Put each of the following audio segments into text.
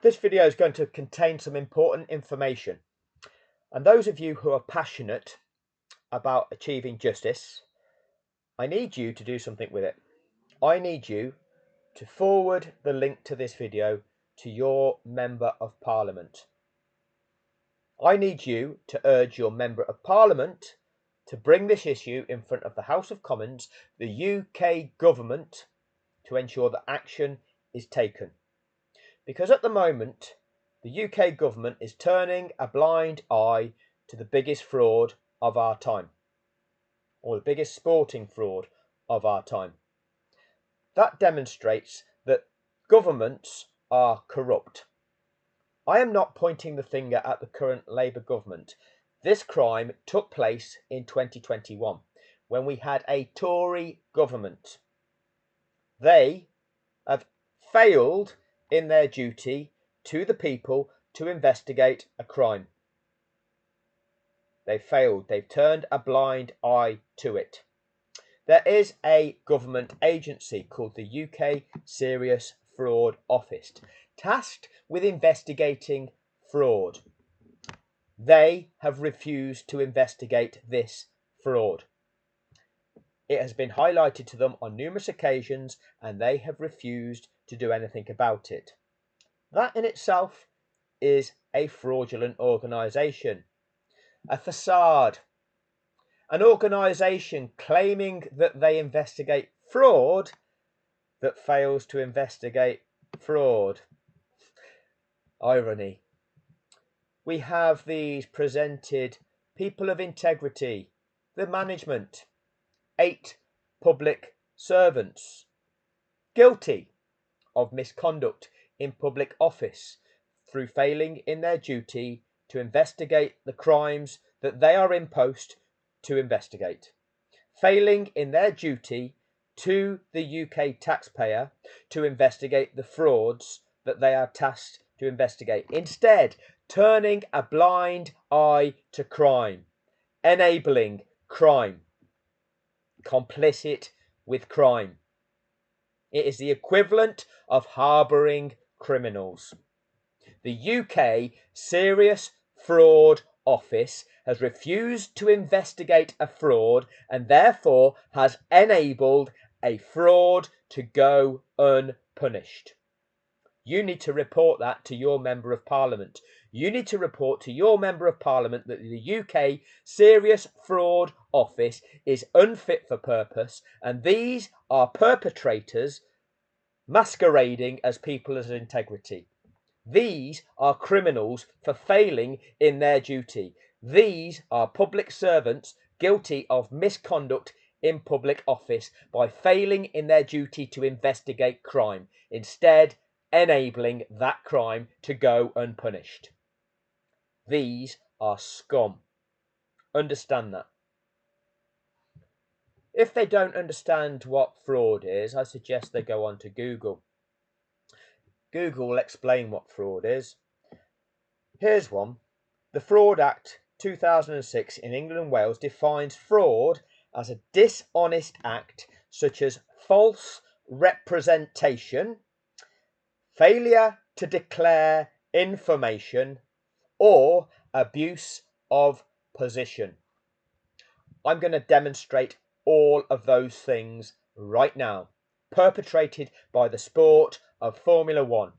This video is going to contain some important information, and those of you who are passionate about achieving justice, I need you to do something with it. I need you to forward the link to this video to your Member of Parliament. I need you to urge your Member of Parliament to bring this issue in front of the House of Commons, the UK government, to ensure that action is taken. Because at the moment, the UK government is turning a blind eye to the biggest fraud of our time, or the biggest sporting fraud of our time. That demonstrates that governments are corrupt. I am not pointing the finger at the current Labour government. This crime took place in 2021 when we had a Tory government. They have failed in their duty to the people to investigate a crime. They failed. They've turned a blind eye to it. There is a government agency called the UK Serious Fraud Office, tasked with investigating fraud. They have refused to investigate this fraud. It has been highlighted to them on numerous occasions, and they have refused to do anything about it. That in itself is a fraudulent organisation, a facade, an organisation claiming that they investigate fraud that fails to investigate fraud. Irony. We have these presented people of integrity, the management, 8 public servants, guilty of misconduct in public office through failing in their duty to investigate the crimes that they are in post to investigate, failing in their duty to the UK taxpayer to investigate the frauds that they are tasked to investigate. Instead, turning a blind eye to crime, enabling crime, complicit with crime. It is the equivalent of harbouring criminals. The UK Serious Fraud Office has refused to investigate a fraud and therefore has enabled a fraud to go unpunished. You need to report that to your Member of Parliament. You need to report to your Member of Parliament that the UK Serious Fraud Office is unfit for purpose, and these are perpetrators masquerading as people of integrity. These are criminals for failing in their duty. These are public servants guilty of misconduct in public office by failing in their duty to investigate crime, instead enabling that crime to go unpunished. These are scum. Understand that. If they don't understand what fraud is, I suggest they go on to Google. Google will explain what fraud is. Here's one. The Fraud Act 2006 in England and Wales defines fraud as a dishonest act such as false representation, failure to declare information, or abuse of position. I'm going to demonstrate all of those things right now, perpetrated by the sport of Formula One,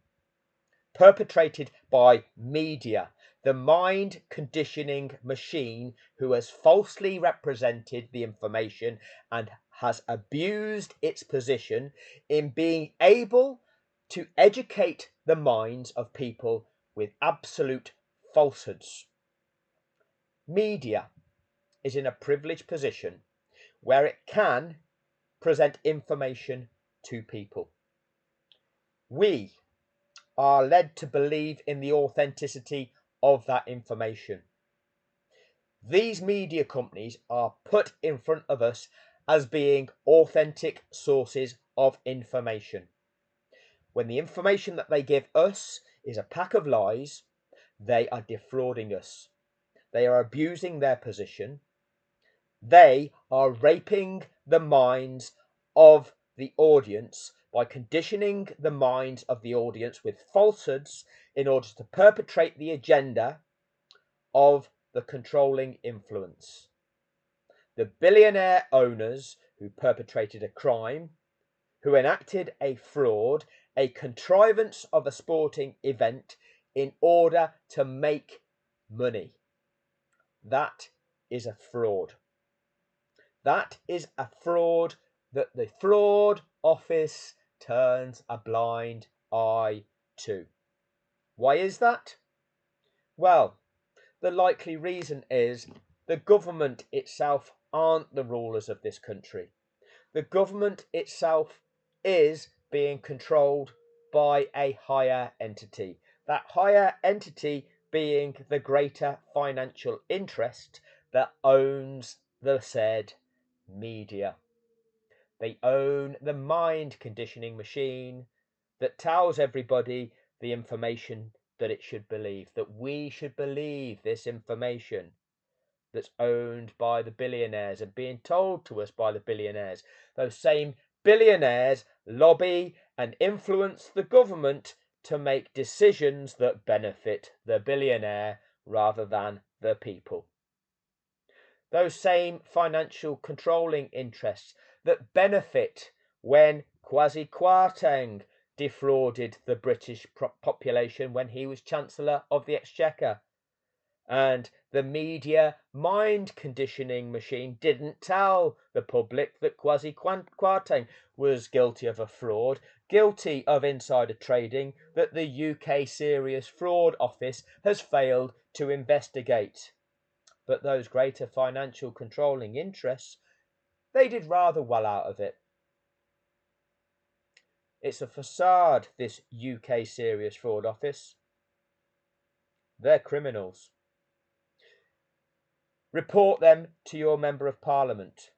perpetrated by media, the mind conditioning machine who has falsely represented the information and has abused its position in being able to educate the minds of people with absolute falsehoods. Media is in a privileged position where it can present information to people. We are led to believe in the authenticity of that information. These media companies are put in front of us as being authentic sources of information, when the information that they give us is a pack of lies. They are defrauding us. They are abusing their position. They are raping the minds of the audience by conditioning the minds of the audience with falsehoods in order to perpetrate the agenda of the controlling influence. The billionaire owners who perpetrated a crime, who enacted a fraud, a contrivance of a sporting event in order to make money. That is a fraud. That is a fraud that the fraud office turns a blind eye to. Why is that? Well, the likely reason is the government itself aren't the rulers of this country. The government itself is being controlled by a higher entity. That higher entity being the greater financial interest that owns the said media. They own the mind conditioning machine that tells everybody the information that it should believe, that we should believe this information that's owned by the billionaires and being told to us by the billionaires. Those same billionaires lobby and influence the government to make decisions that benefit the billionaire rather than the people. Those same financial controlling interests that benefit when Kwasi Kwarteng defrauded the British population when he was Chancellor of the Exchequer. And the media mind conditioning machine didn't tell the public that Kwasi Kwarteng was guilty of a fraud, guilty of insider trading that the UK Serious Fraud Office has failed to investigate. But those greater financial controlling interests, they did rather well out of it. It's a facade, this UK Serious Fraud Office. They're criminals. Report them to your Member of Parliament.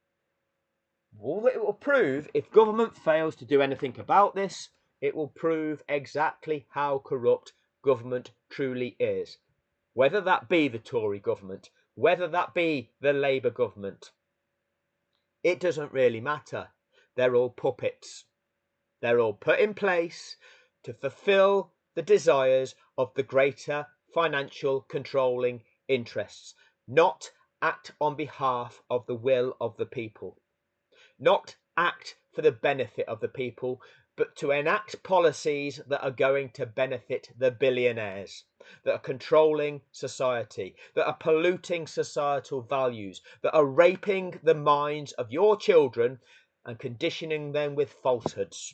All that it will prove, if government fails to do anything about this, it will prove exactly how corrupt government truly is. Whether that be the Tory government, whether that be the Labour government, it doesn't really matter. They're all puppets. They're all put in place to fulfill the desires of the greater financial controlling interests, not act on behalf of the will of the people, not act for the benefit of the people, but to enact policies that are going to benefit the billionaires, that are controlling society, that are polluting societal values, that are raping the minds of your children and conditioning them with falsehoods.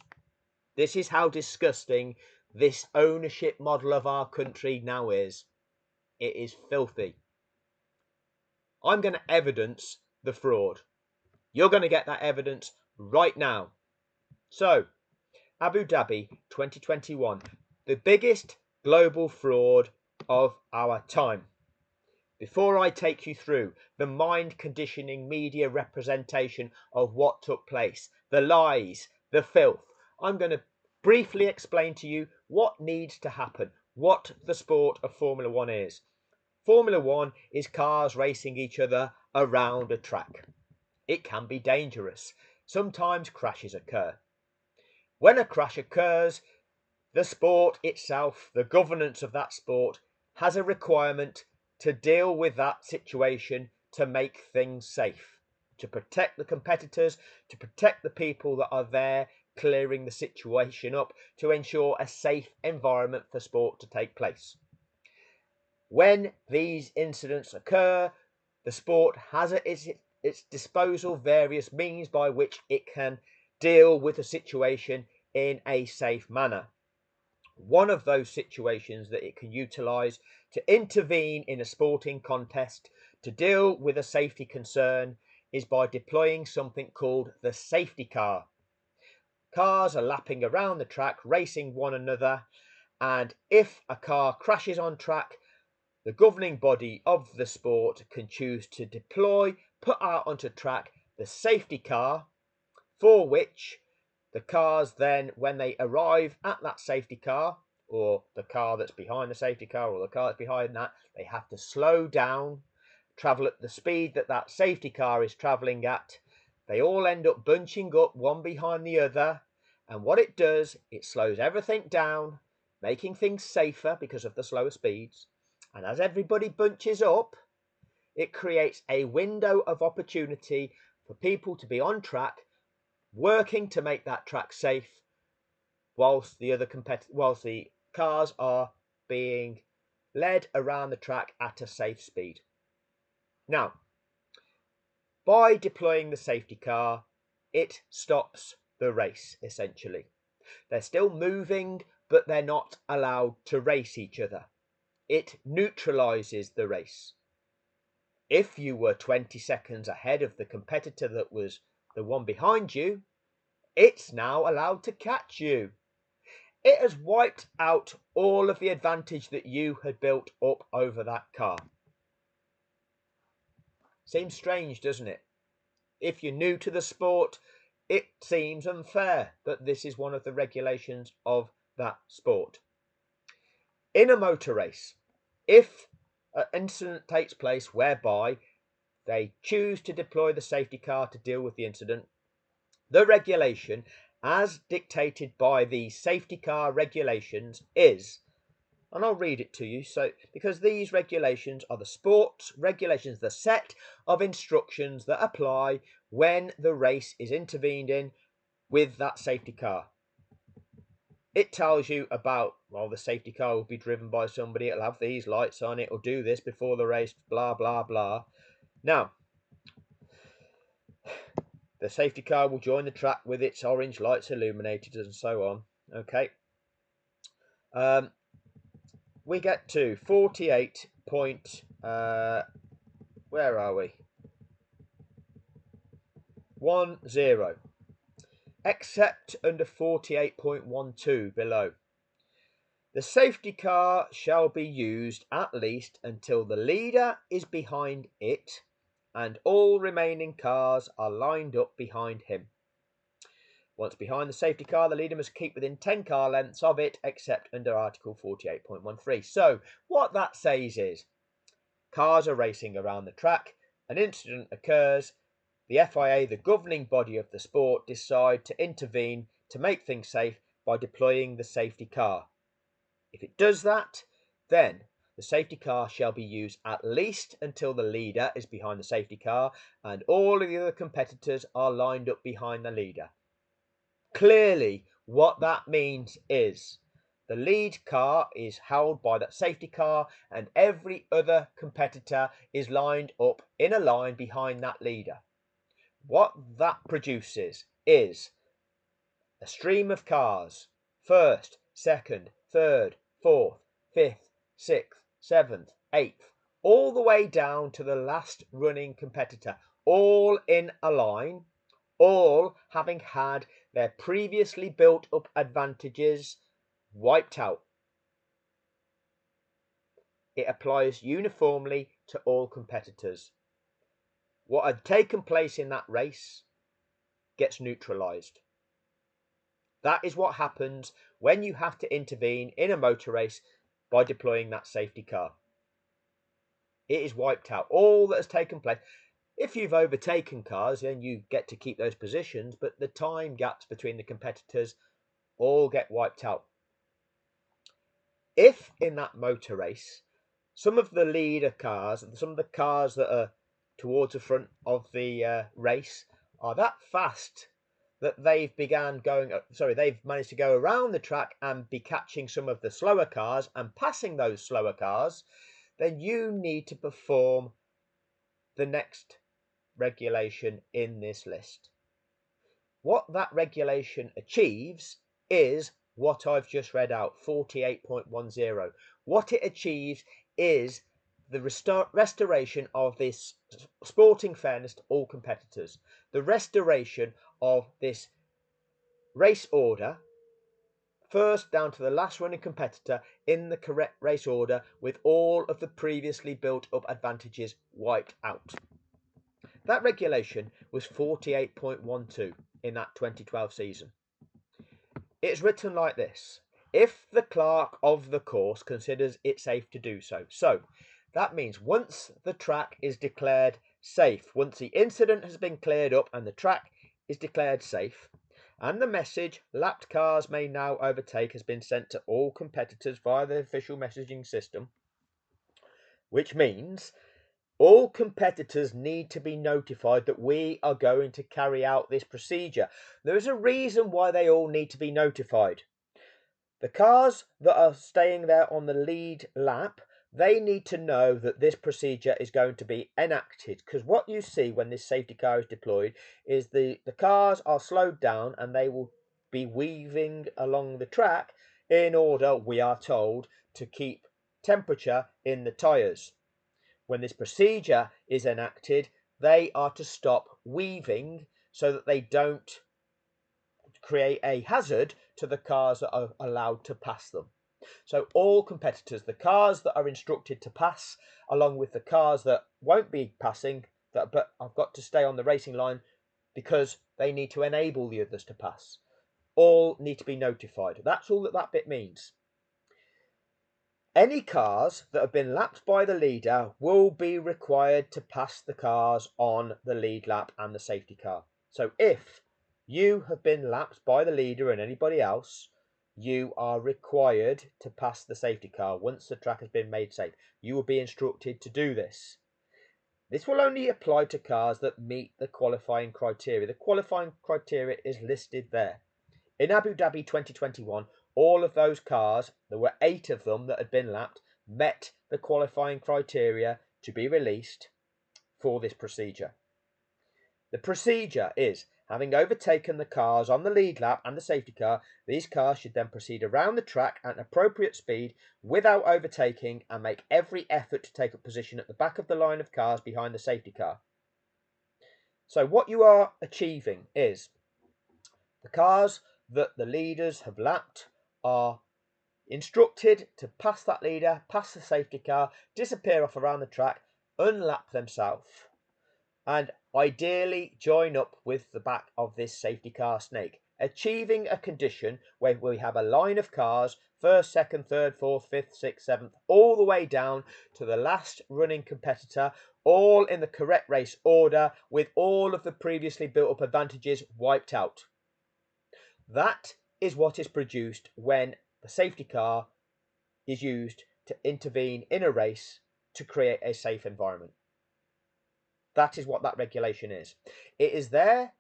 This is how disgusting this ownership model of our country now is. It is filthy. I'm going to evidence the fraud. You're going to get that evidence right now. So, Abu Dhabi 2021, the biggest global fraud of our time. Before I take you through the mind conditioning media representation of what took place, the lies, the filth, I'm going to briefly explain to you what needs to happen, what the sport of Formula One is. Formula One is cars racing each other around a track. It can be dangerous. Sometimes crashes occur. When a crash occurs, the sport itself, the governance of that sport, has a requirement to deal with that situation to make things safe, to protect the competitors, to protect the people that are there clearing the situation up, to ensure a safe environment for sport to take place. When these incidents occur, the sport has at its disposal various means by which it can deal with the situation in a safe manner. One of those situations that it can utilise to intervene in a sporting contest to deal with a safety concern is by deploying something called the safety car. Cars are lapping around the track, racing one another, and if a car crashes on track, the governing body of the sport can choose to deploy, put out onto track the safety car, for which the cars then, when they arrive at that safety car, or the car that's behind the safety car, or the car that's behind that, they have to slow down, travel at the speed that that safety car is travelling at. They all end up bunching up one behind the other, And what it does, it slows everything down, making things safer because of the slower speeds. And as everybody bunches up, it creates a window of opportunity for people to be on track, working to make that track safe, whilst the cars are being led around the track at a safe speed. Now, by deploying the safety car, it stops the race, essentially. They're still moving, but they're not allowed to race each other. It neutralizes the race. If you were 20 seconds ahead of the competitor that was the one behind you, it's now allowed to catch you. It has wiped out all of the advantage that you had built up over that car. Seems strange, doesn't it? If you're new to the sport, it seems unfair that this is one of the regulations of that sport. In a motor race, if an incident takes place whereby they choose to deploy the safety car to deal with the incident, the regulation, as dictated by the safety car regulations, is, and I'll read it to you, because these regulations are the sports regulations, the set of instructions that apply when the race is intervened in with that safety car. It tells you about, well, the safety car will be driven by somebody, it'll have these lights on, it'll do this before the race, blah, blah, blah. Now, the safety car will join the track with its orange lights illuminated and so on. Okay. We get to 48 point, where are we? 10. Except under 48.12 below. The safety car shall be used at least until the leader is behind it and all remaining cars are lined up behind him. Once behind the safety car, the leader must keep within 10 car lengths of it, except under Article 48.13. So what that says is, cars are racing around the track, an incident occurs, the FIA, the governing body of the sport, decide to intervene to make things safe by deploying the safety car. If it does that, then the safety car shall be used at least until the leader is behind the safety car and all of the other competitors are lined up behind the leader. Clearly, what that means is the lead car is held by that safety car and every other competitor is lined up in a line behind that leader. What that produces is a stream of cars, first, second, third, fourth, fifth, sixth, seventh, eighth, all the way down to the last running competitor, all in a line, all having had their previously built up advantages wiped out. It applies uniformly to all competitors. What had taken place in that race gets neutralized. That is what happens when you have to intervene in a motor race by deploying that safety car. It is wiped out. All that has taken place. If you've overtaken cars, then you get to keep those positions, but the time gaps between the competitors all get wiped out. If in that motor race, some of the leader cars and some of the cars that are towards the front of the race are that fast that they've managed to go around the track and be catching some of the slower cars and passing those slower cars, then you need to perform the next regulation in this list. What that regulation achieves is what I've just read out, 48.10. What it achieves is the restoration of this sporting fairness to all competitors, the restoration of this race order, first down to the last running competitor in the correct race order with all of the previously built up advantages wiped out. That regulation was 48.12 in that 2012 season. It's written like this: if the clerk of the course considers it safe to do so. So that means once the track is declared safe, once the incident has been cleared up and the track is declared safe, and the message "lapped cars may now overtake" has been sent to all competitors via the official messaging system, which means all competitors need to be notified that we are going to carry out this procedure. There is a reason why they all need to be notified. The cars that are staying there on the lead lap, they need to know that this procedure is going to be enacted, because what you see when this safety car is deployed is the cars are slowed down and they will be weaving along the track in order, we are told, to keep temperature in the tyres. When this procedure is enacted, they are to stop weaving so that they don't create a hazard to the cars that are allowed to pass them. So all competitors, the cars that are instructed to pass, along with the cars that won't be passing, but I've got to stay on the racing line because they need to enable the others to pass, all need to be notified. That's all that bit means. Any cars that have been lapped by the leader will be required to pass the cars on the lead lap and the safety car. So if you have been lapped by the leader and anybody else, you are required to pass the safety car once the track has been made safe. You will be instructed to do this. This will only apply to cars that meet the qualifying criteria. The qualifying criteria is listed there. In Abu Dhabi 2021, all of those cars, there were 8 of them that had been lapped, met the qualifying criteria to be released for this procedure. The procedure is, having overtaken the cars on the lead lap and the safety car, these cars should then proceed around the track at an appropriate speed without overtaking and make every effort to take a position at the back of the line of cars behind the safety car. So what you are achieving is the cars that the leaders have lapped are instructed to pass that leader, pass the safety car, disappear off around the track, unlap themselves, and ideally join up with the back of this safety car snake, achieving a condition where we have a line of cars, first, second, third, fourth, fifth, sixth, seventh, all the way down to the last running competitor, all in the correct race order, with all of the previously built up advantages wiped out. That is what is produced when the safety car is used to intervene in a race to create a safe environment. That is what that regulation is. It is there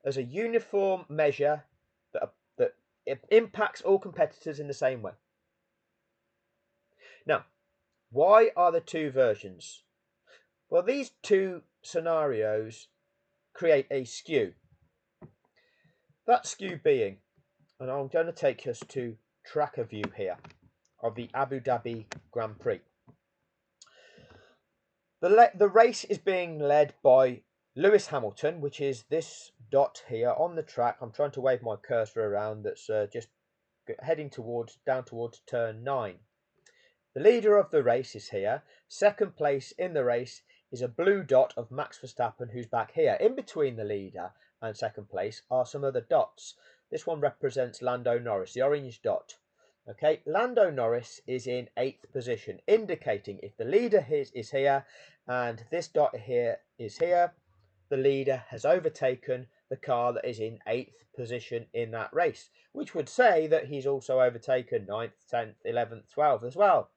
as a uniform measure that it impacts all competitors in the same way. Now, why are there 2 versions? Well, these 2 scenarios create a skew. That skew being, and I'm going to take us to tracker view here of the Abu Dhabi Grand Prix. The race is being led by Lewis Hamilton, which is this dot here on the track. I'm trying to wave my cursor around. That's just heading down towards turn 9. The leader of the race is here. Second place in the race is a blue dot of Max Verstappen, who's back here. In between the leader and second place are some other dots. This one represents Lando Norris, the orange dot. Okay, Lando Norris is in 8th position, indicating if the leader is here and this dot here is here, the leader has overtaken the car that is in 8th position in that race, which would say that he's also overtaken 9th, 10th, 11th, 12th as well.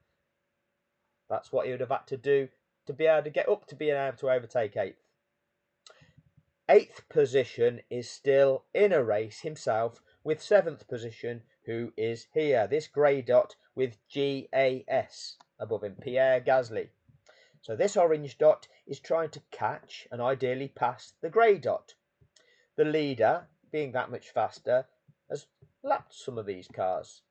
That's what he would have had to do to be able to get up to being able to overtake 8th. 8th position is still in a race himself with 7th position, who is here, this grey dot with GAS above him, Pierre Gasly. So this orange dot is trying to catch and ideally pass the grey dot. The leader, being that much faster, has lapped some of these cars.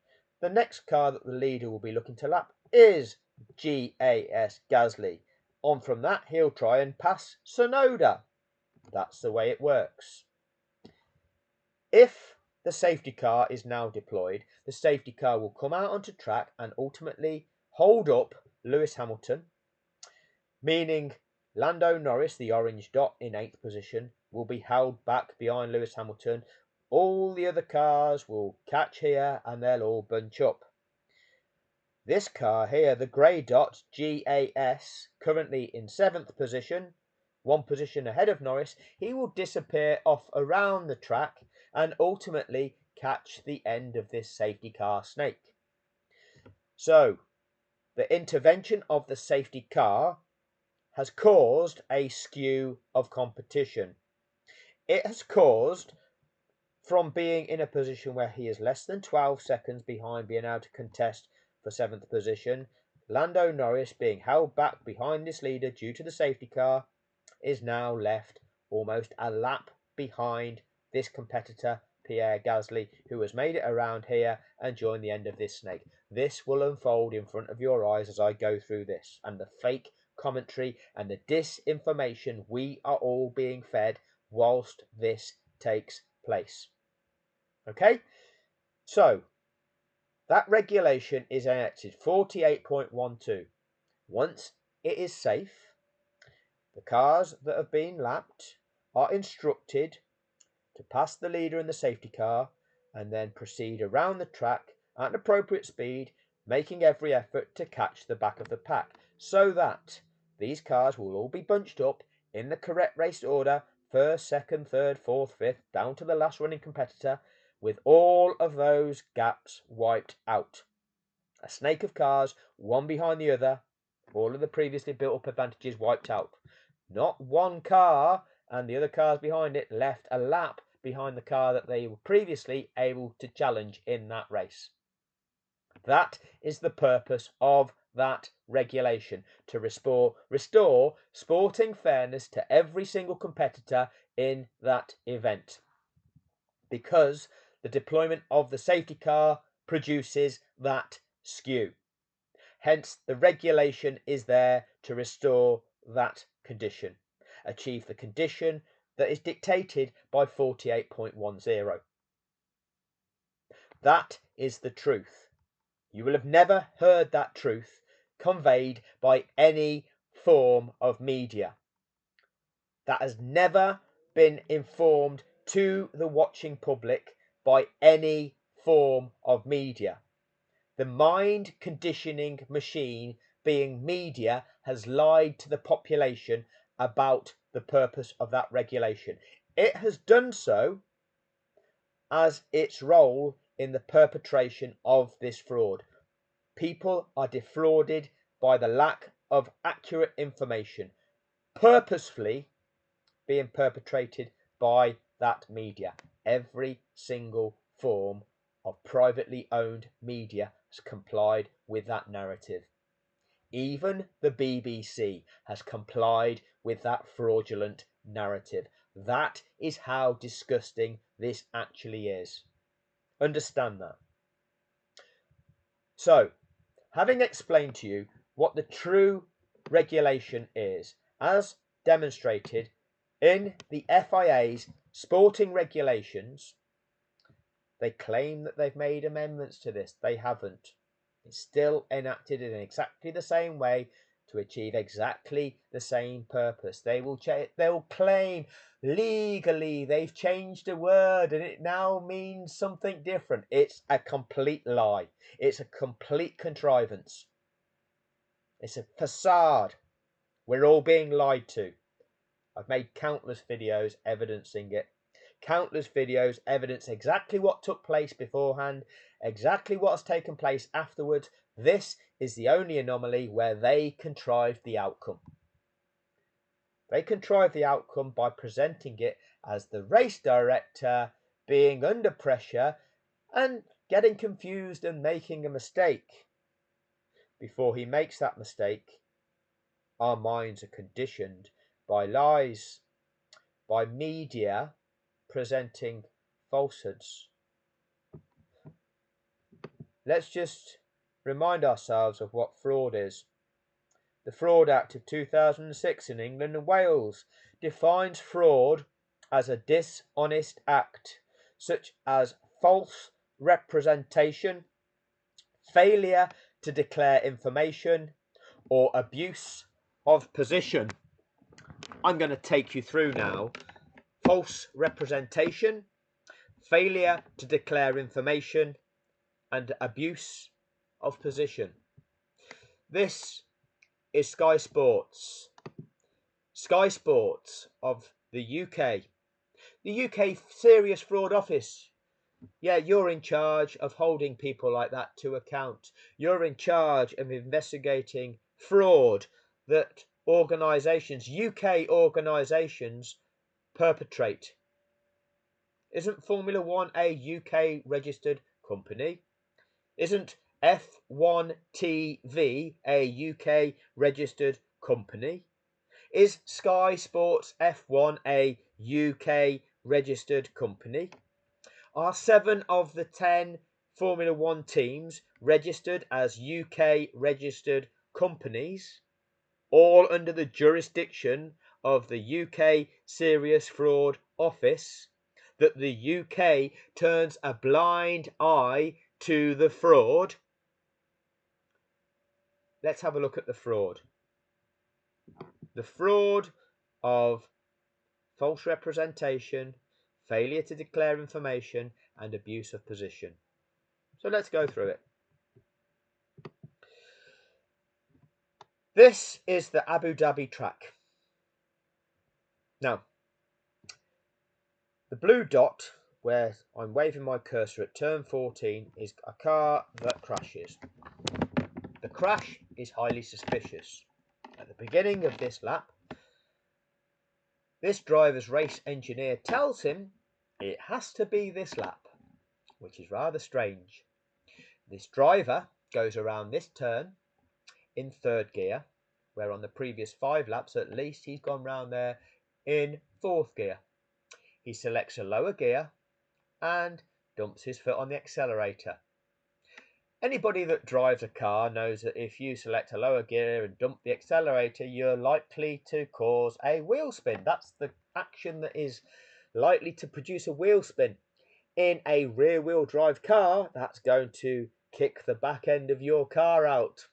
The next car that the leader will be looking to lap is GAS Gasly. On from that, he'll try and pass Tsunoda. That's the way it works. If the safety car is now deployed, the safety car will come out onto track and ultimately hold up Lewis Hamilton, meaning Lando Norris, the orange dot in 8th position, will be held back behind Lewis Hamilton. All the other cars will catch here and they'll all bunch up. This car here, the grey dot, GAS, currently in 7th position, 1 position ahead of Norris, he will disappear off around the track and ultimately catch the end of this safety car snake. So the intervention of the safety car has caused a skew of competition. It has caused, from being in a position where he is less than 12 seconds behind being able to contest for 7th position, Lando Norris being held back behind this leader due to the safety car, is now left almost a lap behind this competitor, Pierre Gasly, who has made it around here and joined the end of this snake. This will unfold in front of your eyes as I go through this, and the fake commentary and the disinformation we are all being fed whilst this takes place. Okay, so that regulation is enacted 48.12. Once it is safe, the cars that have been lapped are instructed to pass the leader in the safety car and then proceed around the track at an appropriate speed, making every effort to catch the back of the pack, so that these cars will all be bunched up in the correct race order, first, second, third, fourth, fifth, down to the last running competitor, with all of those gaps wiped out. A snake of cars, one behind the other, all of the previously built up advantages wiped out. Not one car and the other cars behind it left a lap behind the car that they were previously able to challenge in that race. That is the purpose of that regulation, to restore sporting fairness to every single competitor in that event. Because the deployment of the safety car produces that skew. Hence, the regulation is there to restore that condition, achieve the condition that is dictated by 48.10. That is the truth. You will have never heard that truth conveyed by any form of media. That has never been informed to the watching public by any form of media. The mind conditioning machine, being media, has lied to the population about the purpose of that regulation. It has done so as its role in the perpetration of this fraud. People are defrauded by the lack of accurate information, purposefully being perpetrated by that media. Every single form of privately owned media has complied with that narrative. Even the BBC has complied with that fraudulent narrative. That is how disgusting this actually is. Understand that. So, having explained to you what the true regulation is, as demonstrated in the FIA's sporting regulations, they claim that they've made amendments to this. They haven't. It's still enacted in exactly the same way to achieve exactly the same purpose. They'll claim legally they've changed a word and it now means something different. It's a complete lie. It's a complete contrivance. It's a facade. We're all being lied to. I've made countless videos evidencing it. Countless videos evidence exactly what took place beforehand, exactly what has taken place afterwards. This is the only anomaly where they contrived the outcome. They contrived the outcome by presenting it as the race director being under pressure and getting confused and making a mistake. Before he makes that mistake, our minds are conditioned by lies, by media presenting falsehoods. Let's just remind ourselves of what fraud is. The Fraud Act of 2006 in England and Wales defines fraud as a dishonest act, such as false representation, failure to declare information, or abuse of position. I'm going to take you through now. False representation, failure to declare information, and abuse of position. This is Sky Sports. Sky Sports of the UK. The UK Serious Fraud Office. Yeah, you're in charge of holding people like that to account. You're in charge of investigating fraud that UK organisations perpetrate. Isn't Formula One a UK registered company? Isn't F1 TV a UK registered company? Is Sky Sports F1 a UK registered company? Are 7 of the 10 Formula One teams registered as UK registered companies, all under the jurisdiction of the UK Serious Fraud Office, that the UK turns a blind eye to the fraud? Let's have a look at the fraud. The fraud of false representation, failure to declare information, and abuse of position. So let's go through it. This is the Abu Dhabi track. Now, the blue dot where I'm waving my cursor at turn 14 is a car that crashes. The crash is highly suspicious. At the beginning of this lap, this driver's race engineer tells him it has to be this lap, which is rather strange. This driver goes around this turn in 3rd gear, where on the previous 5 laps at least he's gone round there in 4th gear. He selects a lower gear and dumps his foot on the accelerator. Anybody that drives a car knows that if you select a lower gear and dump the accelerator, you're likely to cause a wheel spin. That's the action that is likely to produce a wheel spin. In a rear-wheel drive car, that's going to kick the back end of your car out.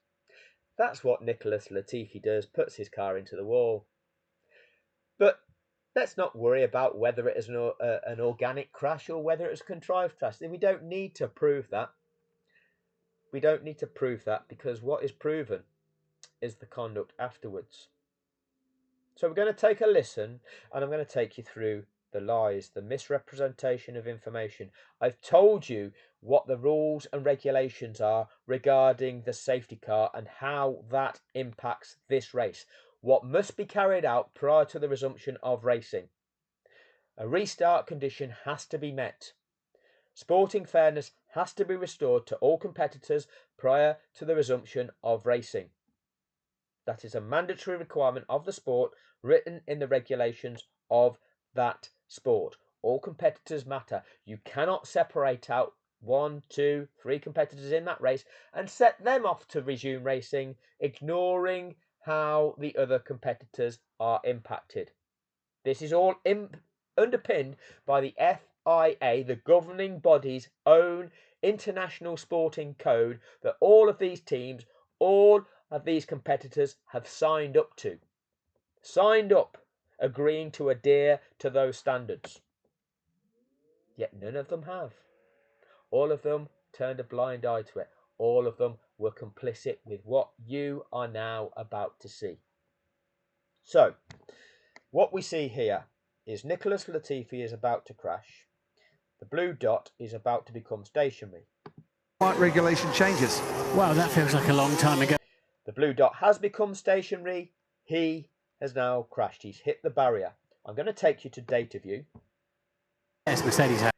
That's what Nicholas Latifi does, puts his car into the wall. But let's not worry about whether it is an organic crash or whether it's a contrived crash. We don't need to prove that. We don't need to prove that because what is proven is the conduct afterwards. So we're going to take a listen and I'm going to take you through the lies, the misrepresentation of information. I've told you what the rules and regulations are regarding the safety car and how that impacts this race. What must be carried out prior to the resumption of racing. A restart condition has to be met. Sporting fairness has to be restored to all competitors prior to the resumption of racing. That is a mandatory requirement of the sport written in the regulations of that sport. All competitors matter. You cannot separate out 1, 2, 3 competitors in that race and set them off to resume racing, ignoring how the other competitors are impacted. This is all underpinned by the FIA, the governing body's own international sporting code that all of these teams, all of these competitors have signed up to. Signed up, agreeing to adhere to those standards. Yet none of them have. All of them turned a blind eye to it. All of them were complicit with what you are now about to see. So, what we see here is Nicholas Latifi is about to crash. The blue dot is about to become stationary. What regulation changes? Wow, that feels like a long time ago. The blue dot has become stationary. He has now crashed. He's hit the barrier. I'm going to take you to data view. Yes, Mercedes has.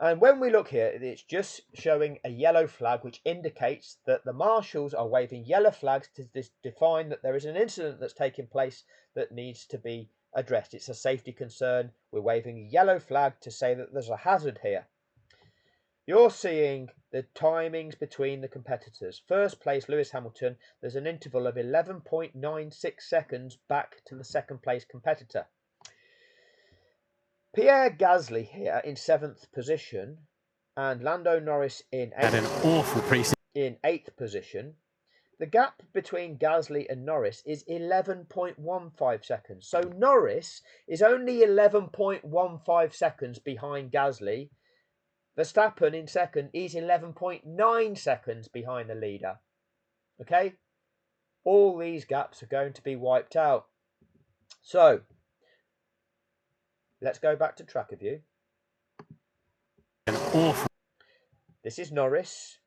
And when we look here, it's just showing a yellow flag, which indicates that the marshals are waving yellow flags to define that there is an incident that's taking place that needs to be addressed. It's a safety concern. We're waving a yellow flag to say that there's a hazard here. You're seeing the timings between the competitors. First place, Lewis Hamilton, there's an interval of 11.96 seconds back to the second place competitor. Pierre Gasly here in 7th position and Lando Norris in 8th, Had an awful in 8th position. The gap between Gasly and Norris is 11.15 seconds. So Norris is only 11.15 seconds behind Gasly. Verstappen in second is 11.9 seconds behind the leader. Okay? All these gaps are going to be wiped out. So, Let's go back to tracker view. An awful. This is Norris.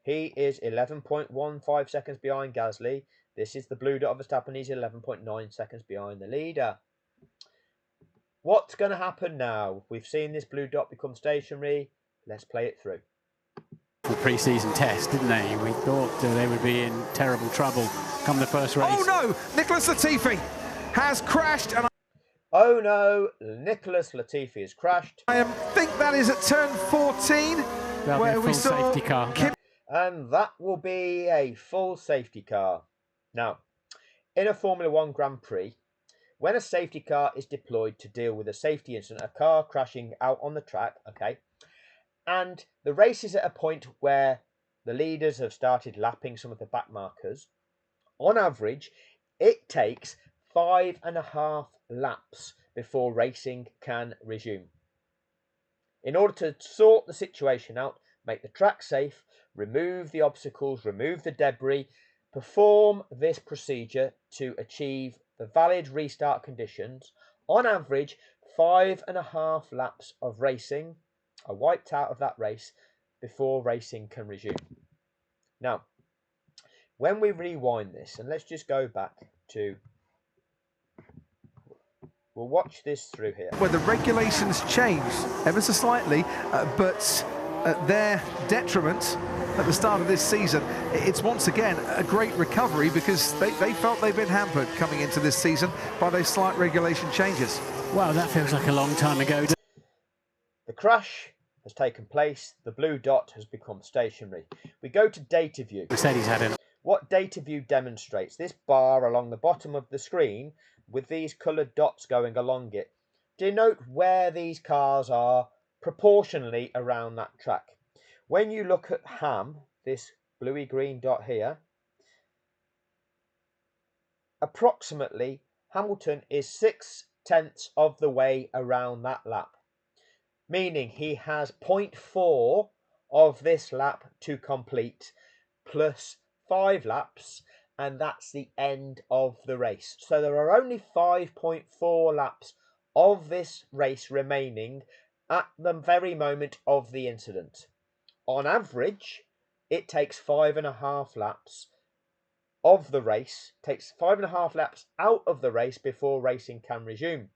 He is 11.15 seconds behind Gasly. This is the blue dot of Verstappen. He's 11.9 seconds behind the leader. What's going to happen now? We've seen this blue dot become stationary. Let's play it through. Pre-season test, didn't they? We thought they would be in terrible trouble come the first race. Oh no! Nicholas Latifi has crashed, and Oh no! Nicholas Latifi has crashed. I think that is at turn 14, That'll where be a we full saw safety car. And that will be a full safety car. Now, in a Formula One Grand Prix, when a safety car is deployed to deal with a safety incident, a car crashing out on the track, okay, and the race is at a point where the leaders have started lapping some of the back markers, on average, it takes 5.5 laps before racing can resume. In order to sort the situation out, make the track safe, remove the obstacles, remove the debris, perform this procedure to achieve the valid restart conditions, on average, 5.5 laps of racing are wiped out of that race before racing can resume. Now, when we rewind this, and let's just go back to, we'll watch this through here. where the regulations changed ever so slightly, but at their detriment at the start of this season, it's once again a great recovery because they felt they've been hampered coming into this season by those slight regulation changes. Wow, that feels like a long time ago. The crash has taken place. The blue dot has become stationary. We go to data view. Mercedes had an. What data view demonstrates, this bar along the bottom of the screen with these coloured dots going along it, denote where these cars are proportionally around that track. When you look at Ham, this bluey green dot here, approximately Hamilton is 6/10 of the way around that lap, meaning he has 0.4 of this lap to complete plus 5 laps, and that's the end of the race. So there are only 5.4 laps of this race remaining at the very moment of the incident. On average, it takes 5.5 laps of the race, takes 5.5 laps out of the race before racing can resume.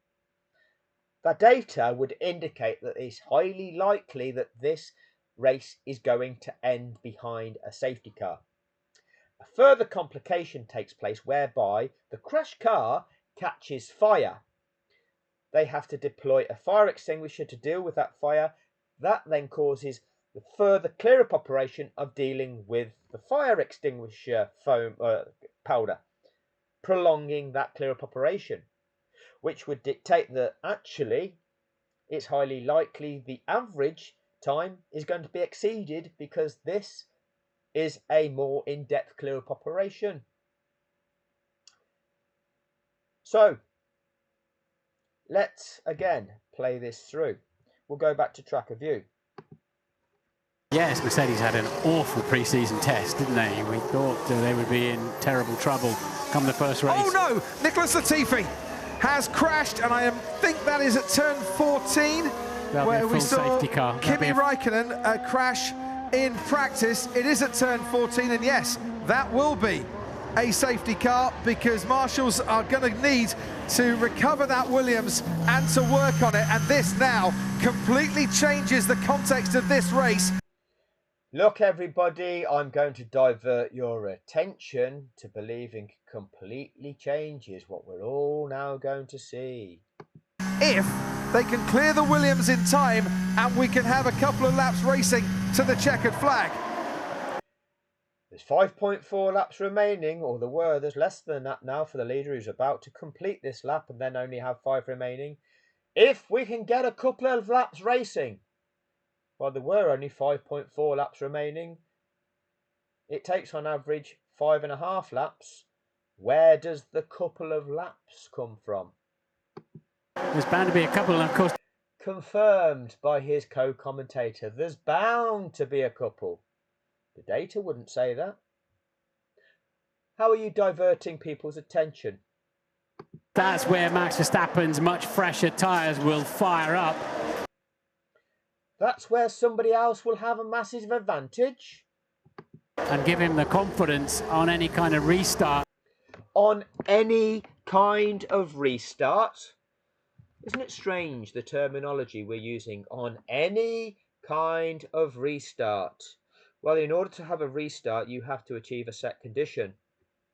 That data would indicate that it's highly likely that this race is going to end behind a safety car. A further complication takes place whereby the crash car catches fire. They have to deploy a fire extinguisher to deal with that fire. That then causes the further clear-up operation of dealing with the fire extinguisher foam powder, prolonging that clear-up operation, which would dictate that actually it's highly likely the average time is going to be exceeded because this is a more in-depth clear-up operation. So let's again play this through. We'll go back to tracker view. Yes, Mercedes had an awful pre-season test, didn't they? We thought they would be in terrible trouble come the first race. Oh no! Nicholas Latifi has crashed, and I think that is at turn 14, That'll where be a we full saw safety car. Kimi Raikkonen crash in practice. It is at turn 14, and yes, that will be a safety car because marshals are going to need to recover that Williams and to work on it, and this now completely changes the context of this race. Look, everybody, I'm going to divert your attention to believing completely changes what we're all now going to see. If they can clear the Williams in time and we can have a couple of laps racing to the checkered flag. There's 5.4 laps remaining, or there's less than that now for the leader who's about to complete this lap and then only have 5 remaining. If we can get a couple of laps racing, well, there were only 5.4 laps remaining. It takes on average 5.5 laps. Where does the couple of laps come from? There's bound to be a couple, and of course. Confirmed by his co-commentator. There's bound to be a couple. The data wouldn't say that. How are you diverting people's attention? That's where Max Verstappen's much fresher tyres will fire up. That's where somebody else will have a massive advantage. And give him the confidence on any kind of restart. On any kind of restart. Isn't it strange, the terminology we're using? On any kind of restart. Well, in order to have a restart, you have to achieve a set condition.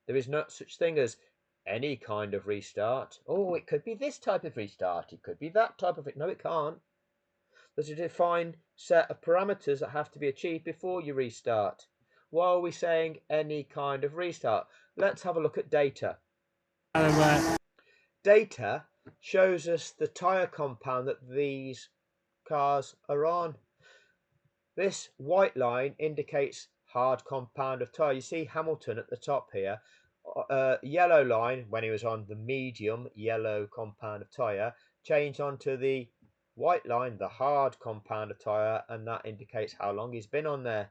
There is no such thing as any kind of restart. Oh, it could be this type of restart. It could be that type of it. No, it can't. There's a defined set of parameters that have to be achieved before you restart. Why are we saying any kind of restart? Let's have a look at data. Data shows us the tyre compound that these cars are on. This white line indicates hard compound of tyre. You see Hamilton at the top here. Yellow line, when he was on the medium yellow compound of tyre, changed onto the white line, the hard compound of tyre, and that indicates how long he's been on there.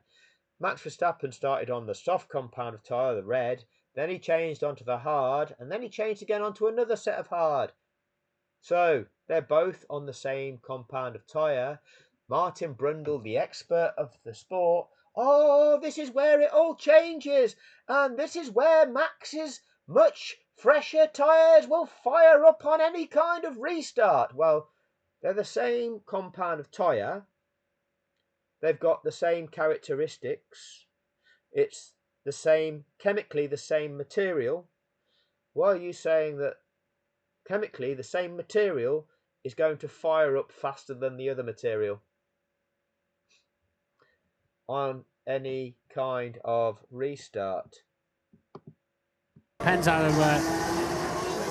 Max Verstappen started on the soft compound of tyre, the red, then he changed onto the hard, and then he changed again onto another set of hard. So they're both on the same compound of tyre. Martin Brundle, the expert of the sport, oh, this is where it all changes, and this is where Max's much fresher tyres will fire up on any kind of restart. Well, they're the same compound of tyre. They've got the same characteristics. It's the same, chemically the same material. Why are you saying that chemically the same material is going to fire up faster than the other material? On any kind of restart. Depends how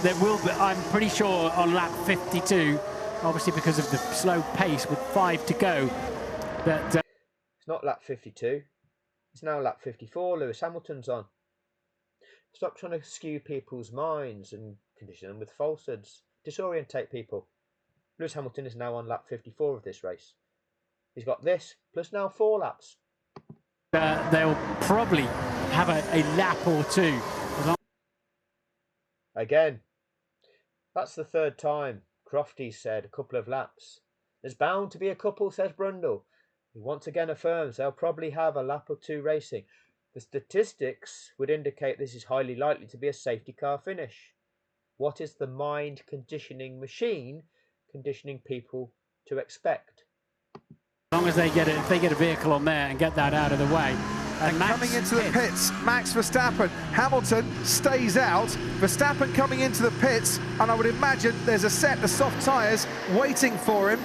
there will be, I'm pretty sure on lap 52, obviously because of the slow pace with 5 to go, that it's not lap 52, it's now lap 54. Lewis Hamilton's on. Stop trying to skew people's minds and condition them with falsehoods. Disorientate people. Lewis Hamilton is now on lap 54 of this race. He's got this plus now 4 laps. They'll probably have a lap or two. Again, that's the third time Crofty said a couple of laps. There's bound to be a couple, says Brundle. He once again affirms they'll probably have a lap or two racing. The statistics would indicate this is highly likely to be a safety car finish. What is the mind conditioning machine conditioning people to expect? As long as they get it, if they get a vehicle on there and get that out of the way. And coming into the pits, Max Verstappen. Hamilton stays out. Verstappen coming into the pits, and I would imagine there's a set of soft tyres waiting for him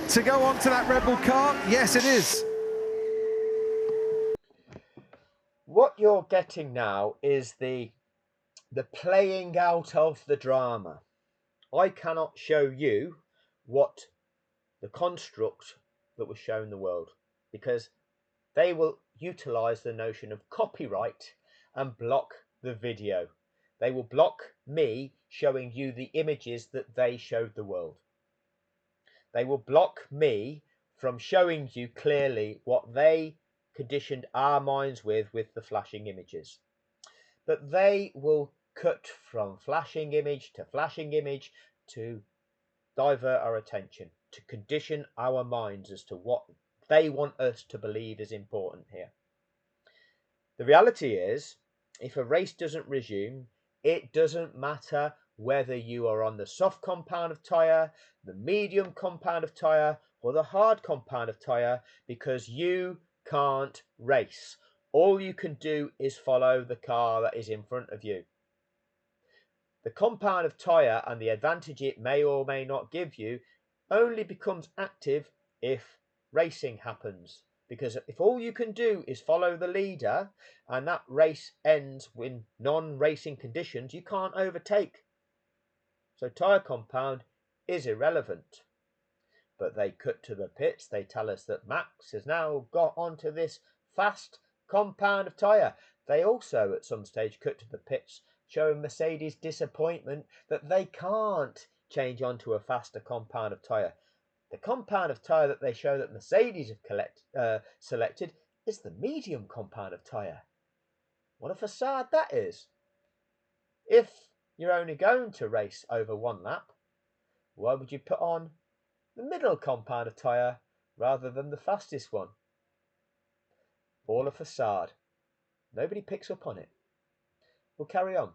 to go onto that Red Bull car. Yes, it is. What you're getting now is the playing out of the drama. I cannot show you what the construct that was shown the world, because they will utilize the notion of copyright and block the video. They will block me showing you the images that they showed the world. They will block me from showing you clearly what they conditioned our minds with the flashing images. But they will cut from flashing image to divert our attention, to condition our minds as to what they want us to believe is important here. The reality is, if a race doesn't resume, it doesn't matter whether you are on the soft compound of tyre, the medium compound of tyre, or the hard compound of tyre, because you can't race. All you can do is follow the car that is in front of you. The compound of tyre and the advantage it may or may not give you only becomes active if racing happens, because if all you can do is follow the leader and that race ends in non-racing conditions, you can't overtake. So tyre compound is irrelevant. But they cut to the pits. They tell us that Max has now got onto this fast compound of tyre. They also at some stage cut to the pits, showing Mercedes disappointment that they can't change onto a faster compound of tyre. The compound of tyre that they show that Mercedes have selected is the medium compound of tyre. What a facade that is. If you're only going to race over one lap, why would you put on the middle compound of tyre rather than the fastest one? All a facade. Nobody picks up on it. We'll carry on.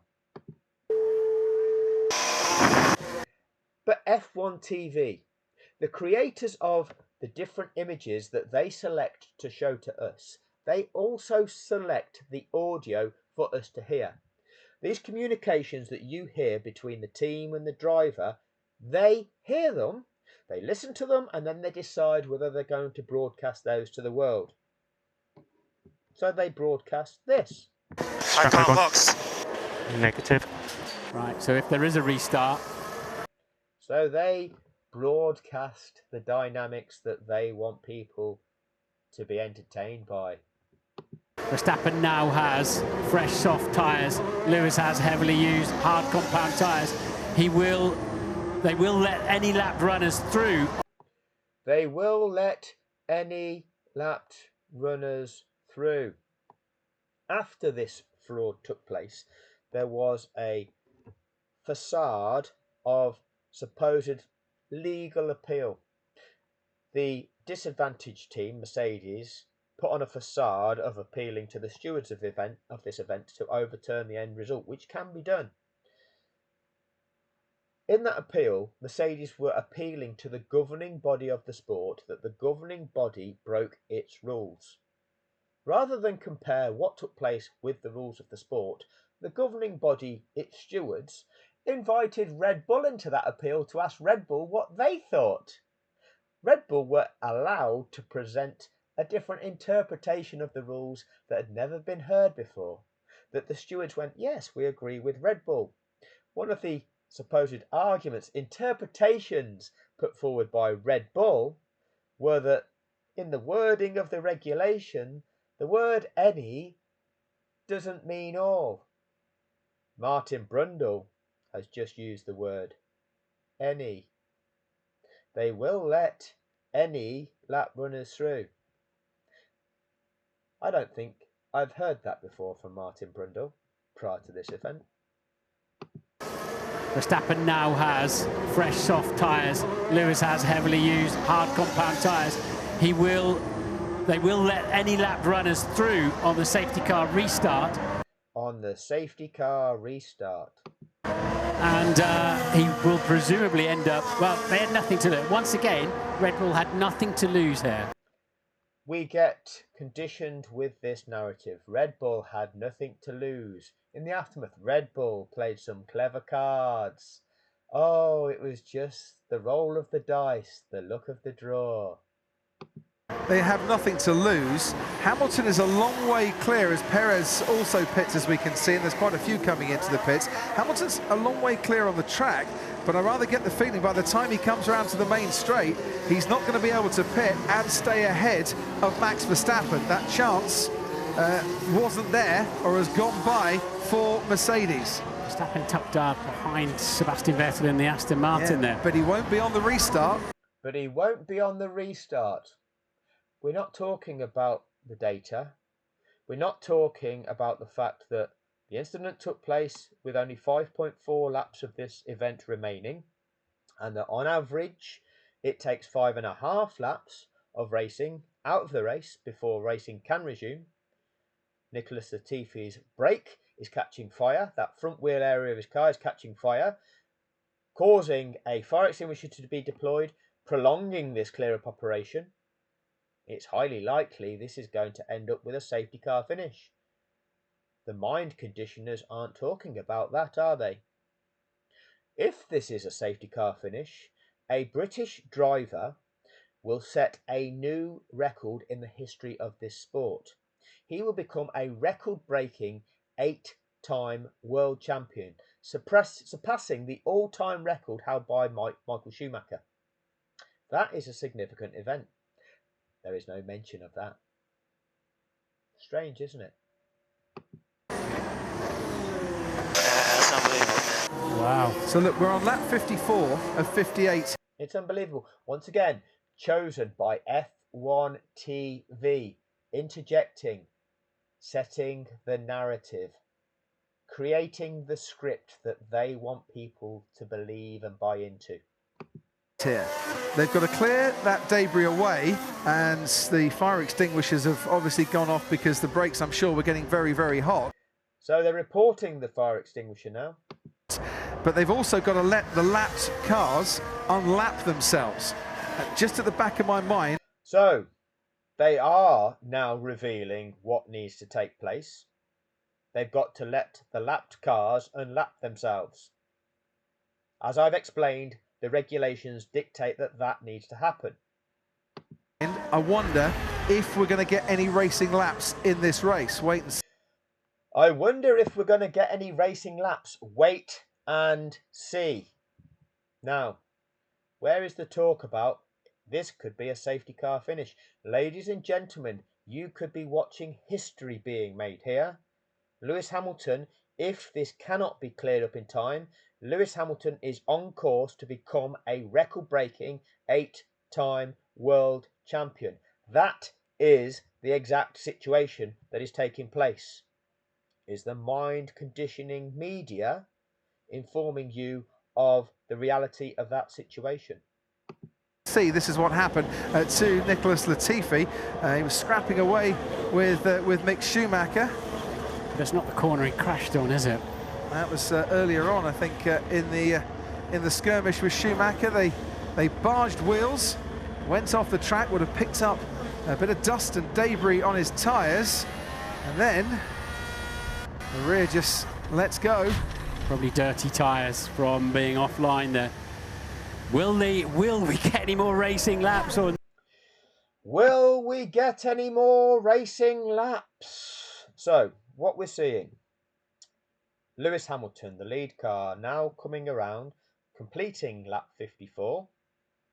But F1 TV, the creators of the different images that they select to show to us, they also select the audio for us to hear. These communications that you hear between the team and the driver, they hear them, they listen to them, and then they decide whether they're going to broadcast those to the world. So they broadcast this. 5-pound box. Negative. Right, so if there is a restart. So they broadcast the dynamics that they want people to be entertained by. Verstappen now has fresh soft tyres. Lewis has heavily used hard compound tyres. They will let any lap runners through. They will let any lapped runners through. After this fraud took place, there was a facade of supposed legal appeal. The disadvantaged team, Mercedes, put on a facade of appealing to the stewards of this event to overturn the end result, which can be done. In that appeal, Mercedes were appealing to the governing body of the sport that the governing body broke its rules. Rather than compare what took place with the rules of the sport, the governing body, its stewards, invited Red Bull into that appeal to ask Red Bull what they thought. Red Bull were allowed to present a different interpretation of the rules that had never been heard before. That the stewards went, yes, we agree with Red Bull. One of the supposed arguments, interpretations put forward by Red Bull were that in the wording of the regulation, the word any doesn't mean all. Martin Brundle has just used the word any. They will let any lap runners through. I don't think I've heard that before from Martin Brundle prior to this event. Verstappen now has fresh soft tyres. Lewis has heavily used hard compound tyres. They will let any lap runners through on the safety car restart. On the safety car restart. And he will presumably end up, well, they had nothing to lose. Once again, Red Bull had nothing to lose here. We get conditioned with this narrative. Red Bull had nothing to lose. In the aftermath, Red Bull played some clever cards. Oh, it was just the roll of the dice, the luck of the draw. They have nothing to lose. Hamilton is a long way clear as Perez also pits, as we can see, and there's quite a few coming into the pits. Hamilton's a long way clear on the track, but I rather get the feeling by the time he comes around to the main straight, he's not going to be able to pit and stay ahead of Max Verstappen. That chance wasn't there or has gone by for Mercedes. Verstappen tucked up behind Sebastian Vettel in the Aston Martin there. But he won't be on the restart. But he won't be on the restart. We're not talking about the data. We're not talking about the fact that the incident took place with only 5.4 laps of this event remaining, and that on average it takes 5.5 laps of racing out of the race before racing can resume. Nicholas Latifi's brake is catching fire. That front wheel area of his car is catching fire, causing a fire extinguisher to be deployed, prolonging this clear-up operation. It's highly likely this is going to end up with a safety car finish. The mind conditioners aren't talking about that, are they? If this is a safety car finish, a British driver will set a new record in the history of this sport. He will become a record-breaking 8-time world champion, surpassing the all-time record held by Michael Schumacher. That is a significant event. There is no mention of that. Strange, isn't it? That's unbelievable. Wow. So look, we're on lap 54 of 58. It's unbelievable. Once again, chosen by F1 TV, interjecting, setting the narrative. creating the script that they want people to believe and buy into. Here, they've got to clear that debris away, and the fire extinguishers have obviously gone off because the brakes, I'm sure, were getting very, very hot. So they're reporting the fire extinguisher now. But they've also got to let the lapped cars unlap themselves. Just at the back of my mind. So they are now revealing what needs to take place. They've got to let the lapped cars unlap themselves. As I've explained, the regulations dictate that that needs to happen. And I wonder if we're going to get any racing laps in this race. Wait and see. I wonder if we're going to get any racing laps. Wait and see. Now, where is the talk about this could be a safety car finish? Ladies and gentlemen, you could be watching history being made here. Lewis Hamilton, if this cannot be cleared up in time, Lewis Hamilton is on course to become a record-breaking 8-time world champion. That is the exact situation that is taking place. Is the mind conditioning media informing you of the reality of that situation? See, this is what happened to Nicholas Latifi. He was scrapping away with Mick Schumacher. That's not the corner he crashed on, is it? That was earlier on, I think, in the skirmish with Schumacher. They barged wheels, went off the track, would have picked up a bit of dust and debris on his tyres, and then the rear just lets go. Probably dirty tyres from being offline there. Will we get any more racing laps? Or will we get any more racing laps? So what we're seeing, Lewis Hamilton, the lead car, now coming around, completing lap 54.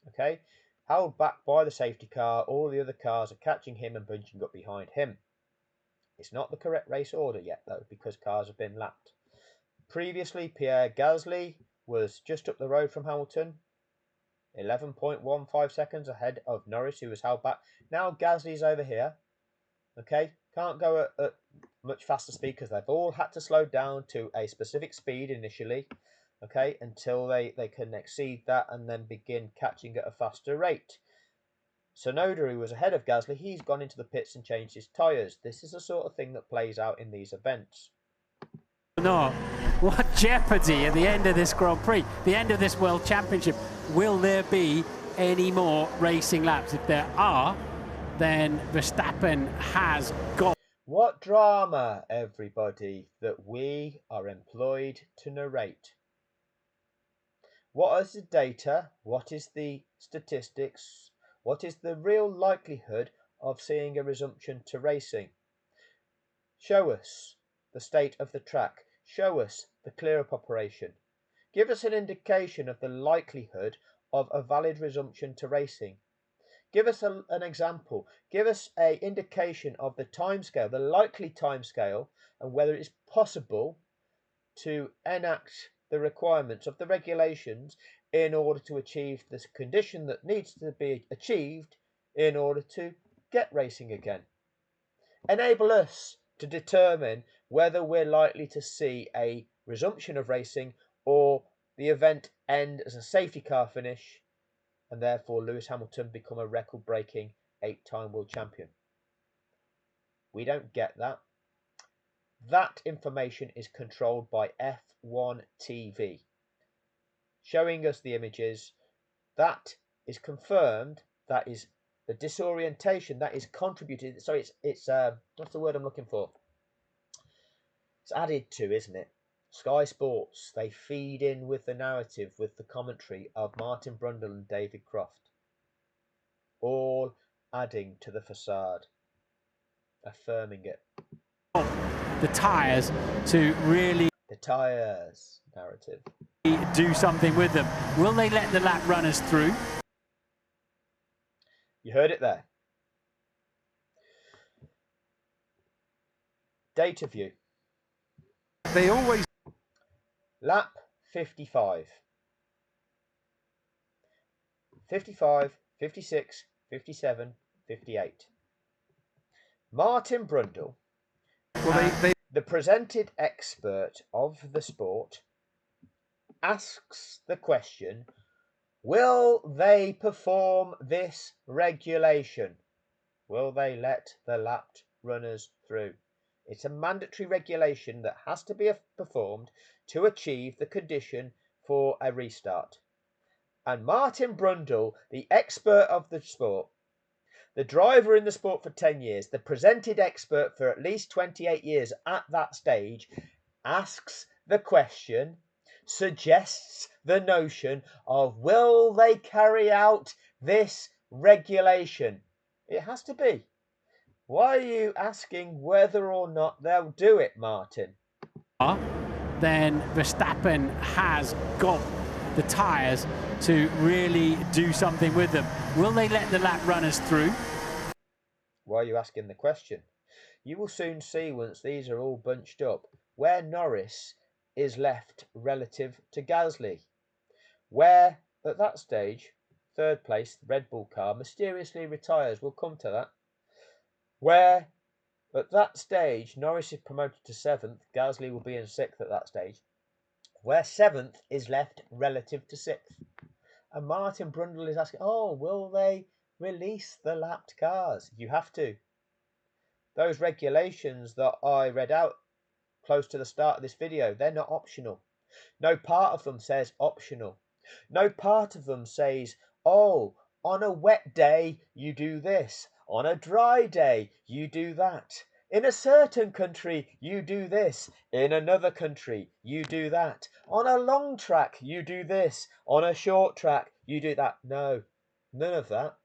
Okay, held back by the safety car. All the other cars are catching him and bunching up behind him. It's not the correct race order yet, though, because cars have been lapped. Previously, Pierre Gasly was just up the road from Hamilton, 11.15 seconds ahead of Norris, who was held back. Now Gasly's over here. Okay, can't go at much faster speed because they've all had to slow down to a specific speed initially, okay, until they can exceed that and then begin catching at a faster rate. Tsunoda, who was ahead of Gasly, he's gone into the pits and changed his tyres. This is the sort of thing that plays out in these events. no? What jeopardy at the end of this Grand Prix, the end of this World Championship. Will there be any more racing laps? If there are, then Verstappen has got. What drama, everybody, that we are employed to narrate. What is the data? What is the statistics? What is the real likelihood of seeing a resumption to racing? Show us the state of the track. Show us the clear-up operation. Give us an indication of the likelihood of a valid resumption to racing. Give us an example. Give us an indication of the timescale, the likely timescale, and whether it's possible to enact the requirements of the regulations in order to achieve this condition that needs to be achieved in order to get racing again. Enable us to determine whether we're likely to see a resumption of racing or the event end as a safety car finish and therefore Lewis Hamilton become a record-breaking 8-time world champion. We don't get that. That information is controlled by F1 TV, showing us the images. That is confirmed. That is the disorientation that is contributed. So it's what's the word I'm looking for? It's added to, isn't it? Sky Sports, they feed in with the narrative, with the commentary of Martin Brundle and David Croft, all adding to the facade, affirming it. The tyres to really. The tyres narrative. Do something with them. Will they let the lap runners through? You heard it there. Data view. They always. Lap 55. 55, 56, 57, 58. Martin Brundle. Well, The presented expert of the sport asks the question, will they perform this regulation? Will they let the lapped runners through? It's a mandatory regulation that has to be performed to achieve the condition for a restart. And Martin Brundle, the expert of the sport, the driver in the sport for 10 years, the presented expert for at least 28 years at that stage, asks the question, suggests the notion of, will they carry out this regulation? It has to be. Why are you asking whether or not they'll do it, Martin? Then Verstappen has got the tyres to really do something with them. Will they let the lap runners through? Why are you asking the question? You will soon see, once these are all bunched up, where Norris is left relative to Gasly. Where, at that stage, third place, the Red Bull car mysteriously retires. We'll come to that. Where, at that stage, Norris is promoted to 7th. Gasly will be in 6th at that stage. Where 7th is left relative to 6th. And Martin Brundle is asking, oh, will they release the lapped cars? You have to. Those regulations that I read out close to the start of this video, they're not optional. No part of them says optional. No part of them says, oh, on a wet day, you do this. On a dry day, you do that. In a certain country, you do this. In another country, you do that. On a long track, you do this. On a short track, you do that. No, none of that.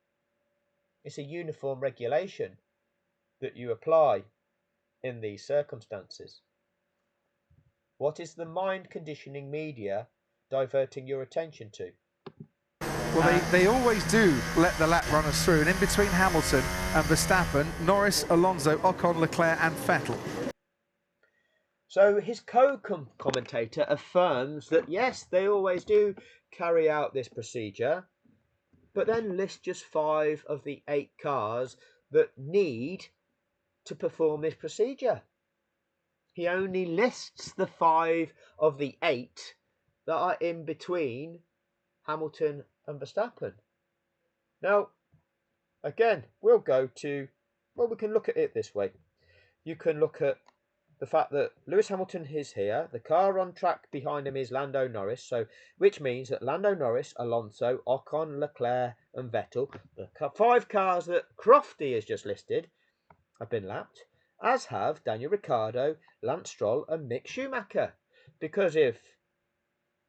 It's a uniform regulation that you apply in these circumstances. What is the mind conditioning media diverting your attention to? Well, they always do let the lap runners through, and in between Hamilton and Verstappen, Norris, Alonso, Ocon, Leclerc and Vettel. So his co-commentator affirms that yes, they always do carry out this procedure, but then lists just 5 of the 8 cars that need to perform this procedure. He only lists the 5 of the 8 that are in between Hamilton and Verstappen. Now, again, we can look at it this way. You can look at the fact that Lewis Hamilton is here. The car on track behind him is Lando Norris, which means that Lando Norris, Alonso, Ocon, Leclerc and Vettel, the 5 cars that Crofty has just listed, have been lapped, as have Daniel Ricciardo, Lance Stroll and Mick Schumacher. Because if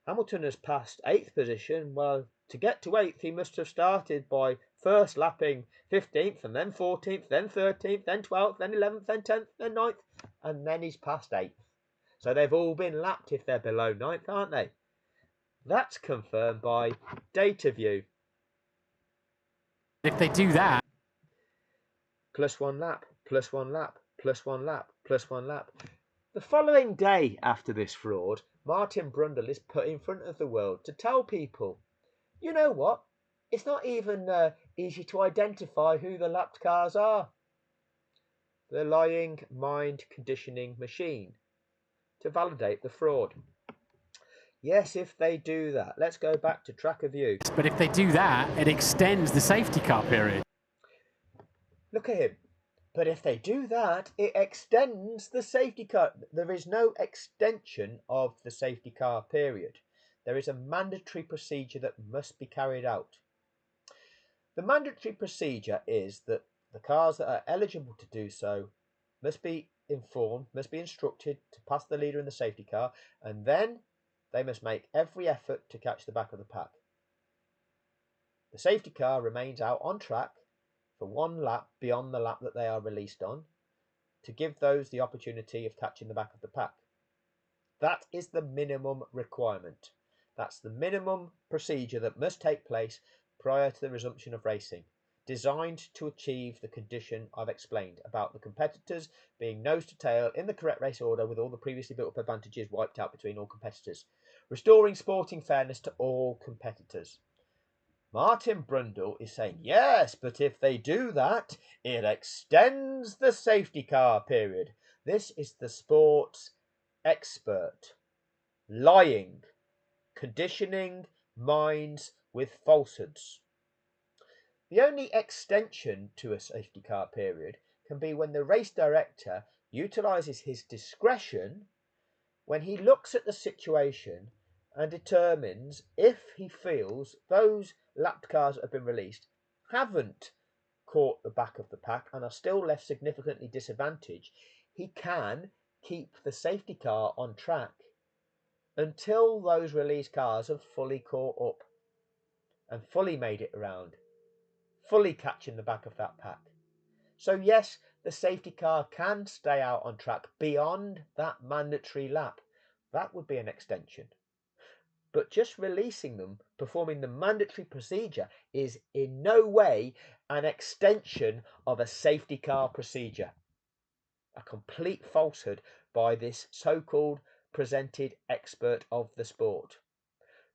Hamilton has passed 8th position, well, to get to 8th, he must have started by first lapping 15th, and then 14th, then 13th, then 12th, then 11th, then 10th, then 9th, and then he's passed 8th. So they've all been lapped if they're below 9th, aren't they? That's confirmed by DataView. If they do that, plus 1 lap, plus 1 lap, plus 1 lap, plus 1 lap. The following day after this fraud, Martin Brundle is put in front of the world to tell people, you know what? It's not even easy to identify who the lapped cars are. The lying mind conditioning machine to validate the fraud. Yes, if they do that. Let's go back to Track of View. but if they do that, it extends the safety car period. Look at him. But if they do that, it extends the safety car. There is no extension of the safety car period. There is a mandatory procedure that must be carried out. The mandatory procedure is that the cars that are eligible to do so must be informed, must be instructed to pass the leader in the safety car, and then they must make every effort to catch the back of the pack. The safety car remains out on track for 1 lap beyond the lap that they are released on, to give those the opportunity of catching the back of the pack. That is the minimum requirement. That's the minimum procedure that must take place prior to the resumption of racing, designed to achieve the condition I've explained about the competitors being nose to tail in the correct race order with all the previously built up advantages wiped out between all competitors, restoring sporting fairness to all competitors. Martin Brundle is saying, yes, but if they do that, it extends the safety car period. This is the sports expert lying, conditioning minds with falsehoods. The only extension to a safety car period can be when the race director utilises his discretion when he looks at the situation and determines if he feels those lapped cars that have been released haven't caught the back of the pack and are still left significantly disadvantaged, he can keep the safety car on track until those released cars have fully caught up and fully made it around, fully catching the back of that pack. So yes, the safety car can stay out on track beyond that mandatory lap. That would be an extension. But just releasing them, performing the mandatory procedure, is in no way an extension of a safety car procedure. A complete falsehood by this so-called presented expert of the sport.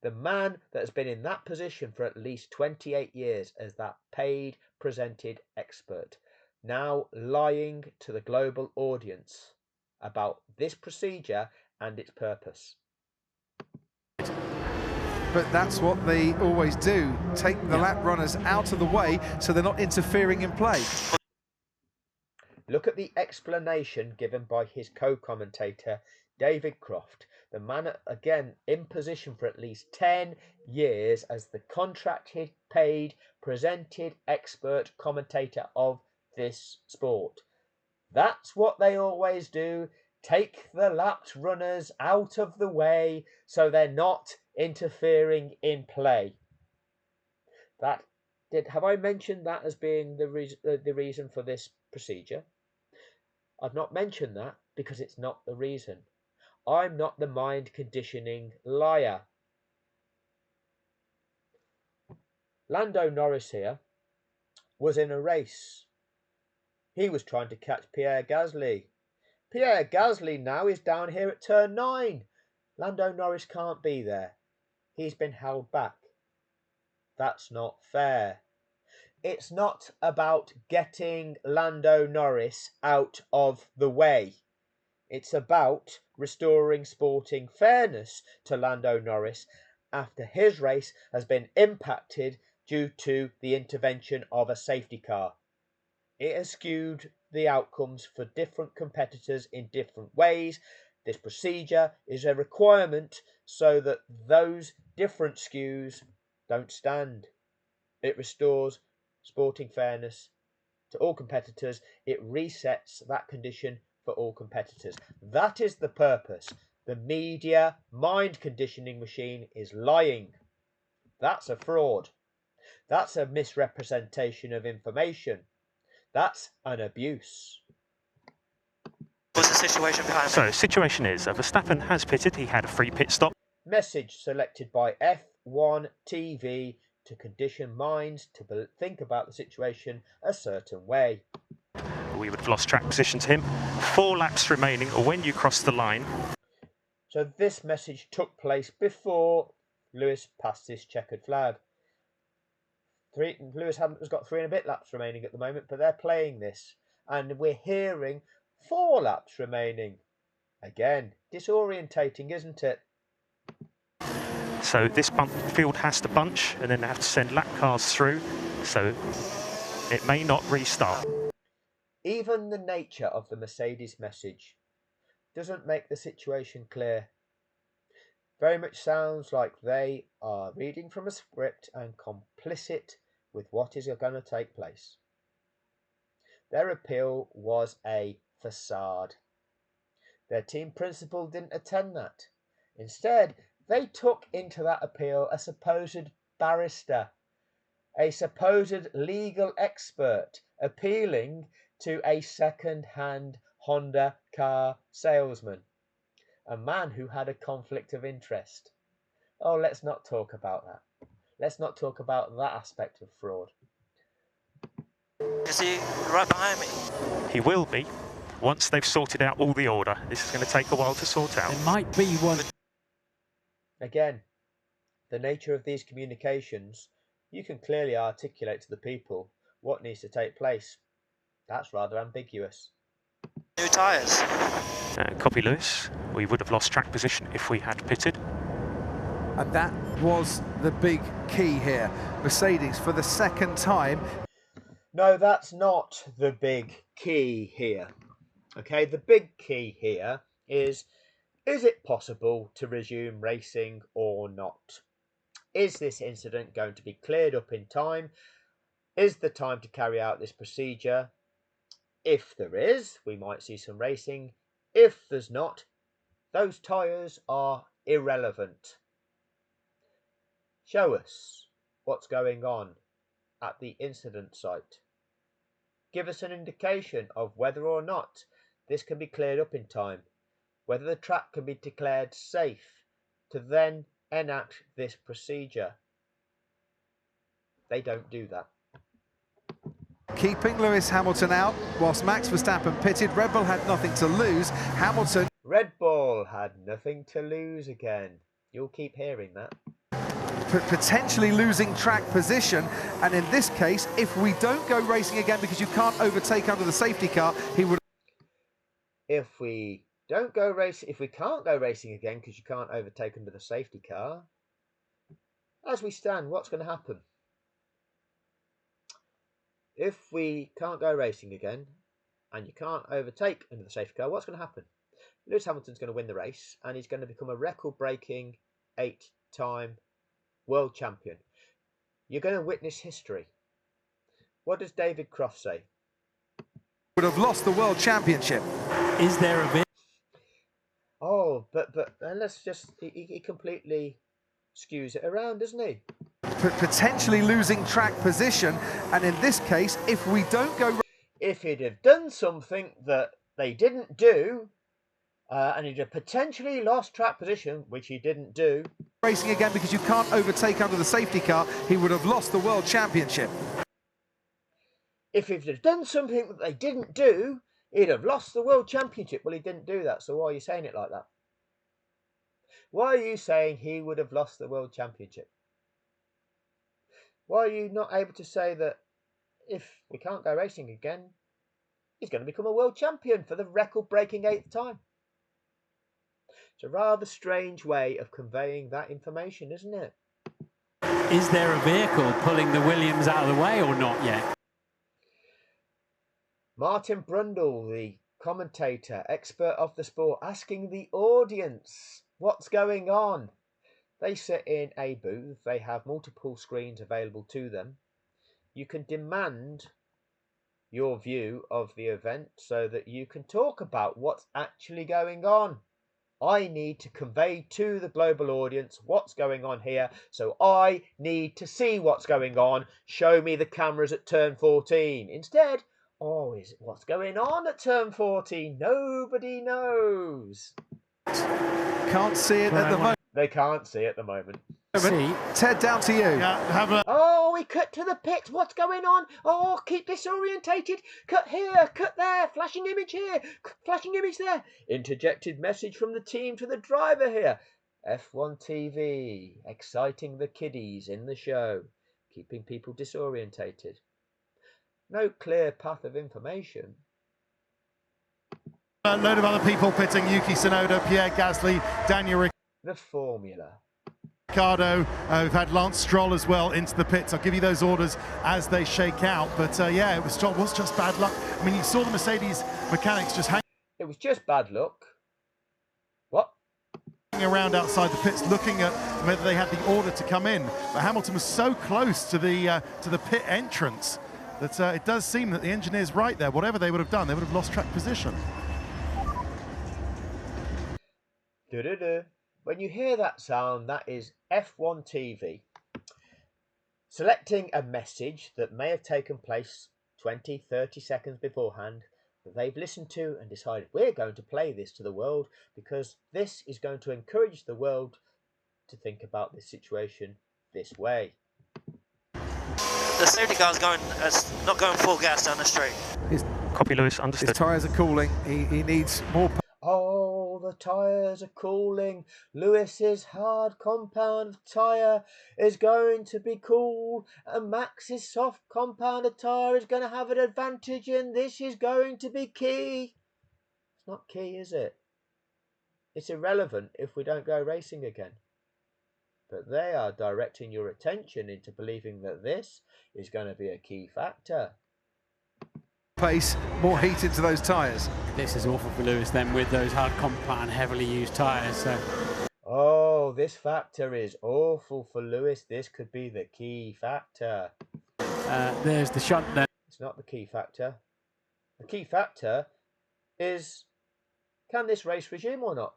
The man that has been in that position for at least 28 years as that paid presented expert, now lying to the global audience about this procedure and its purpose. But that's what they always do, take the lap runners out of the way so they're not interfering in play. Look at the explanation given by his co-commentator, David Croft, the man again in position for at least 10 years as the contracted, paid, presented expert commentator of this sport. That's what they always do. Take the lapped runners out of the way so they're not interfering in play. Have I mentioned that as being the reason for this procedure? I've not mentioned that because it's not the reason. I'm not the mind conditioning liar. Lando Norris here was in a race. He was trying to catch Pierre Gasly. Pierre Gasly now is down here at turn 9. Lando Norris can't be there. He's been held back. That's not fair. It's not about getting Lando Norris out of the way. It's about restoring sporting fairness to Lando Norris after his race has been impacted due to the intervention of a safety car. It has skewed the outcomes for different competitors in different ways. This procedure is a requirement so that those different skews don't stand. It restores sporting fairness to all competitors. It resets that condition for all competitors. That is the purpose. The media mind conditioning machine is lying. That's a fraud. That's a misrepresentation of information. That's an abuse. What's the situation behind So, situation is, Verstappen has pitted. He had a free pit stop. Message selected by F1 TV to condition minds to think about the situation a certain way. We would have lost track position to him. 4 laps remaining when you cross the line. So this message took place before Lewis passed this checkered flag. Lewis has got 3 and a bit laps remaining at the moment, but they're playing this. And we're hearing 4 laps remaining. Again, disorientating, isn't it? So this field has to bunch, and then they have to send lap cars through. So it may not restart. Even the nature of the Mercedes message doesn't make the situation clear. Very much sounds like they are reading from a script and complicit with what is going to take place. Their appeal was a facade. Their team principal didn't attend that. Instead, they took into that appeal a supposed barrister, a supposed legal expert appealing to a second-hand Honda car salesman, a man who had a conflict of interest. Oh, let's not talk about that. Let's not talk about that aspect of fraud. Is he right behind me? He will be once they've sorted out all the order. This is going to take a while to sort out. There might be one. Again, the nature of these communications, you can clearly articulate to the people what needs to take place. That's rather ambiguous. New tyres. Copy, Lewis. We would have lost track position if we had pitted. And that was the big key here. Mercedes, for the second time. No, that's not the big key here. Okay, the big key here is it possible to resume racing or not? Is this incident going to be cleared up in time? Is the time to carry out this procedure? If there is, we might see some racing. If there's not, those tyres are irrelevant. Show us what's going on at the incident site. Give us an indication of whether or not this can be cleared up in time, whether the track can be declared safe to then enact this procedure. They don't do that. Keeping Lewis Hamilton out whilst Max Verstappen pitted. Red Bull had nothing to lose. Hamilton. Red Bull had nothing to lose again. You'll keep hearing that. Potentially losing track position, and in this case, if we don't go racing again because you can't overtake under the safety car, he would. If we can't go racing again because you can't overtake under the safety car, as we stand, what's going to happen? If we can't go racing again and you can't overtake under the safety car, what's going to happen? Lewis Hamilton's going to win the race and he's going to become a record-breaking 8-time world champion. You're going to witness history. What does David Croft say? Would have lost the world championship. Is there a bit? Oh, but let's just, he completely skews it around, doesn't he? Potentially losing track position, and in this case, if we don't go. If he'd have done something that they didn't do, and he'd have potentially lost track position, which he didn't do. Racing again because you can't overtake under the safety car, he would have lost the world championship. If he'd have done something that they didn't do, he'd have lost the world championship. Well, he didn't do that, so why are you saying it like that? Why are you saying he would have lost the world championship? Why are you not able to say that if we can't go racing again, he's going to become a world champion for the record-breaking 8th time? It's a rather strange way of conveying that information, isn't it? Is there a vehicle pulling the Williams out of the way or not yet? Martin Brundle, the commentator, expert of the sport, asking the audience what's going on. They sit in a booth, they have multiple screens available to them. You can demand your view of the event so that you can talk about what's actually going on. I need to convey to the global audience what's going on here, so I need to see what's going on. Show me the cameras at turn 14. Instead, what's going on at turn 14? Nobody knows. Can't see it at the moment. They can't see at the moment. See, Ted, down to you. Oh, we cut to the pit. What's going on? Oh, keep disorientated. Cut here, cut there. Flashing image here, flashing image there. Interjected message from the team to the driver here. F1 TV, exciting the kiddies in the show, keeping people disorientated. No clear path of information. A load of other people pitting: Yuki Tsunoda, Pierre Gasly, Daniel The formula. Ricciardo. We've had Lance Stroll as well into the pits. I'll give you those orders as they shake out. But yeah, it was just bad luck. I mean, you saw the Mercedes mechanics just hanging. It was just bad luck. What? Around outside the pits, looking at whether they had the order to come in. But Hamilton was so close to the pit entrance that it does seem that the engineer's right there. Whatever they would have done, they would have lost track position. When you hear that sound, that is F1 TV selecting a message that may have taken place 20, 30 seconds beforehand that they've listened to and decided we're going to play this to the world because this is going to encourage the world to think about this situation this way. The safety car's not going full gas down the straight. Copy, Lewis, understood. His tyres are cooling. He needs more. Oh, the tyres are cooling. Lewis's hard compound tyre is going to be cool, and Max's soft compound tyre is going to have an advantage, and this is going to be key. It's not key, is it? It's irrelevant if we don't go racing again. But they are directing your attention into believing that this is going to be a key factor. Pace, more heat into those tyres. This is awful for Lewis then with those hard compound, heavily used tyres. So. Oh, this factor is awful for Lewis. This could be the key factor. There's the shunt there. It's not the key factor. The key factor is, can this race resume or not?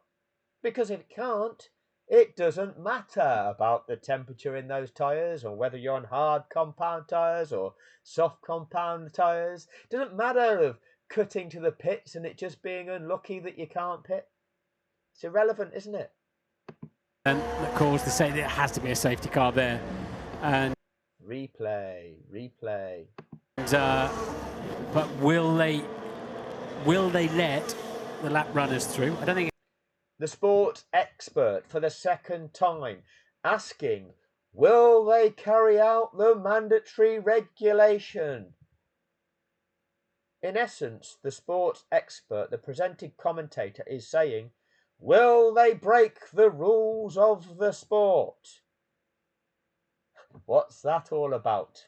Because if it can't, it doesn't matter about the temperature in those tyres or whether you're on hard compound tyres or soft compound tyres. It doesn't matter of cutting to the pits and it just being unlucky that you can't pit. It's irrelevant, isn't it? And that caused to say that it has to be a safety car there. And replay. But will they let the lap runners through? I don't think. The sports expert for the second time asking, will they carry out the mandatory regulation? In essence, the sports expert, the presented commentator, is saying, will they break the rules of the sport? What's that all about?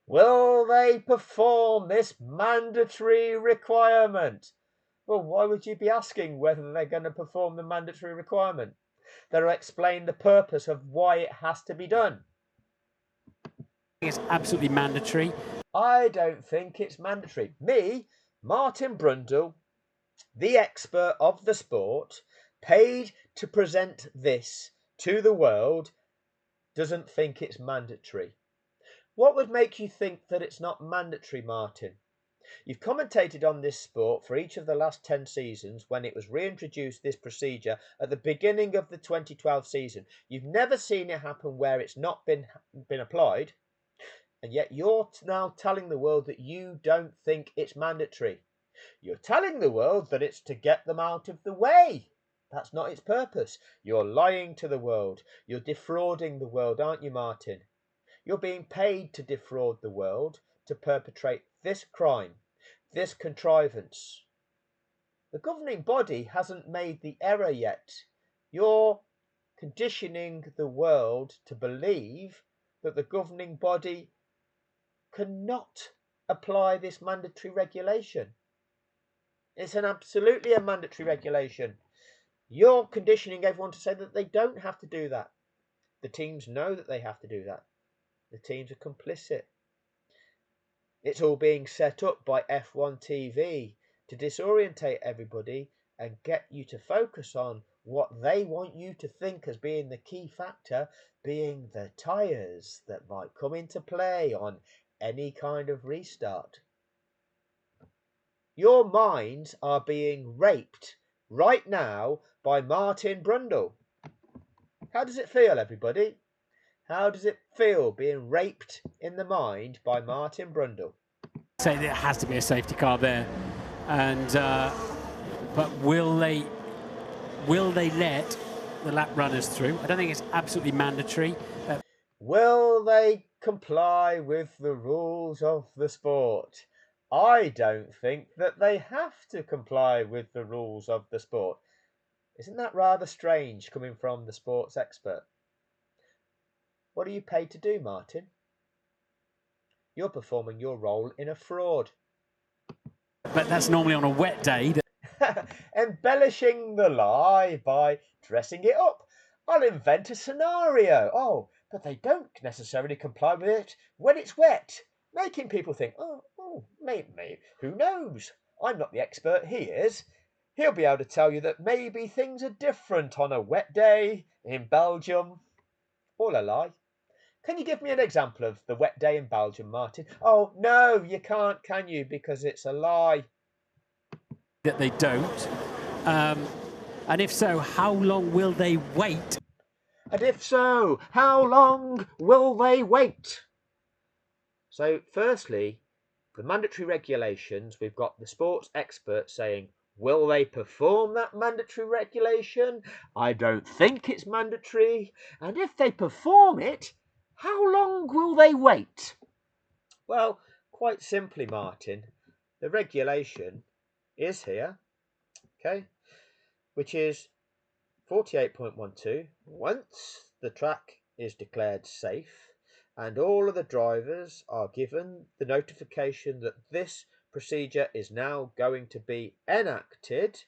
Will they perform this mandatory requirement? Well, why would you be asking whether they're going to perform the mandatory requirement? They'll explain the purpose of why it has to be done. It's absolutely mandatory. I don't think it's mandatory. Me, Martin Brundle, the expert of the sport, paid to present this to the world, doesn't think it's mandatory. What would make you think that it's not mandatory, Martin? You've commentated on this sport for each of the last 10 seasons when it was reintroduced, this procedure, at the beginning of the 2012 season. You've never seen it happen where it's not been applied, and yet you're now telling the world that you don't think it's mandatory. You're telling the world that it's to get them out of the way. That's not its purpose. You're lying to the world. You're defrauding the world, aren't you, Martin? You're being paid to defraud the world, to perpetrate this crime, this contrivance. The governing body hasn't made the error yet. You're conditioning the world to believe that the governing body cannot apply this mandatory regulation. It's absolutely a mandatory regulation. You're conditioning everyone to say that they don't have to do that. The teams know that they have to do that. The teams are complicit. It's all being set up by F1 TV to disorientate everybody and get you to focus on what they want you to think as being the key factor, being the tyres that might come into play on any kind of restart. Your minds are being raped right now by Martin Brundle. How does it feel, everybody? How does it feel being raped in the mind by Martin Brundle? Say that it has to be a safety car there, and but will they let the lap runners through? I don't think it's absolutely mandatory. Will they comply with the rules of the sport? I don't think that they have to comply with the rules of the sport. Isn't that rather strange coming from the sports expert? What are you paid to do, Martin? You're performing your role in a fraud. But that's normally on a wet day. Embellishing the lie by dressing it up. I'll invent a scenario. Oh, but they don't necessarily comply with it when it's wet. Making people think, maybe, who knows? I'm not the expert, he is. He'll be able to tell you that maybe things are different on a wet day in Belgium. All a lie. Can you give me an example of the wet day in Belgium, Martin? Oh, no, you can't, can you? Because it's a lie. That they don't. And if so, how long will they wait? And if so, how long will they wait? So, firstly, the mandatory regulations, we've got the sports expert saying, will they perform that mandatory regulation? I don't think it's mandatory. And if they perform it, how long will they wait? Well, quite simply, Martin, the regulation is here. okay, which is 48.12. Once the track is declared safe and all of the drivers are given the notification that this procedure is now going to be enacted,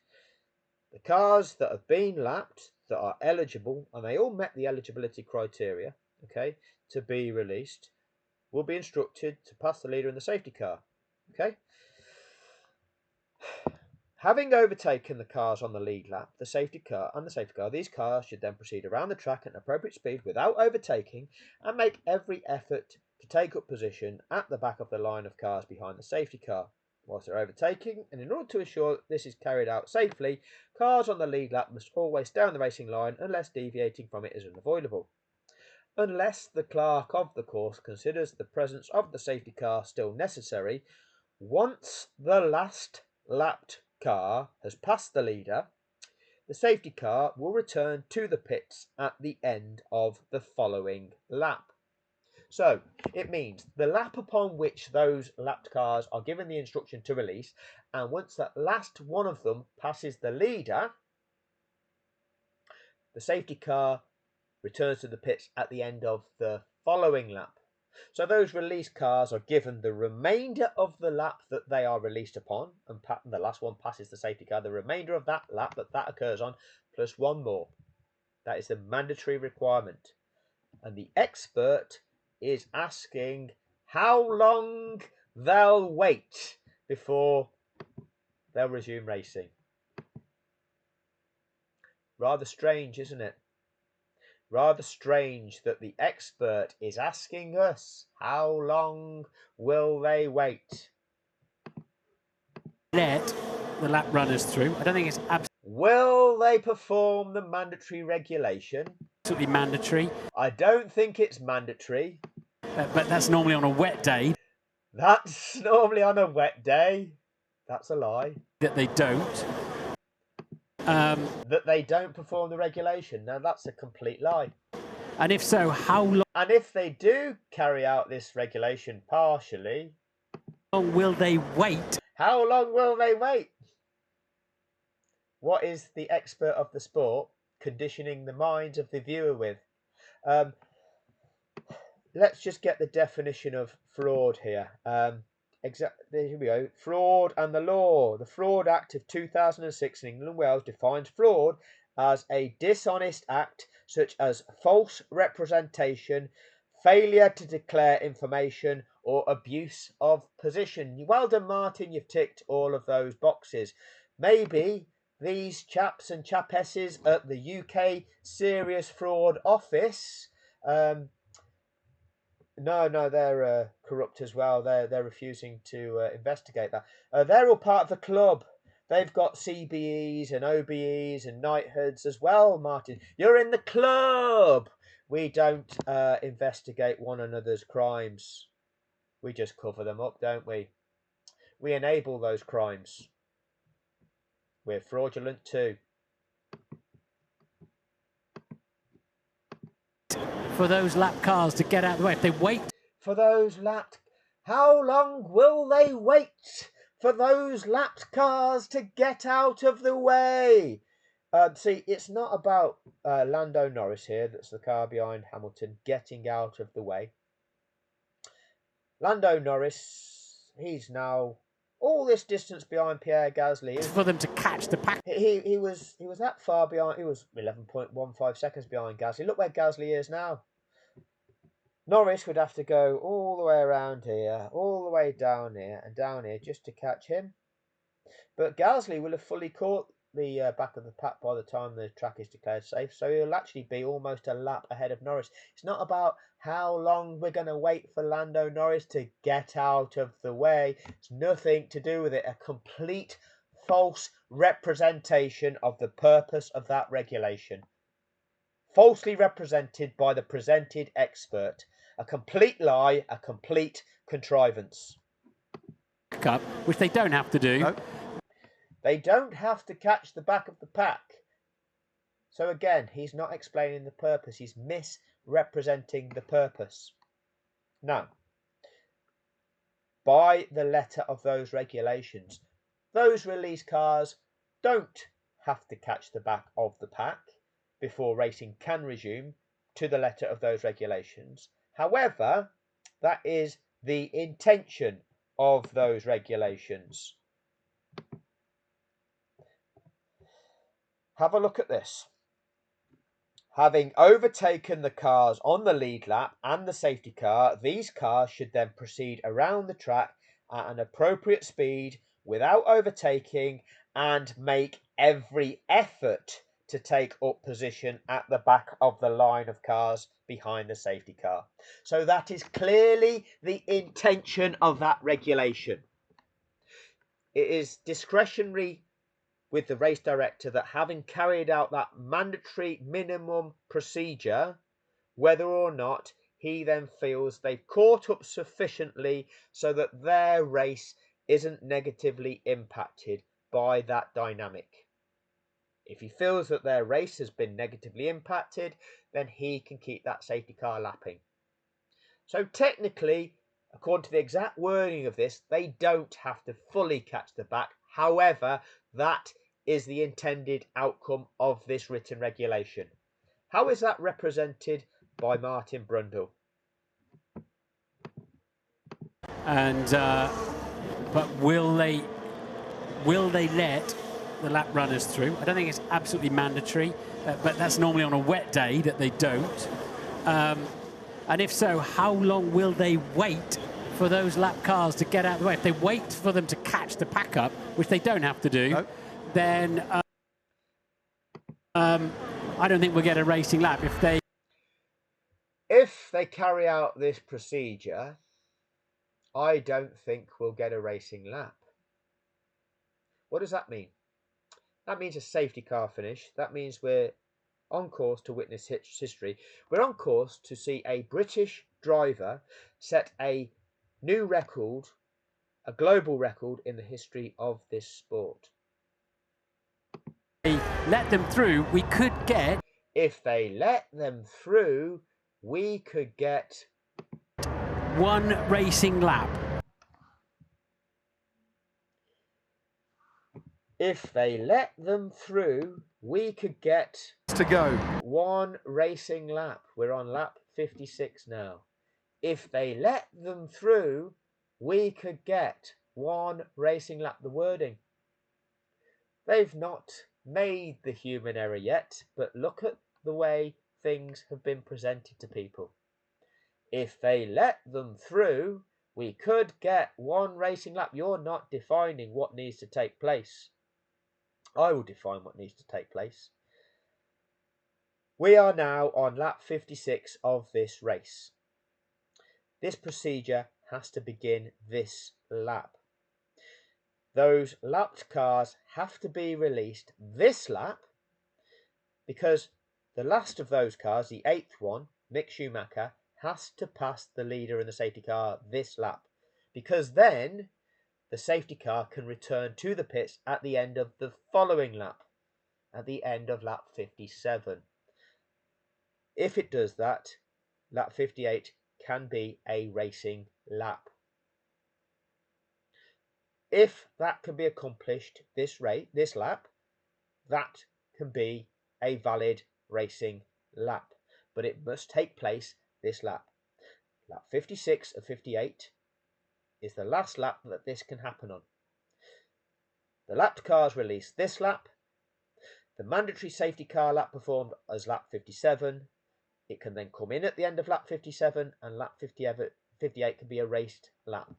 the cars that have been lapped, that are eligible, and they all met the eligibility criteria, okay, to be released, will be instructed to pass the leader in the safety car, okay. Having overtaken the cars on the lead lap, the safety car, these cars should then proceed around the track at an appropriate speed without overtaking and make every effort to take up position at the back of the line of cars behind the safety car whilst they're overtaking. And in order to ensure that this is carried out safely, cars on the lead lap must always stay on the racing line unless deviating from it is unavoidable. Unless the clerk of the course considers the presence of the safety car still necessary, once the last lapped car has passed the leader, the safety car will return to the pits at the end of the following lap. So it means the lap upon which those lapped cars are given the instruction to release, and once that last one of them passes the leader, the safety car returns to the pits at the end of the following lap. So those released cars are given the remainder of the lap that they are released upon, and the last one passes the safety car, the remainder of that lap that occurs on, plus one more. That is the mandatory requirement. And the expert is asking how long they'll wait before they'll resume racing. Rather strange, isn't it? Rather strange that the expert is asking us how long will they wait. Let the lap runners through. I don't think it's Will they perform the mandatory regulation? absolutely mandatory. I don't think it's mandatory. But that's normally on a wet day. That's normally on a wet day. That's a lie. That they don't. That they don't perform the regulation. Now that's a complete lie. And if so, how long And if they do carry out this regulation partially, will they wait? how long will they wait? What is the expert of the sport conditioning the minds of the viewer with? Let's just get the definition of fraud here. Here we go. Fraud and the law. The Fraud Act of 2006 in England and Wales defines fraud as a dishonest act such as false representation, failure to declare information, or abuse of position. Well done, Martin. You've ticked all of those boxes. Maybe these chaps and chapesses at the UK Serious Fraud Office. No, they're corrupt as well. They're refusing to investigate that. They're all part of the club. They've got CBEs and OBEs and knighthoods as well, Martin. You're in the club. We don't investigate one another's crimes. We just cover them up, don't we? We enable those crimes. We're fraudulent too. For those lap cars to get out of the way. If they wait for those lapped, how long will they wait for those lapped cars to get out of the way? See, it's not about Lando Norris here, that's the car behind Hamilton, getting out of the way. Lando Norris, he's now all this distance behind Pierre Gasly. For them to catch the pack. He was that far behind. He was 11.15 seconds behind Gasly. Look where Gasly is now. Norris would have to go all the way around here, all the way down here and down here just to catch him. But Gasly will have fully caught the back of the pack by the time the track is declared safe, so he'll actually be almost a lap ahead of Norris. It's not about how long we're going to wait for Lando Norris to get out of the way. It's nothing to do with it. A complete false representation of the purpose of that regulation. Falsely represented by the presented expert. A complete lie, a complete contrivance. Up, which they don't have to do. No. They don't have to catch the back of the pack. So again, he's not explaining the purpose. He's misrepresenting the purpose. Now, by the letter of those regulations, those release cars don't have to catch the back of the pack before racing can resume to the letter of those regulations. However, that is the intention of those regulations. Have a look at this. Having overtaken the cars on the lead lap and the safety car, these cars should then proceed around the track at an appropriate speed without overtaking and make every effort to take up position at the back of the line of cars behind the safety car. So that is clearly the intention of that regulation. It is discretionary with the race director that, having carried out that mandatory minimum procedure, whether or not he then feels they've caught up sufficiently so that their race isn't negatively impacted by that dynamic. If he feels that their race has been negatively impacted, then he can keep that safety car lapping. So technically, according to the exact wording of this, they don't have to fully catch the back. However, that is the intended outcome of this written regulation. How is that represented by Martin Brundle? And but will they let the lap runners through? I don't think it's absolutely mandatory, but that's normally on a wet day that they don't. And if so, how long will they wait for those lap cars to get out of the way? If they wait for them to catch the pack up, which they don't have to do, no, then I don't think we'll get a racing lap. If they carry out this procedure, I don't think we'll get a racing lap. What does that mean? That means a safety car finish. That means we're on course to witness history. We're on course to see a British driver set a new record, a global record in the history of this sport. Let them through, we could get... If they let them through, we could get... one racing lap. If they let them through, we could get... to go. one racing lap. We're on lap 56 now. If they let them through, we could get one racing lap. The wording. They've not made the human error yet, but look at the way things have been presented to people. If they let them through, we could get one racing lap. You're not defining what needs to take place. I will define what needs to take place. We are now on lap 56 of this race. This procedure has to begin this lap. Those lapped cars have to be released this lap because the last of those cars, the 8th one, Mick Schumacher, has to pass the leader in the safety car this lap, because then the safety car can return to the pits at the end of the following lap, at the end of lap 57. If it does that, lap 58 can be a racing lap. If that can be accomplished this lap, that can be a valid racing lap, but it must take place this lap. Lap 56 of 58 is the last lap that this can happen on. The lapped cars release this lap. The mandatory safety car lap performed as lap 57. It can then come in at the end of lap 57, and lap 58 can be a raced lap.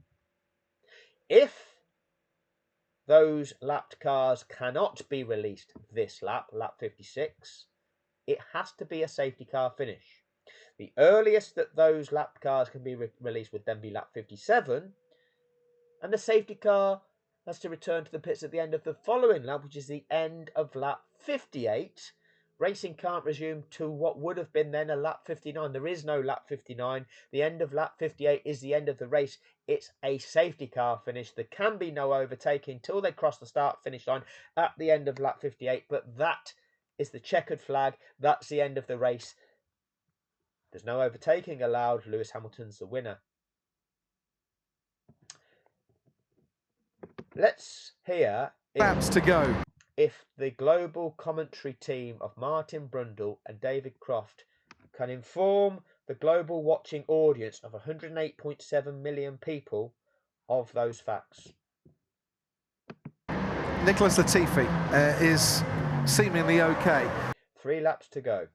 If those lapped cars cannot be released this lap, lap 56, it has to be a safety car finish. The earliest that those lapped cars can be released would then be lap 57, and the safety car has to return to the pits at the end of the following lap, which is the end of lap 58. Racing can't resume to what would have been then a lap 59. There is no lap 59. The end of lap 58 is the end of the race. It's a safety car finish. There can be no overtaking till they cross the start-finish line at the end of lap 58. But that is the checkered flag. That's the end of the race. There's no overtaking allowed. Lewis Hamilton's the winner. Let's hear... laps to go. if the global commentary team of Martin Brundle and David Croft can inform the global watching audience of 108.7 million people of those facts. Nicholas Latifi is seemingly okay. 3 laps to go.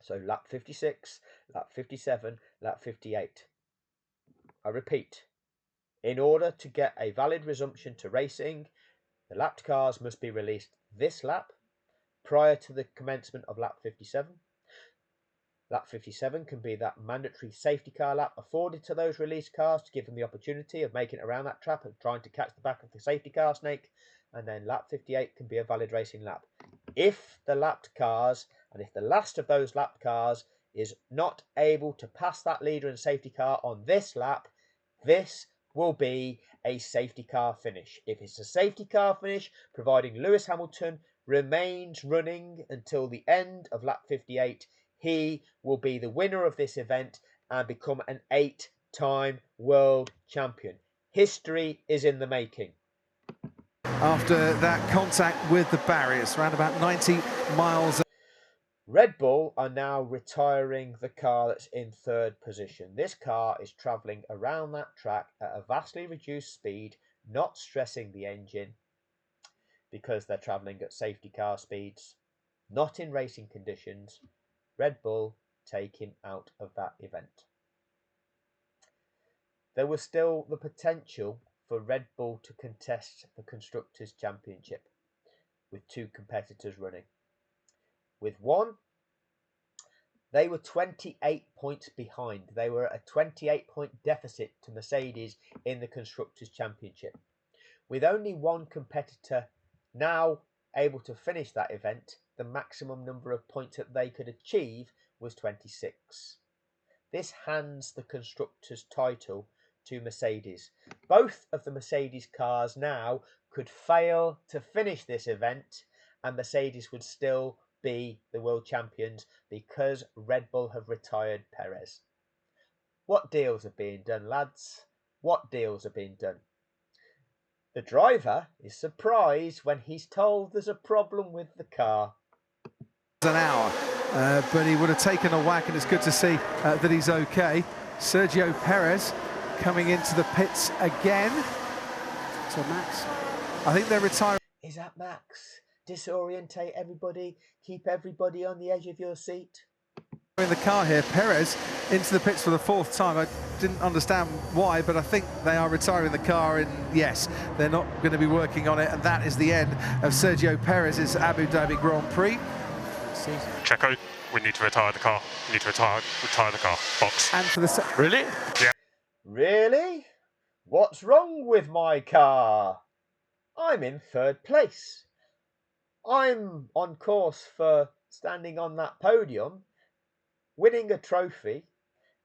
So lap 56, lap 57, lap 58. I repeat, in order to get a valid resumption to racing, the lapped cars must be released this lap prior to the commencement of lap 57. Lap 57 can be that mandatory safety car lap afforded to those released cars to give them the opportunity of making it around that trap and trying to catch the back of the safety car snake. And then lap 58 can be a valid racing lap. If the lapped cars, and if the last of those lapped cars is not able to pass that leader and safety car on this lap, this will be a safety car finish. If it's a safety car finish, providing Lewis Hamilton remains running until the end of lap 58, he will be the winner of this event and become an 8-time world champion. History is in the making. After that contact with the barriers, around about 90 miles. Red Bull are now retiring the car that's in 3rd position. This car is travelling around that track at a vastly reduced speed, not stressing the engine because they're travelling at safety car speeds, not in racing conditions. Red Bull take him out of that event. There was still the potential for Red Bull to contest the Constructors' Championship with 2 competitors running. With one, they were 28 points behind. They were at a 28-point deficit to Mercedes in the Constructors' Championship. With only one competitor now able to finish that event, the maximum number of points that they could achieve was 26. This hands the Constructors' title to Mercedes. Both of the Mercedes cars now could fail to finish this event and Mercedes would still be the world champions because Red Bull have retired Perez. What deals are being done, lads? What deals are being done? The driver is surprised when he's told there's a problem with the car. An hour, but he would have taken a whack, and it's good to see that he's okay. Sergio Perez coming into the pits again. So Max, I think they're retiring. Is that Max? Disorientate everybody, keep everybody on the edge of your seat. In the car here, Perez into the pits for the 4th time. I didn't understand why, but I think they are retiring the car, and yes, they're not going to be working on it, and that is the end of Sergio Perez's Abu Dhabi Grand Prix. Checo, we need to retire the car. We need to retire the car. Box. And for the Really? Yeah. Really? What's wrong with my car? I'm in 3rd place. I'm on course for standing on that podium, winning a trophy,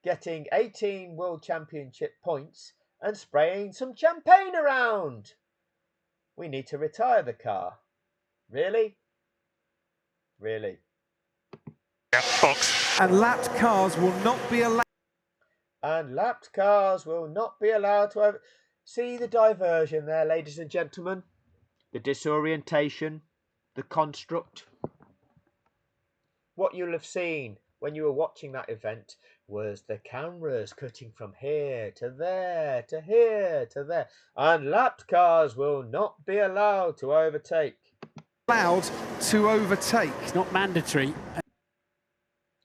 getting 18 World Championship points and spraying some champagne around. We need to retire the car. Really? Really? Yeah, box. And lapped cars will not be allowed. And lapped cars will not be allowed to see the diversion there, ladies and gentlemen. The disorientation, the construct. What you'll have seen when you were watching that event was the cameras cutting from here to there, to here, to there. And lapped cars will not be allowed to overtake. Allowed to overtake. it's not mandatory.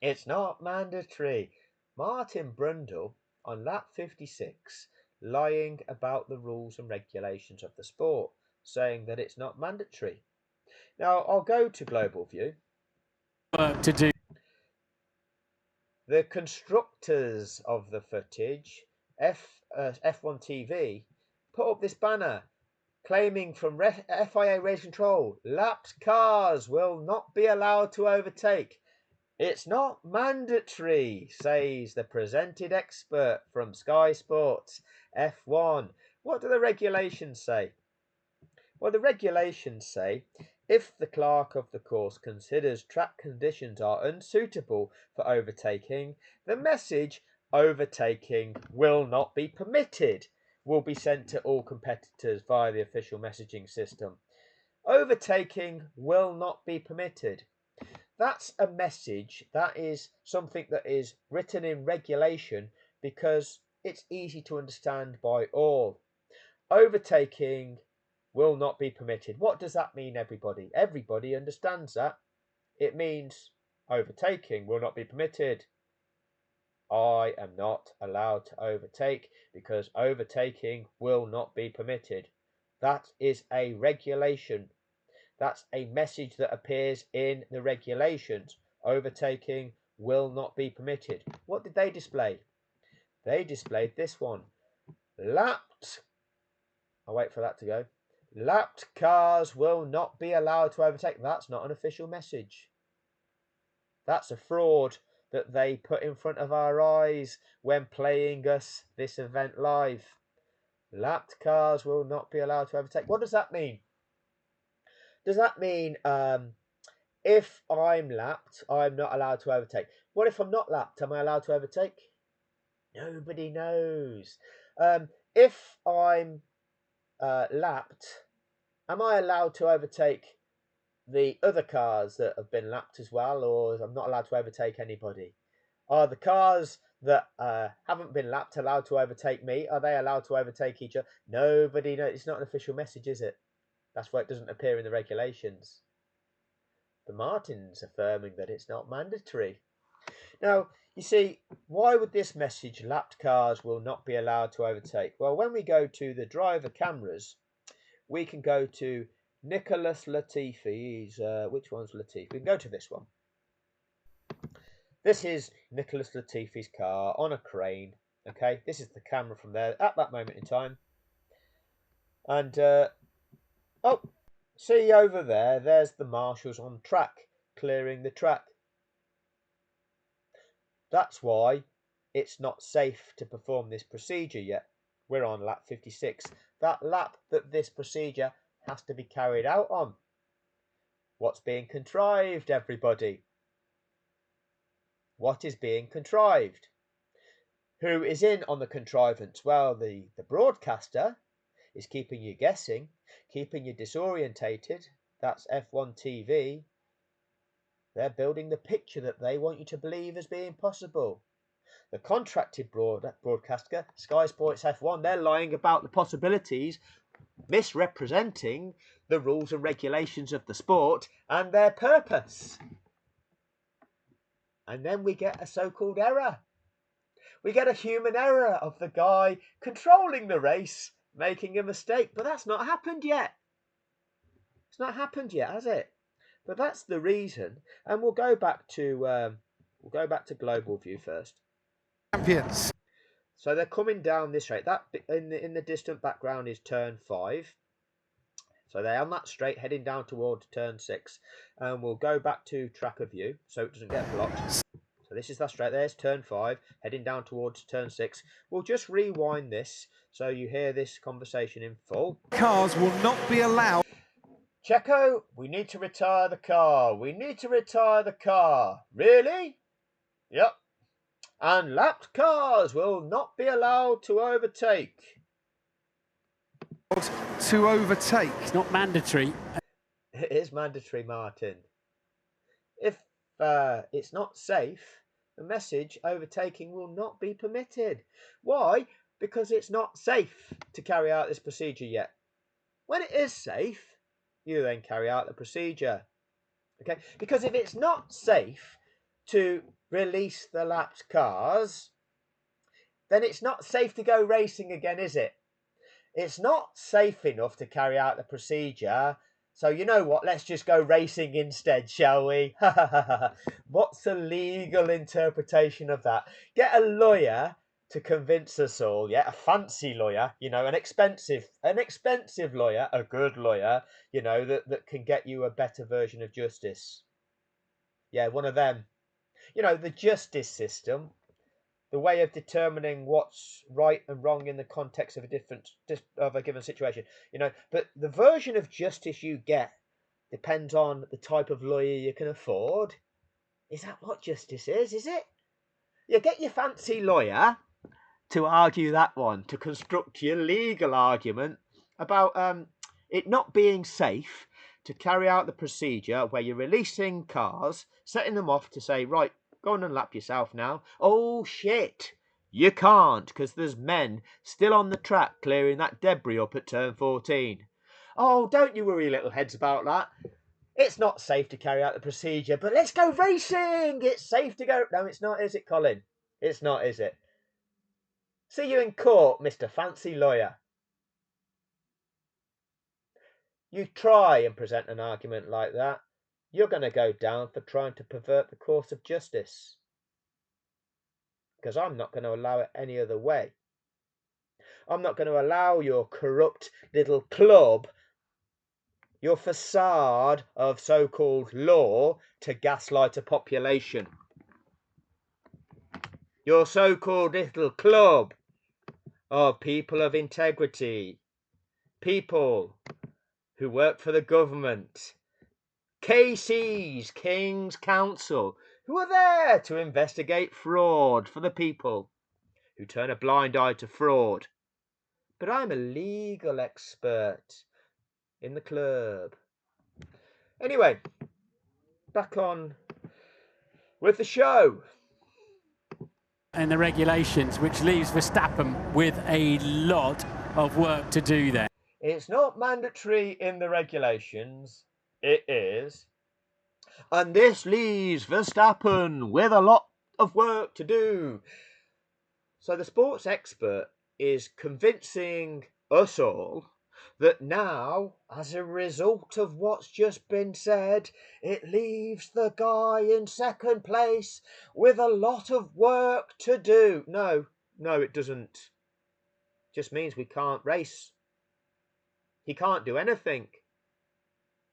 It's not mandatory. Martin Brundle on lap 56 lying about the rules and regulations of the sport, saying that it's not mandatory. Now, I'll go to Global View. Work to do. The constructors of the footage, F1 TV, put up this banner claiming from FIA Race Control, lapped cars will not be allowed to overtake. It's not mandatory, says the presented expert from Sky Sports F1. What do the regulations say? Well, the regulations say if the clerk of the course considers track conditions are unsuitable for overtaking, the message overtaking will not be permitted will be sent to all competitors via the official messaging system. Overtaking will not be permitted. That's a message. That is something that is written in regulation because it's easy to understand by all. Overtaking will not be permitted. What does that mean, everybody? Everybody understands that. It means overtaking will not be permitted. I am not allowed to overtake because overtaking will not be permitted. That is a regulation. That's a message that appears in the regulations. Overtaking will not be permitted. What did they display? They displayed this one. Lapped. I'll wait for that to go. Lapped cars will not be allowed to overtake. That's not an official message. That's a fraud that they put in front of our eyes when playing us this event live. Lapped cars will not be allowed to overtake. What does that mean? Does that mean if I'm lapped, I'm not allowed to overtake? What if I'm not lapped? Am I allowed to overtake? Nobody knows. If I'm lapped, am I allowed to overtake the other cars that have been lapped as well, or I'm not allowed to overtake anybody? Are the cars that haven't been lapped allowed to overtake me? Are they allowed to overtake each other? Nobody knows. It's not an official message, is it? That's why it doesn't appear in the regulations. The Martin's affirming that it's not mandatory. Now, you see, why would this message, lapped cars will not be allowed to overtake? Well, when we go to the driver cameras, we can go to Nicholas Latifi's, which one's Latifi? We can go to this one. This is Nicholas Latifi's car on a crane. Okay, this is the camera from there at that moment in time. And, oh, see over there, there's the marshals on track, clearing the track. That's why it's not safe to perform this procedure yet. We're on lap 56. That lap that this procedure has to be carried out on. What's being contrived, everybody? What is being contrived? Who is in on the contrivance? Well, the broadcaster is keeping you guessing, keeping you disorientated. That's F1 TV. They're building the picture that they want you to believe as being possible. The contracted broadcaster, Sky Sports F1, they're lying about the possibilities, misrepresenting the rules and regulations of the sport and their purpose. And then we get a so-called error. We get a human error of the guy controlling the race, making a mistake. But that's not happened yet. It's not happened yet, has it? But that's the reason. And we'll go back to Global View first. Champions. So they're coming down this straight. That in the distant background is turn 5. So they're on that straight, heading down towards turn 6. And we'll go back to tracker view so it doesn't get blocked. So this is that straight. There's turn 5, heading down towards turn 6. We'll just rewind this so you hear this conversation in full. Cars will not be allowed. Checo, we need to retire the car. We need to retire the car. Really? Yep. And lapped cars will not be allowed to overtake. To overtake. It's not mandatory. It is mandatory, Martin. If it's not safe, the message overtaking will not be permitted. Why? Because it's not safe to carry out this procedure yet. When it is safe, you then carry out the procedure. Okay? Because if it's not safe to release the lapped cars, then it's not safe to go racing again, is it? It's not safe enough to carry out the procedure. So you know what? Let's just go racing instead, shall we? What's the legal interpretation of that? Get a lawyer to convince us all, yeah, a fancy lawyer, you know, an expensive lawyer, a good lawyer, you know, that can get you a better version of justice. Yeah, one of them. You know, the justice system, the way of determining what's right and wrong in the context of a given situation, you know, but the version of justice you get depends on the type of lawyer you can afford. Is that what justice is it? You get your fancy lawyer to argue that one, to construct your legal argument about it not being safe to carry out the procedure where you're releasing cars, setting them off to say, right, go on and lap yourself now. Oh shit, you can't, because there's men still on the track clearing that debris up at turn 14. Oh, don't you worry, little heads, about that. It's not safe to carry out the procedure, but let's go racing. It's safe to go. No, it's not, is it, Colin? It's not, is it? See you in court, Mr. Fancy Lawyer. You try and present an argument like that, you're going to go down for trying to pervert the course of justice. Because I'm not going to allow it any other way. I'm not going to allow your corrupt little club, your facade of so-called law, to gaslight a population. Your so-called little club of people of integrity, people who work for the government, KCs, King's Council, who are there to investigate fraud for the people, who turn a blind eye to fraud. But I'm a legal expert in the club. Anyway, back on with the show. And the regulations, which leaves Verstappen with a lot of work to do there. It's not mandatory in the regulations. It is. And this leaves Verstappen with a lot of work to do. So the sports expert is convincing us all that now, as a result of what's just been said, it leaves the guy in second place with a lot of work to do. No, it doesn't. It just means we can't race. He can't do anything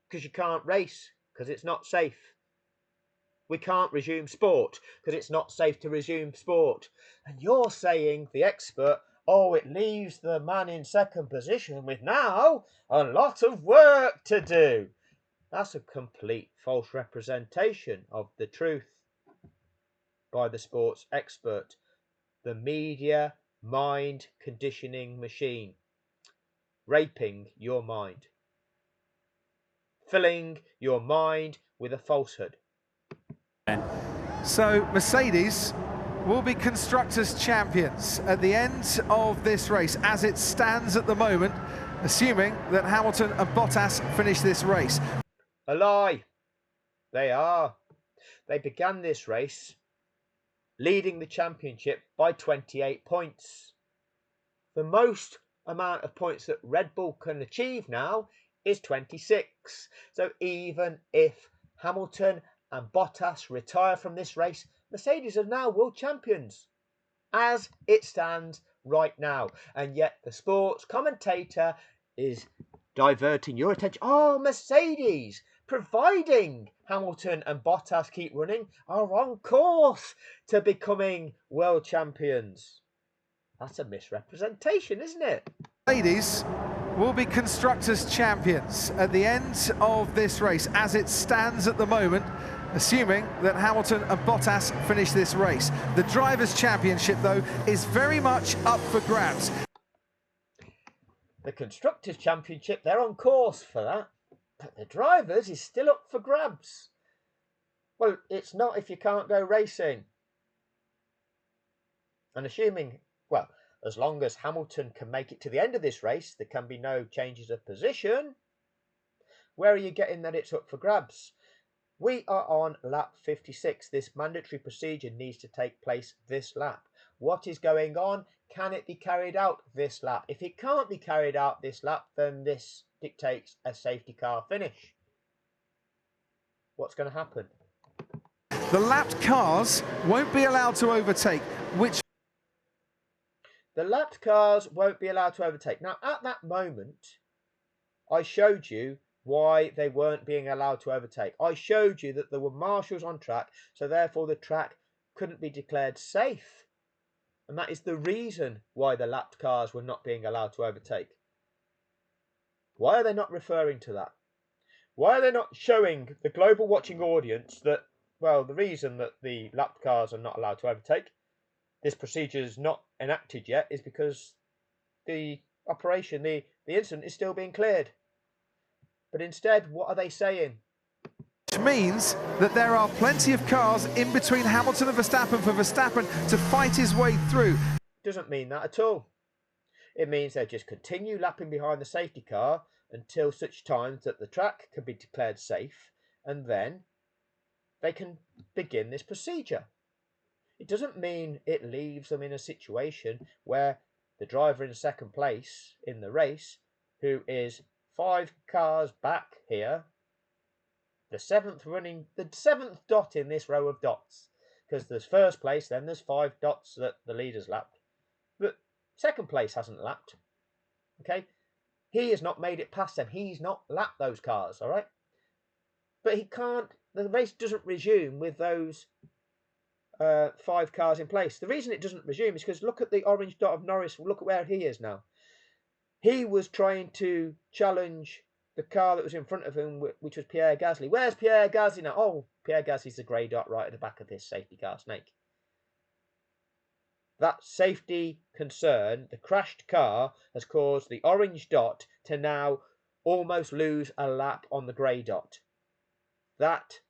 because you can't race because it's not safe. We can't resume sport because it's not safe to resume sport. And you're saying, the expert, oh, it leaves the man in second position with now a lot of work to do. That's a complete false representation of the truth by the sports expert. The media mind conditioning machine. Raping your mind. Filling your mind with a falsehood. So Mercedes will be Constructors' champions at the end of this race as it stands at the moment, assuming that Hamilton and Bottas finish this race. A lie. They are. They began this race leading the championship by 28 points. The most amount of points that Red Bull can achieve now is 26. So even if Hamilton and Bottas retire from this race, Mercedes are now world champions as it stands right now. And yet the sports commentator is diverting your attention. Oh, Mercedes, providing Hamilton and Bottas keep running, are on course to becoming world champions. That's a misrepresentation, isn't it? Mercedes will be Constructors' champions at the end of this race as it stands at the moment, assuming that Hamilton and Bottas finish this race. The Drivers' Championship, though, is very much up for grabs. The Constructors' Championship, they're on course for that. But the Drivers is still up for grabs. Well, it's not if you can't go racing. And assuming, well, as long as Hamilton can make it to the end of this race, there can be no changes of position. Where are you getting that it's up for grabs? We are on lap 56. This mandatory procedure needs to take place this lap. What is going on? Can it be carried out this lap? If it can't be carried out this lap, then this dictates a safety car finish. What's going to happen? The lapped cars won't be allowed to overtake, which... The lapped cars won't be allowed to overtake. Now, at that moment, I showed you why they weren't being allowed to overtake. I showed you that there were marshals on track, so therefore the track couldn't be declared safe. And that is the reason why the lapped cars were not being allowed to overtake. Why are they not referring to that? Why are they not showing the global watching audience that, well, the reason that the lapped cars are not allowed to overtake, this procedure is not enacted yet, is because the operation, the incident is still being cleared. But instead, what are they saying? Which means that there are plenty of cars in between Hamilton and Verstappen for Verstappen to fight his way through. Doesn't mean that at all. It means they just continue lapping behind the safety car until such times that the track can be declared safe, and then they can begin this procedure. It doesn't mean it leaves them in a situation where the driver in second place in the race, who is 5 cars back here, the seventh dot in this row of dots, because there's first place, then there's 5 dots that the leader's lapped, but second place hasn't lapped. Okay, he has not made it past them. He's not lapped those cars. All right, but he can't. The race doesn't resume with those 5 cars in place. The reason it doesn't resume is because look at the orange dot of Norris. Look at where he is now. He was trying to challenge the car that was in front of him, which was Pierre Gasly. Where's Pierre Gasly now? Oh, Pierre Gasly's the grey dot right at the back of this safety car, Snake. That safety concern, the crashed car, has caused the orange dot to now almost lose a lap on the grey dot. That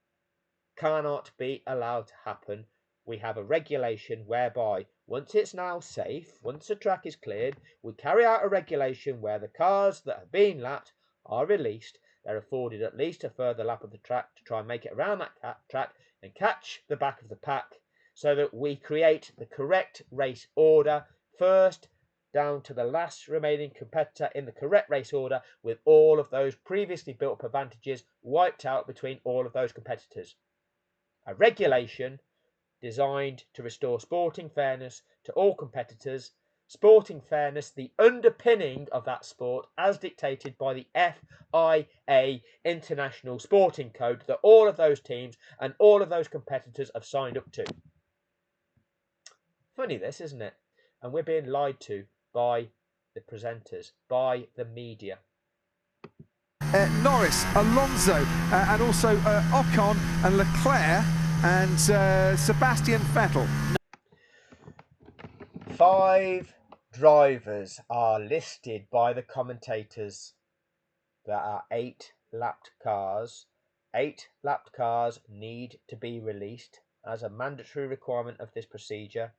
cannot be allowed to happen. We have a regulation whereby once it's now safe, once the track is cleared, we carry out a regulation where the cars that have been lapped are released. They're afforded at least a further lap of the track to try and make it around that track and catch the back of the pack, so that we create the correct race order, first down to the last remaining competitor in the correct race order, with all of those previously built up advantages wiped out between all of those competitors. A regulation designed to restore sporting fairness to all competitors. Sporting fairness, the underpinning of that sport, as dictated by the FIA International Sporting Code that all of those teams and all of those competitors have signed up to. Funny this, isn't it? And we're being lied to by the presenters, by the media. Norris, Alonso, and also Ocon and Leclerc and Sebastian Vettel. 5 drivers are listed by the commentators. There are 8 lapped cars. 8 lapped cars need to be released as a mandatory requirement of this procedure.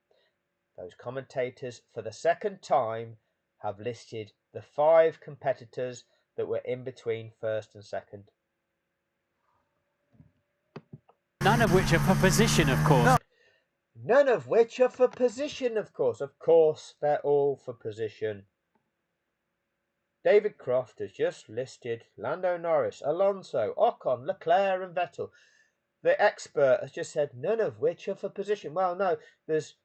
Those commentators, for the second time, have listed the 5 competitors that were in between first and second. None of which are for position, of course. No. None of which are for position, of course. Of course, they're all for position. David Croft has just listed Lando Norris, Alonso, Ocon, Leclerc and Vettel. The expert has just said none of which are for position. Well, no, there's...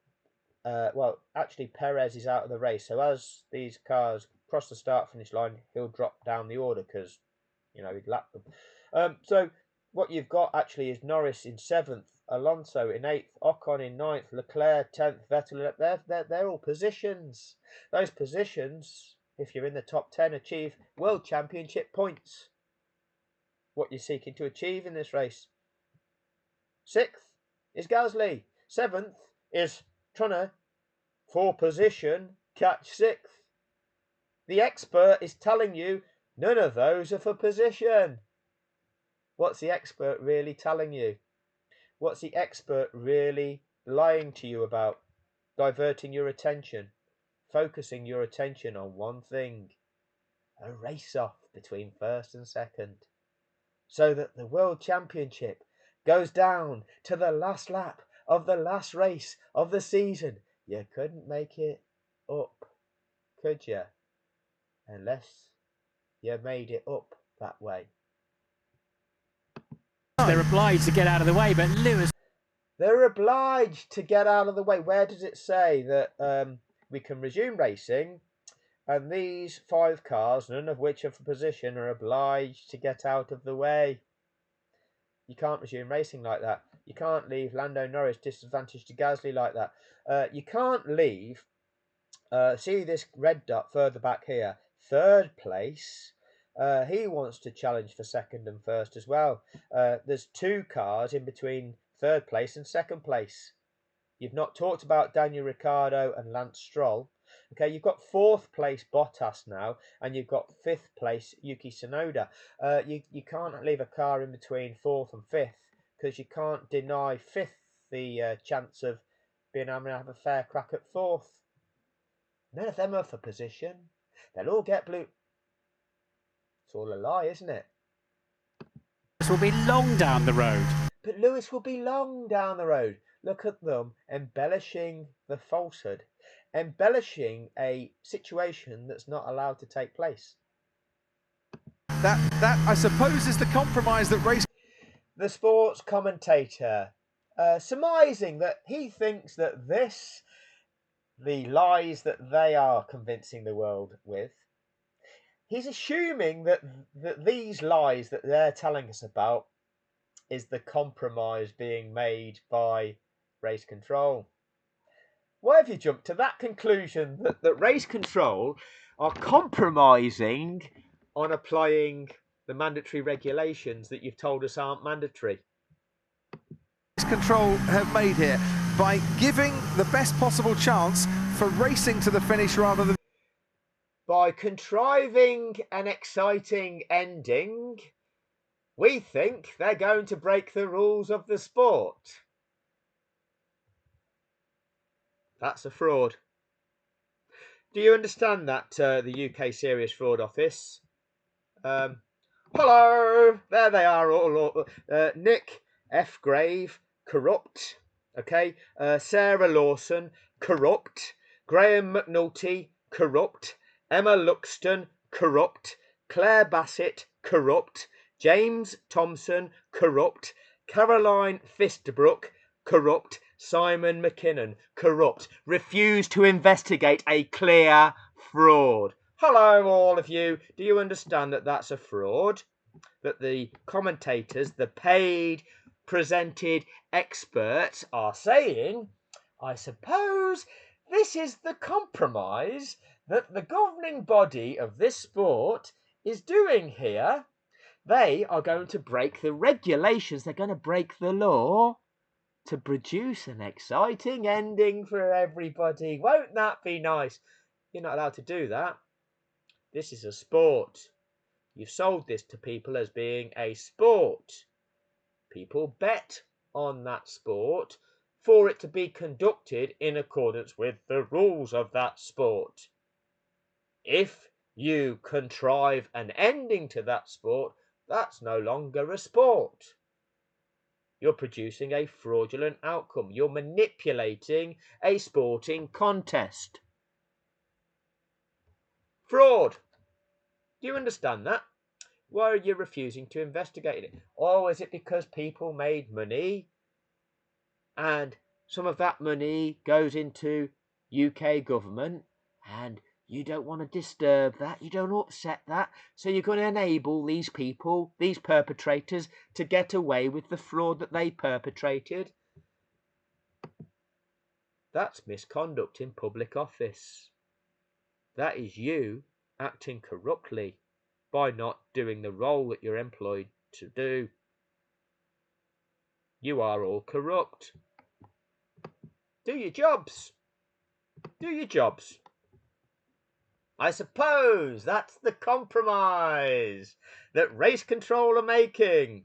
actually, Perez is out of the race. So as these cars cross the start-finish line, he'll drop down the order because, he'd lapped them. So what you've got actually is Norris in 7th, Alonso in 8th, Ocon in 9th, Leclerc 10th, Vettel. They're all positions. Those positions, if you're in the top 10, achieve World Championship points. What you're seeking to achieve in this race. 6th is Gasly. 7th is trying to, for position, catch 6th. The expert is telling you none of those are for position. What's the expert really telling you? What's the expert really lying to you about? Diverting your attention, focusing your attention on one thing, a race-off between first and second, so that the World Championship goes down to the last lap of the last race of the season. You couldn't make it up, could you? Unless you made it up that way. They're obliged to get out of the way, but Lewis... They're obliged to get out of the way. Where does it say that we can resume racing and these 5 cars, none of which are for position, are obliged to get out of the way? You can't resume racing like that. You can't leave Lando Norris disadvantaged to Gasly like that. You can't leave, see this red dot further back here, 3rd place. He wants to challenge for 2nd and 1st as well. There's 2 cars in between 3rd place and 2nd place. You've not talked about Daniel Ricciardo and Lance Stroll. Okay, you've got 4th place Bottas now, and you've got 5th place Yuki Tsunoda. You can't leave a car in between 4th and 5th, because you can't deny 5th the chance of being able to have a fair crack at 4th. None of them are for position. They'll all get blue. It's all a lie, isn't it? This will be long down the road. But Lewis will be long down the road. Look at them embellishing the falsehood, embellishing a situation that's not allowed to take place. That I suppose is the compromise that race. The sports commentator surmising that he thinks that the lies that they are convincing the world with, he's assuming that these lies that they're telling us about is the compromise being made by race control. Why have you jumped to that conclusion that race control are compromising on applying the mandatory regulations that you've told us aren't mandatory? Race control have made here by giving the best possible chance for racing to the finish rather than by contriving an exciting ending. We think they're going to break the rules of the sport. That's a fraud. Do you understand that, the UK Serious Fraud Office? Hello! There they are all. Nick F. Grave, corrupt. Okay. Sarah Lawson, corrupt. Graham McNulty, corrupt. Emma Luxton, corrupt. Claire Bassett, corrupt. James Thompson, corrupt. Caroline Fistbrook, corrupt. Simon McKinnon, corrupt. Refuse to investigate a clear fraud. Hello, all of you. Do you understand that that's a fraud? That the commentators, the paid, presented experts are saying, I suppose this is the compromise that the governing body of this sport is doing here. They are going to break the regulations. They're going to break the law to produce an exciting ending for everybody. Won't that be nice? You're not allowed to do that. This is a sport. You've sold this to people as being a sport. People bet on that sport for it to be conducted in accordance with the rules of that sport. If you contrive an ending to that sport, that's no longer a sport. You're producing a fraudulent outcome. You're manipulating a sporting contest. Fraud. Do you understand that? Why are you refusing to investigate it? Oh, is it because people made money? And some of that money goes into UK government, and you don't want to disturb that, you don't upset that, so you're going to enable these people, these perpetrators, to get away with the fraud that they perpetrated. That's misconduct in public office. That is you acting corruptly by not doing the role that you're employed to do. You are all corrupt. Do your jobs. Do your jobs. I suppose that's the compromise that race control are making.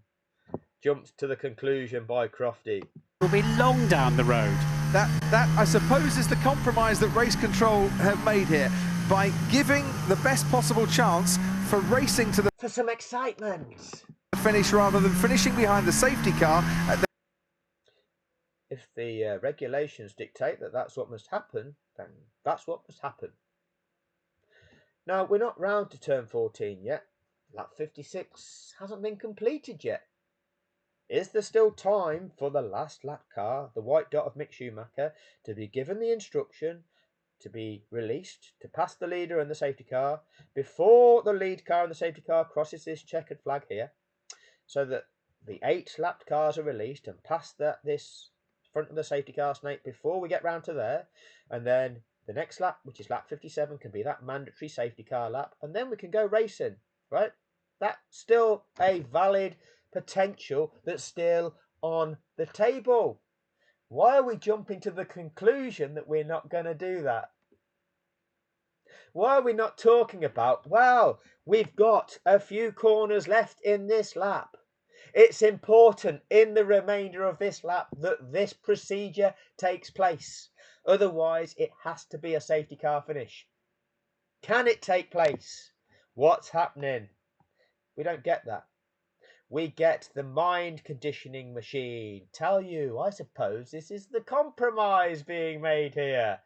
Jumps to the conclusion by Crofty. Will be long down the road. That I suppose is the compromise that race control have made here by giving the best possible chance for racing to the for some excitement finish rather than finishing behind the safety car. If the regulations dictate that that's what must happen, then that's what must happen. Now, we're not round to turn 14 yet. Lap 56 hasn't been completed yet. Is there still time for the last lap car, the white dot of Mick Schumacher, to be given the instruction to be released to pass the leader and the safety car before the lead car and the safety car crosses this checkered flag here, so that the 8 lapped cars are released and pass this front of the safety car snake before we get round to there, and then the next lap, which is lap 57, can be that mandatory safety car lap, and then we can go racing, right? That's still a valid potential that's still on the table. Why are we jumping to the conclusion that we're not going to do that? Why are we not talking about, well, we've got a few corners left in this lap. It's important in the remainder of this lap that this procedure takes place. Otherwise, it has to be a safety car finish. Can it take place? What's happening? We don't get that. We get the mind conditioning machine. Tell you, I suppose this is the compromise being made here.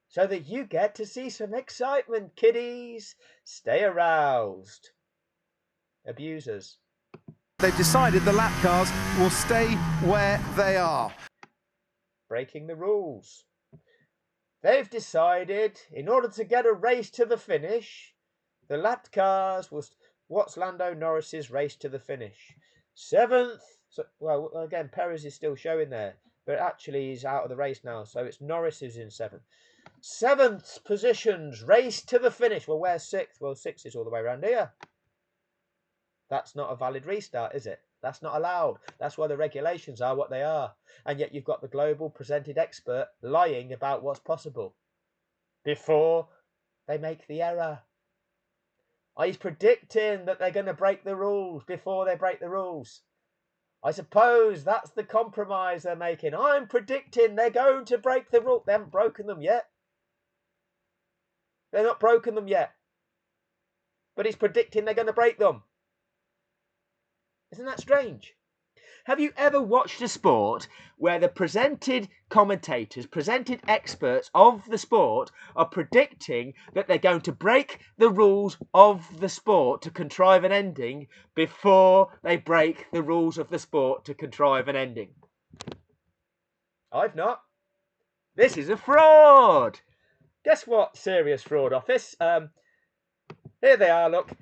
So that you get to see some excitement, kiddies. Stay aroused. Abusers. They've decided the lap cars will stay where they are. Breaking the rules. They've decided, in order to get a race to the finish, the lap cars will... What's Lando Norris's race to the finish? 7th. So, well, again, Perez is still showing there, but actually he's out of the race now, so it's Norris who's in 7th. 7th positions, race to the finish. Well, where's 6th? Well, 6 is all the way around here. That's not a valid restart, is it? That's not allowed. That's why the regulations are what they are. And yet you've got the global presented expert lying about what's possible before they make the error. He's predicting that they're going to break the rules before they break the rules. I suppose that's the compromise they're making. I'm predicting they're going to break the rules. They haven't broken them yet. They're not broken them yet. But he's predicting they're going to break them. Isn't that strange? Have you ever watched a sport where the presented commentators, presented experts of the sport are predicting that they're going to break the rules of the sport to contrive an ending before they break the rules of the sport to contrive an ending? I've not. This is a fraud. Guess what? Serious Fraud Office. Here they are, look.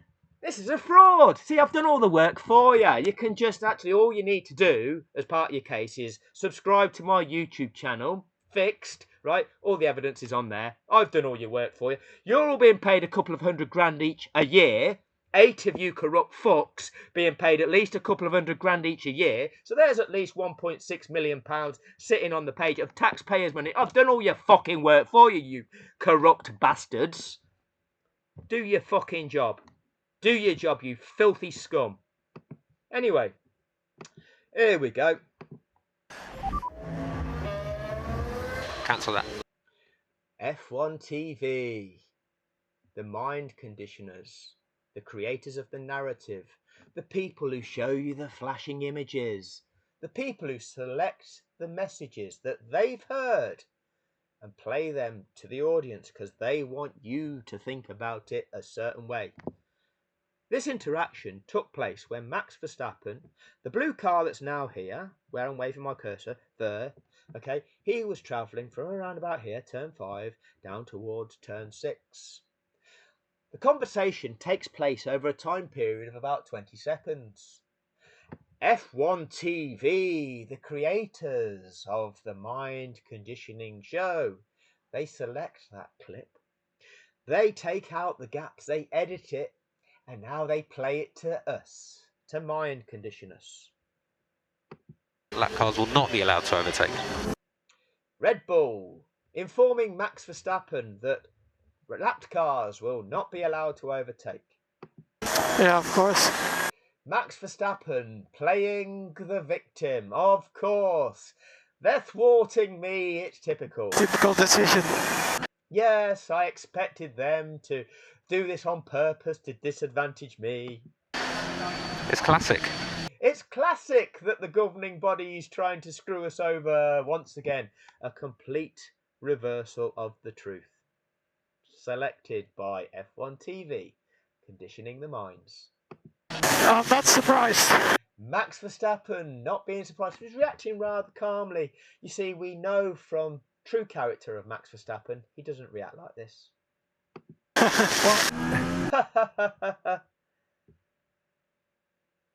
This is a fraud. See, I've done all the work for you. You can just actually, all you need to do as part of your case is subscribe to my YouTube channel. Fixed, right? All the evidence is on there. I've done all your work for you. You're all being paid a couple of $100,000 each a year. 8 of you corrupt fucks being paid at least a couple of $100,000 each a year. So there's at least £1.6 million sitting on the page of taxpayers' money. I've done all your fucking work for you, you corrupt bastards. Do your fucking job. Do your job, you filthy scum. Anyway, here we go. Cancel that. F1 TV. The mind conditioners. The creators of the narrative. The people who show you the flashing images. The people who select the messages that they've heard and play them to the audience because they want you to think about it a certain way. This interaction took place when Max Verstappen, the blue car that's now here, where I'm waving my cursor, there, okay, he was travelling from around about here, turn 5, down towards turn 6. The conversation takes place over a time period of about 20 seconds. F1 TV, the creators of the mind conditioning show, they select that clip. They take out the gaps, they edit it, and now they play it to us, to mind condition us. Lap cars will not be allowed to overtake. Red Bull informing Max Verstappen that lapped cars will not be allowed to overtake. Yeah, of course. Max Verstappen playing the victim, of course. They're thwarting me, it's typical. Typical decision. Yes, I expected them to do this on purpose to disadvantage me. It's classic. It's classic that the governing body is trying to screw us over once again. A complete reversal of the truth. Selected by F1 TV, conditioning the minds. I'm not surprised. Max Verstappen not being surprised. He was reacting rather calmly. You see, we know from true character of Max Verstappen, he doesn't react like this.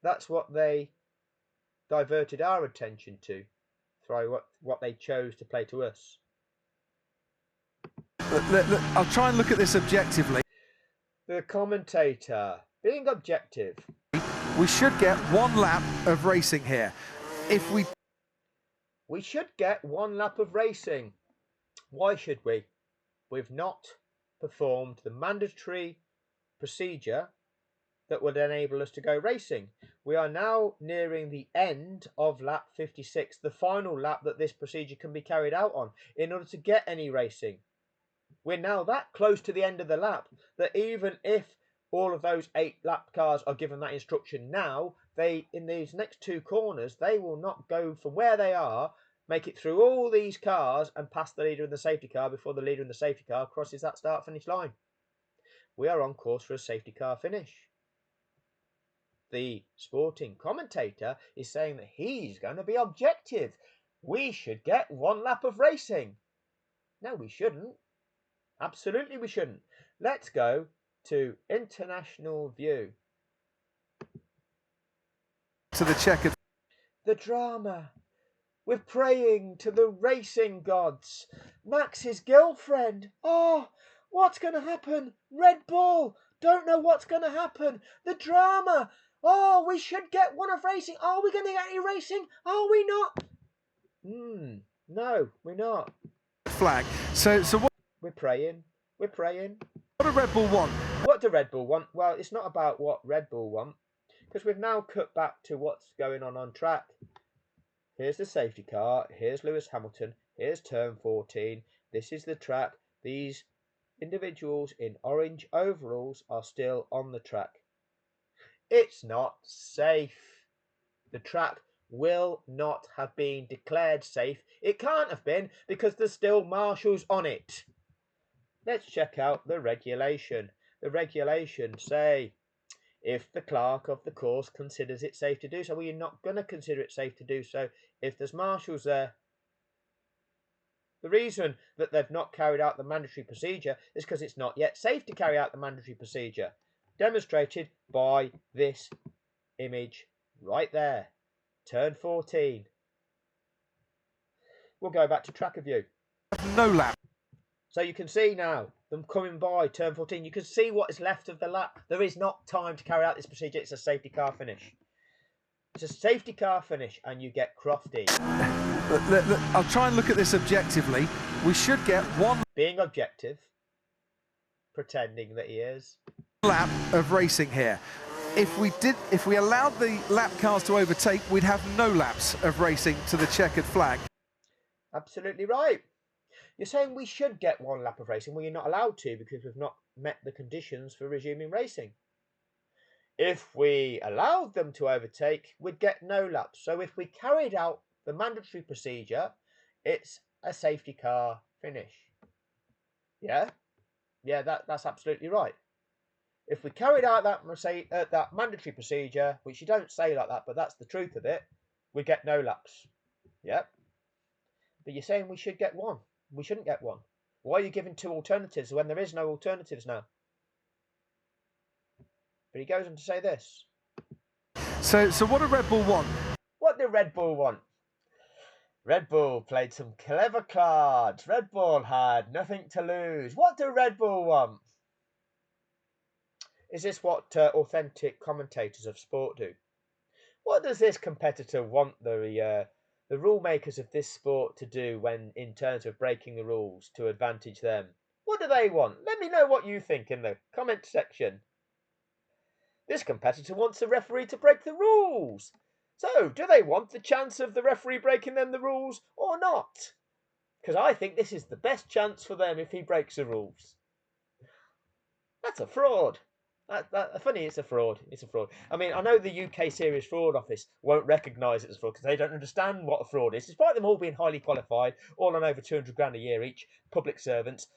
That's what they diverted our attention to through what they chose to play to us. Look, I'll try and look at this objectively. The commentator being objective. We should get one lap of racing here. If we should get one lap of racing. Why should we? We've not performed the mandatory procedure that would enable us to go racing. We are now nearing the end of lap 56, the final lap that this procedure can be carried out on in order to get any racing. We're now that close to the end of the lap that even if all of those 8 lap cars are given that instruction now, they, in these next 2 corners, they will not go from where they are, make it through all these cars and pass the leader in the safety car before the leader in the safety car crosses that start-finish line. We are on course for a safety car finish. The sporting commentator is saying that he's going to be objective. We should get 1 lap of racing. No, we shouldn't. Absolutely we shouldn't. Let's go to international view. To the checkered. The drama. We're praying to the racing gods. Max's girlfriend. Oh, what's going to happen? Red Bull. Don't know what's going to happen. The drama. Oh, we should get 1 of racing. Are we going to get any racing? Are we not? No, we're not. Flag. So what? We're praying. We're praying. What do Red Bull want? What do Red Bull want? Well, it's not about what Red Bull want, because we've now cut back to what's going on track. Here's the safety car. Here's Lewis Hamilton. Here's turn 14. This is the track. These individuals in orange overalls are still on the track. It's not safe. The track will not have been declared safe. It can't have been because there's still marshals on it. Let's check out the regulation. The regulations say if the clerk of the course considers it safe to do so. Well, you're not going to consider it safe to do so if there's marshals there. The reason that they've not carried out the mandatory procedure is because it's not yet safe to carry out the mandatory procedure, demonstrated by this image right there. Turn 14. We'll go back to tracker view. No lap. So you can see now them coming by turn 14. You can see what is left of the lap. There is not time to carry out this procedure. It's a safety car finish. It's a safety car finish and you get crofty. I'll try and look at this objectively. We should get 1 Being objective, pretending that he is. lap of racing here. If we allowed the lap cars to overtake, we'd have no laps of racing to the checkered flag. Absolutely right. You're saying we should get 1 lap of racing. Well, you're not allowed to because we've not met the conditions for resuming racing. If we allowed them to overtake, we'd get no laps. So if we carried out the mandatory procedure, it's a safety car finish. Yeah? Yeah, that's absolutely right. If we carried out that mandatory procedure, which you don't say like that, but that's the truth of it, we get no laps. Yep. But you're saying we should get 1. We shouldn't get 1. Why are you giving 2 alternatives when there is no alternatives now? But he goes on to say this. So what do Red Bull want? What do Red Bull want? Red Bull played some clever cards. Red Bull had nothing to lose. What do Red Bull want? Is this what authentic commentators of sport do? What does this competitor want the rule makers of this sport to do when in terms of breaking the rules to advantage them? What do they want? Let me know what you think in the comment section. This competitor wants the referee to break the rules. So, do they want the chance of the referee breaking them the rules or not? Because I think this is the best chance for them if he breaks the rules. That's a fraud. Funny, it's a fraud. It's a fraud. I mean, I know the UK Serious Fraud Office won't recognise it as fraud because they don't understand what a fraud is. Despite them all being highly qualified, all on over 200 grand a year each, public servants,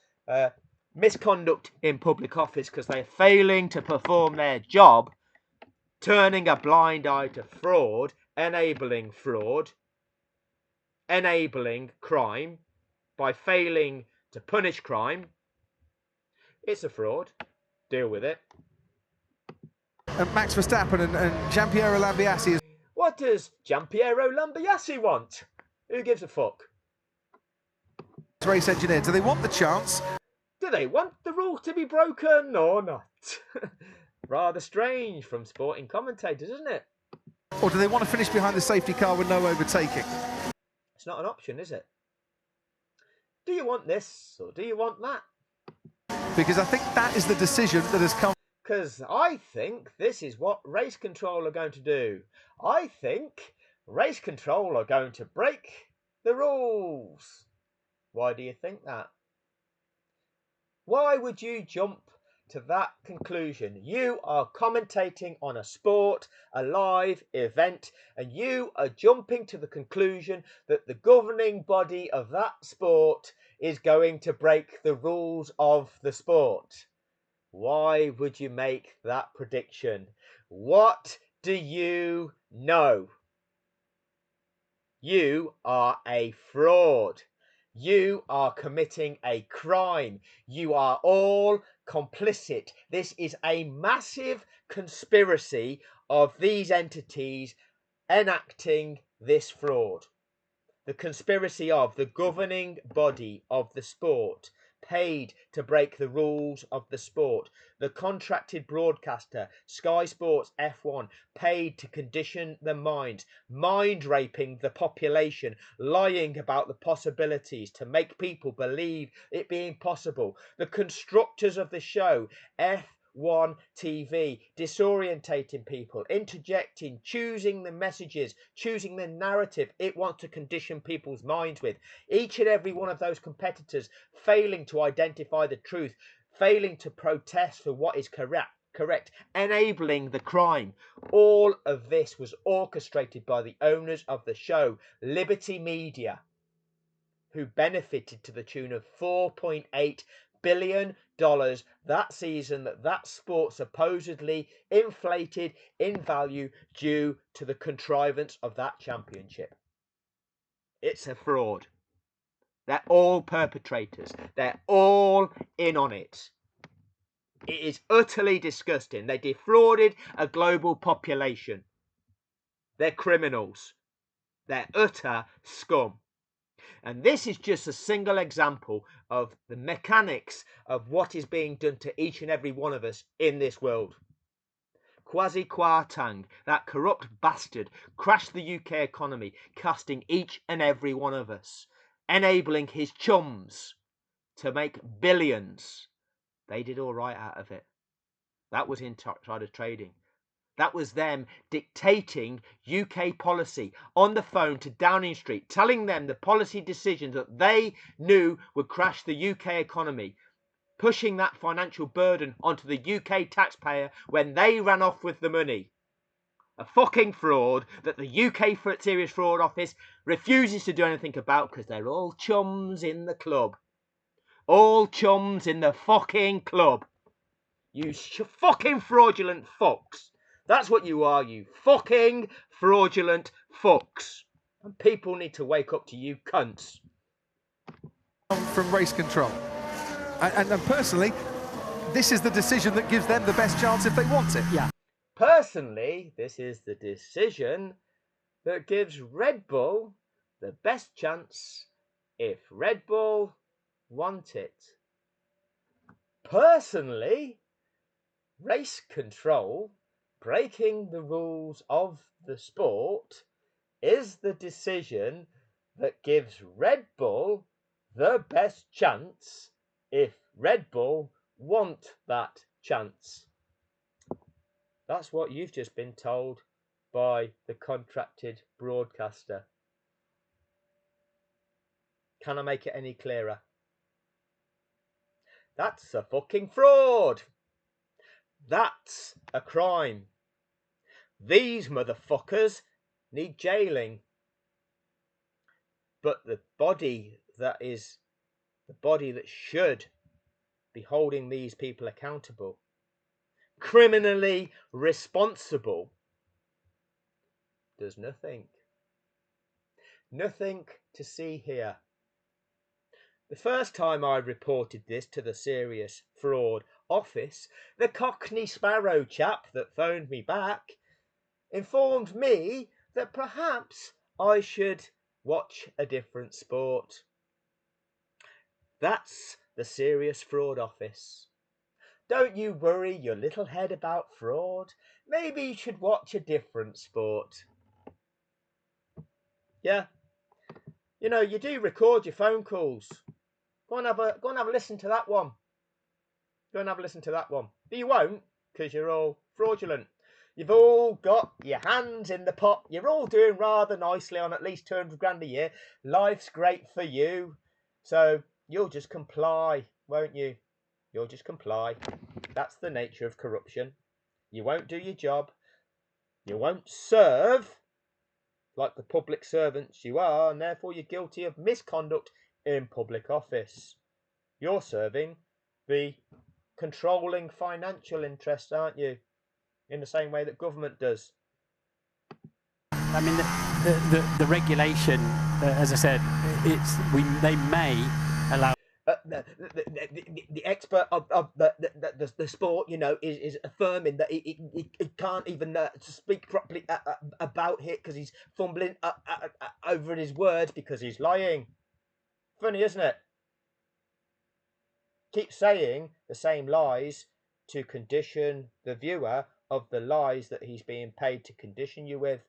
misconduct in public office because they're failing to perform their job, turning a blind eye to fraud, enabling crime by failing to punish crime. It's a fraud. Deal with it. And Max Verstappen and Giampiero Lambiase. What does Giampiero Lambiase want? Who gives a fuck? Race engineer. Do they want the chance? Do they want the rules to be broken or not? Rather strange from sporting commentators, isn't it? Or do they want to finish behind the safety car with no overtaking? It's not an option, is it? Do you want this or do you want that? because I think that is the decision that has come. Because I think this is what Race Control are going to do. I think Race Control are going to break the rules. Why do you think that? Why would you jump to that conclusion? You are commentating on a sport, a live event, and you are jumping to the conclusion that the governing body of that sport is going to break the rules of the sport. Why would you make that prediction? What do you know? You are a fraud. You are committing a crime. You are all complicit. This is a massive conspiracy of these entities enacting this fraud. The conspiracy of the governing body of the sport, paid to break the rules of the sport. The contracted broadcaster, Sky Sports F1, paid to condition the minds, mind raping the population, lying about the possibilities to make people believe it being possible. The constructors of the show, F1 TV, disorientating people, interjecting, choosing the messages, choosing the narrative it wants to condition people's minds with. Each and every one of those competitors failing to identify the truth, failing to protest for what is correct, enabling the crime. All of this was orchestrated by the owners of the show, Liberty Media, who benefited to the tune of $4.8 billion that season, that sport supposedly inflated in value due to the contrivance of that championship. It's a fraud. They're all perpetrators. They're all in on it. It is utterly disgusting. They defrauded a global population. They're criminals. They're utter scum. And this is just a single example of the mechanics of what is being done to each and every one of us in this world. Kwasi Kwarteng, that corrupt bastard, crashed the UK economy, costing each and every one of us, enabling his chums to make billions. They did all right out of it. That was insider trading. That was them dictating UK policy on the phone to Downing Street, telling them the policy decisions that they knew would crash the UK economy, pushing that financial burden onto the UK taxpayer when they ran off with the money. A fucking fraud that the UK Serious Fraud Office refuses to do anything about because they're all chums in the club. All chums in the fucking club. You fucking fraudulent fucks. That's what you are, you fucking fraudulent fucks. And people need to wake up to you cunts. From Race Control. And personally, this is the decision that gives them the best chance if they want it. Yeah. Personally, this is the decision that gives Red Bull the best chance if Red Bull want it. Personally, Race Control, breaking the rules of the sport, is the decision that gives Red Bull the best chance if Red Bull want that chance. That's what you've just been told by the contracted broadcaster. Can I make it any clearer? That's a fucking fraud. That's a crime. These motherfuckers need jailing. But the body that should be holding these people accountable, criminally responsible, does nothing. Nothing to see here. The first time I reported this to the Serious Fraud Office, the Cockney Sparrow chap that phoned me back informed me that perhaps I should watch a different sport. That's the Serious Fraud Office. Don't you worry your little head about fraud. Maybe you should watch a different sport. Yeah. You know, you do record your phone calls. Go and have a listen to that one. Go and have a listen to that one. But you won't, because you're all fraudulent. You've all got your hands in the pot. You're all doing rather nicely on at least 200 grand a year. Life's great for you. So you'll just comply, won't you? You'll just comply. That's the nature of corruption. You won't do your job. You won't serve like the public servants you are, and therefore you're guilty of misconduct in public office. You're serving the controlling financial interests, aren't you? In the same way that government does. I mean, the regulation, as I said, they may allow. The expert of the sport, you know, is affirming that he can't even speak properly about it because he's fumbling over his words because he's lying. Funny, isn't it? Keep saying the same lies to condition the viewer of the lies that he's being paid to condition you with.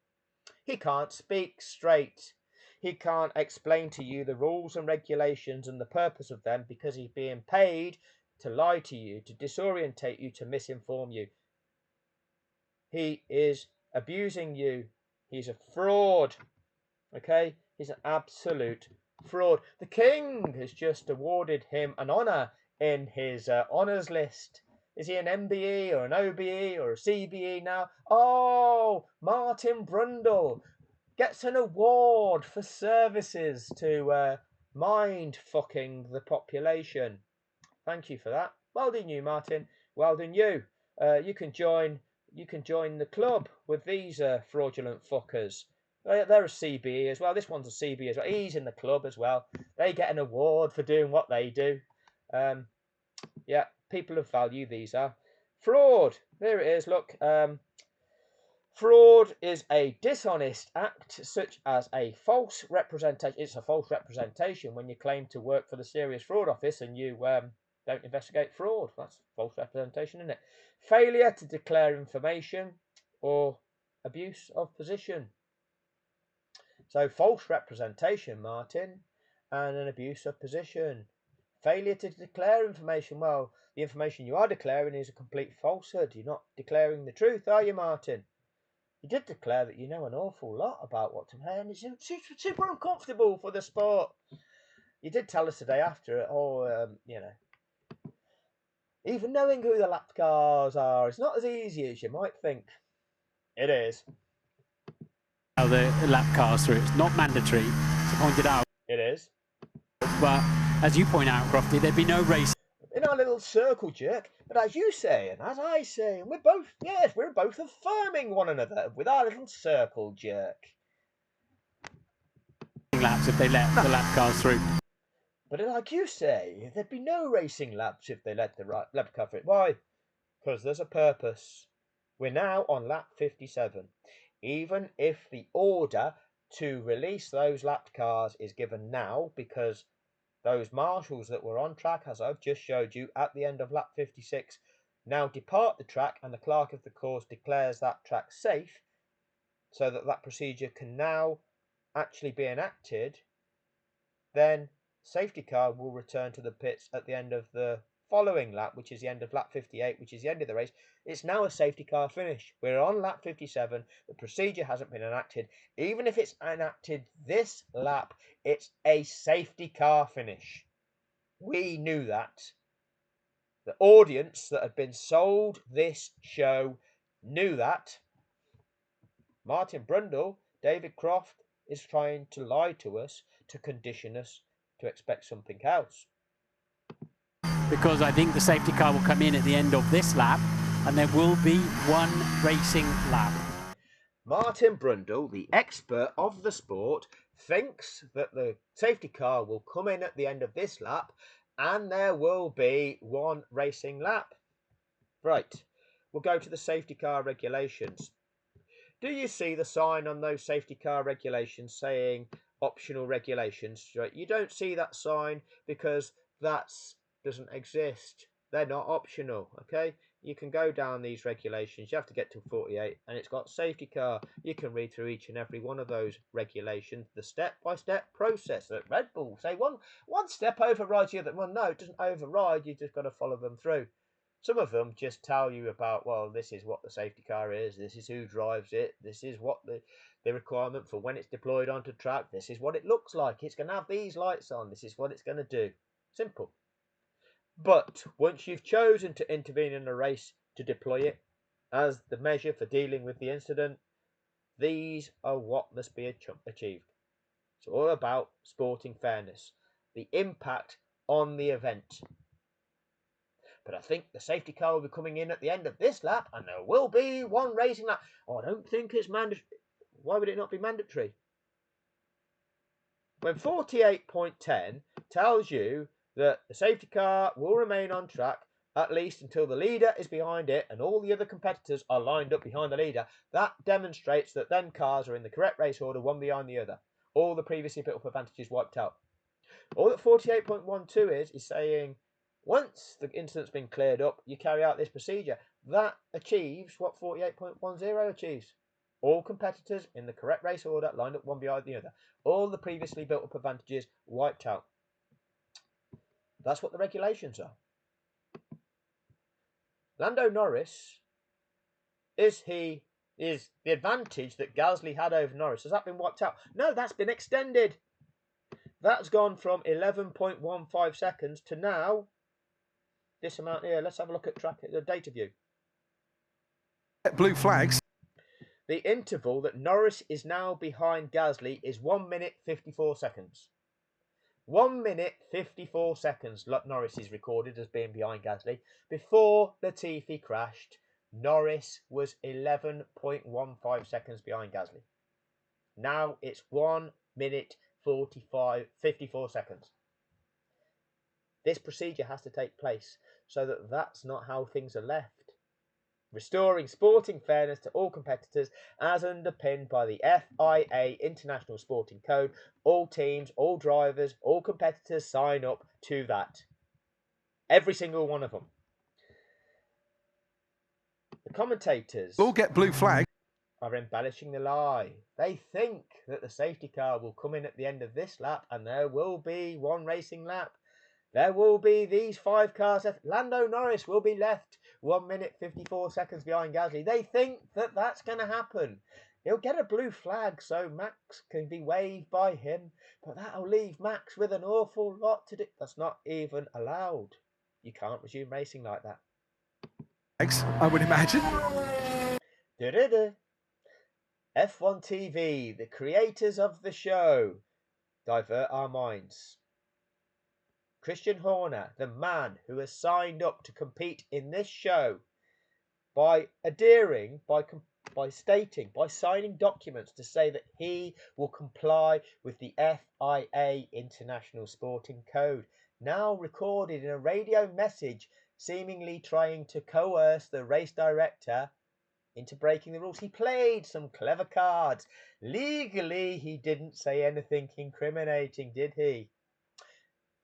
He can't speak straight. He can't explain to you the rules and regulations and the purpose of them because he's being paid to lie to you, to disorientate you, to misinform you. He is abusing you. He's a fraud. Okay? He's an absolute fraud. The king has just awarded him an honour in his honours list. Is he an MBE or an OBE or a CBE now? Oh, Martin Brundle gets an award for services to mind fucking the population. Thank you for that. Well done you, Martin. Well done you. You can join the club with these fraudulent fuckers. They're a CBE as well. This one's a CBE as well. He's in the club as well. They get an award for doing what they do. Yeah, people of value these are. Fraud. There it is. Look. Fraud is a dishonest act such as a false representation. It's a false representation when you claim to work for the Serious Fraud Office and you don't investigate fraud. That's false representation, isn't it? Failure to declare information or abuse of position. So false representation, Martin, and an abuse of position. Failure to declare information. Well, the information you are declaring is a complete falsehood. You're not declaring the truth, are you, Martin? You did declare that you know an awful lot about what to play, and it's super uncomfortable for the sport. You did tell us today after it, you know, even knowing who the lap cars are, it's not as easy as you might think. It is. How the lap cars through. It's not mandatory, as I pointed out. It is. But as you point out, Crofty, there'd be no race. In our little circle jerk, but as you say and as I say, and we're both affirming one another with our little circle jerk. Laps if they let the lap cars through. But like you say, there'd be no racing laps if they let the lap car through. Why? Because there's a purpose. We're now on lap 57. Even if the order to release those lap cars is given now, because those marshals that were on track, as I've just showed you, at the end of lap 56, now depart the track and the clerk of the course declares that track safe, so that that procedure can now actually be enacted, then safety car will return to the pits at the end of the following lap, which is the end of lap 58, which is the end of the race. It's now a safety car finish. We're on lap 57. The procedure hasn't been enacted. Even if it's enacted this lap, it's a safety car finish. We knew that. The audience that had been sold this show knew that. Martin Brundle, David Croft, is trying to lie to us, to condition us to expect something else. Because I think the safety car will come in at the end of this lap and there will be one racing lap. Martin Brundle, the expert of the sport, thinks that the safety car will come in at the end of this lap and there will be one racing lap. Right, we'll go to the safety car regulations. Do you see the sign on those safety car regulations saying optional regulations? Right? You don't see that sign because that doesn't exist. They're not optional, okay? You can go down these regulations. You have to get to 48 and it's got safety car. You can read through each and every one of those regulations, the step-by-step process that Red Bull say one step overrides the other. Well, no, it doesn't override. You just got to follow them through. Some of them just tell you about, well, this is what the safety car is, this is who drives it, this is what the requirement for when it's deployed onto track, this is what it looks like, it's going to have these lights on, this is what it's going to do. Simple. But once you've chosen to intervene in a race to deploy it as the measure for dealing with the incident, these are what must be achieved. It's all about sporting fairness, the impact on the event. But I think the safety car will be coming in at the end of this lap, and there will be one racing lap. Oh, I don't think it's mandatory. Why would it not be mandatory? When 48.10 tells you that the safety car will remain on track at least until the leader is behind it and all the other competitors are lined up behind the leader, that demonstrates that then cars are in the correct race order, one behind the other. All the previously built up advantages wiped out. All that 48.12 is saying, once the incident's been cleared up, you carry out this procedure. That achieves what 48.10 achieves. All competitors in the correct race order, lined up one behind the other. All the previously built up advantages wiped out. That's what the regulations are. Lando Norris, is the advantage that Gasly had over Norris, has that been wiped out? No, that's been extended. That's gone from 11.15 seconds to now this amount here. Let's have a look at the data view. Blue flags. The interval that Norris is now behind Gasly is 1 minute 54 seconds. 1 minute 54 seconds Norris is recorded as being behind Gasly. Before Latifi crashed, Norris was 11.15 seconds behind Gasly. Now it's 1 minute 54 seconds. This procedure has to take place so that that's not how things are left. Restoring sporting fairness to all competitors as underpinned by the FIA International Sporting Code. All teams, all drivers, all competitors sign up to that. Every single one of them. The commentators All get blue flag. are embellishing the lie. They think that the safety car will come in at the end of this lap and there will be one racing lap. There will be these 5 cars left. Lando Norris will be left 1 minute 54 seconds behind Gasly. They think that that's going to happen. He'll get a blue flag so Max can be waved by him, but that'll leave Max with an awful lot to do. That's not even allowed. You can't resume racing like that. I would imagine. F1 TV, the creators of the show, divert our minds. Christian Horner, the man who has signed up to compete in this show by signing documents to say that he will comply with the FIA International Sporting Code, now recorded in a radio message seemingly trying to coerce the race director into breaking the rules. He played some clever cards. Legally, he didn't say anything incriminating, did he?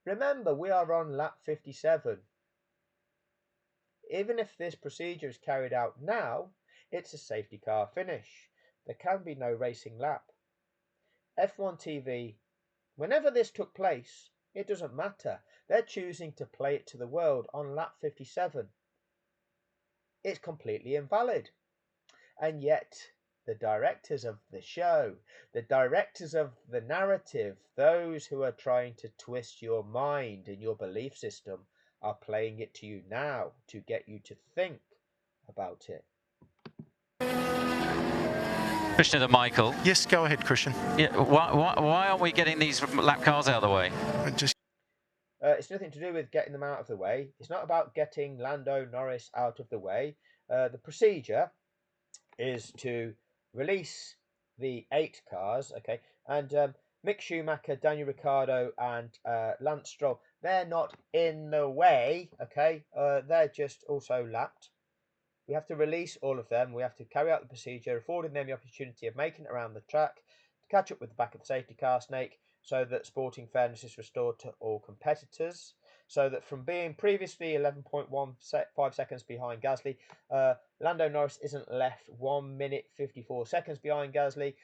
Remember, we are on lap 57. Even if this procedure is carried out now, it's a safety car finish. There can be no racing lap. F1 TV, whenever this took place, it doesn't matter. They're choosing to play it to the world on lap 57. It's completely invalid. And yet, the directors of the show, the directors of the narrative, those who are trying to twist your mind and your belief system, are playing it to you now to get you to think about it. Question to Michael. Yes, go ahead, Christian. Yeah, why aren't we getting these lap cars out of the way? It's nothing to do with getting them out of the way. It's not about getting Lando Norris out of the way. The procedure is to release the 8 cars, okay, and Mick Schumacher, Daniel Ricciardo, and Lance Stroll, they're not in the way, okay, they're just also lapped. We have to release all of them. We have to carry out the procedure, affording them the opportunity of making it around the track to catch up with the back of the safety car snake, so that sporting fairness is restored to all competitors. So that from being previously 11.15 seconds behind Gasly, Lando Norris isn't left 1 minute 54 seconds behind Gasly.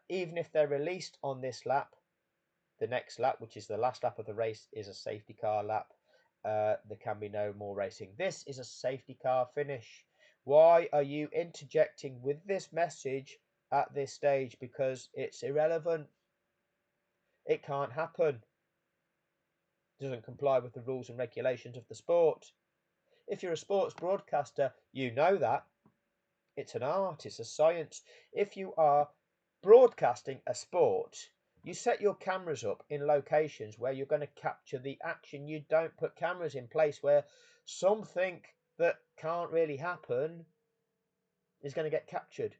Even if they're released on this lap, the next lap, which is the last lap of the race, is a safety car lap. there can be no more racing. This is a safety car finish. Why are you interjecting with this message at this stage? Because it's irrelevant. It can't happen. It doesn't comply with the rules and regulations of the sport. If you're a sports broadcaster, you know that. It's an art, it's a science. If you are broadcasting a sport, you set your cameras up in locations where you're going to capture the action. You don't put cameras in place where something that can't really happen is going to get captured.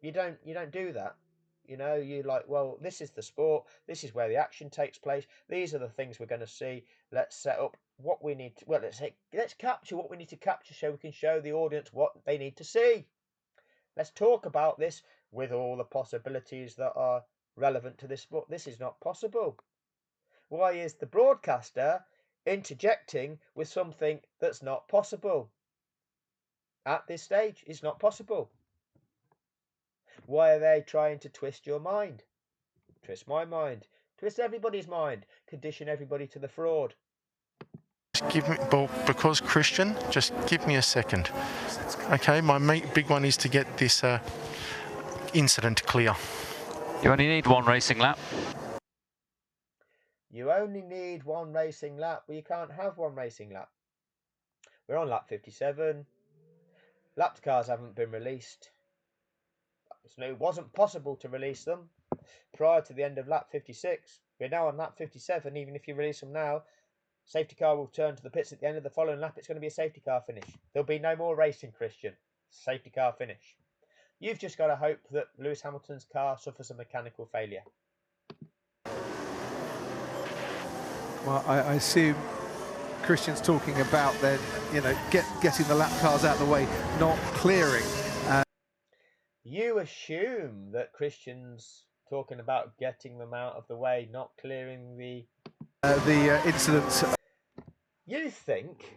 You don't do that. You know, you're like, well, this is the sport. This is where the action takes place. These are the things we're going to see. Let's set up what we need to, well, let's capture what we need to capture so we can show the audience what they need to see. Let's talk about this with all the possibilities that are relevant to this sport. This is not possible. Why is the broadcaster interjecting with something that's not possible? At this stage, it's not possible. Why are they trying to twist your mind? Twist my mind. Twist everybody's mind. Condition everybody to the fraud. Give me, well, because Christian, just give me a second. Okay, my big one is to get this incident clear. You only need one racing lap. You only need one racing lap, but you can't have one racing lap. We're on lap 57. Lapped cars haven't been released. So it wasn't possible to release them prior to the end of lap 56. We're now on lap 57. Even if you release them now, safety car will turn to the pits at the end of the following lap. It's going to be a safety car finish. There'll be no more racing, Christian. Safety car finish. You've just got to hope that Lewis Hamilton's car suffers a mechanical failure. Well, I assume Christian's talking about then, getting the lap cars out of the way, not clearing. You assume that Christian's talking about getting them out of the way, not clearing the incidents. You think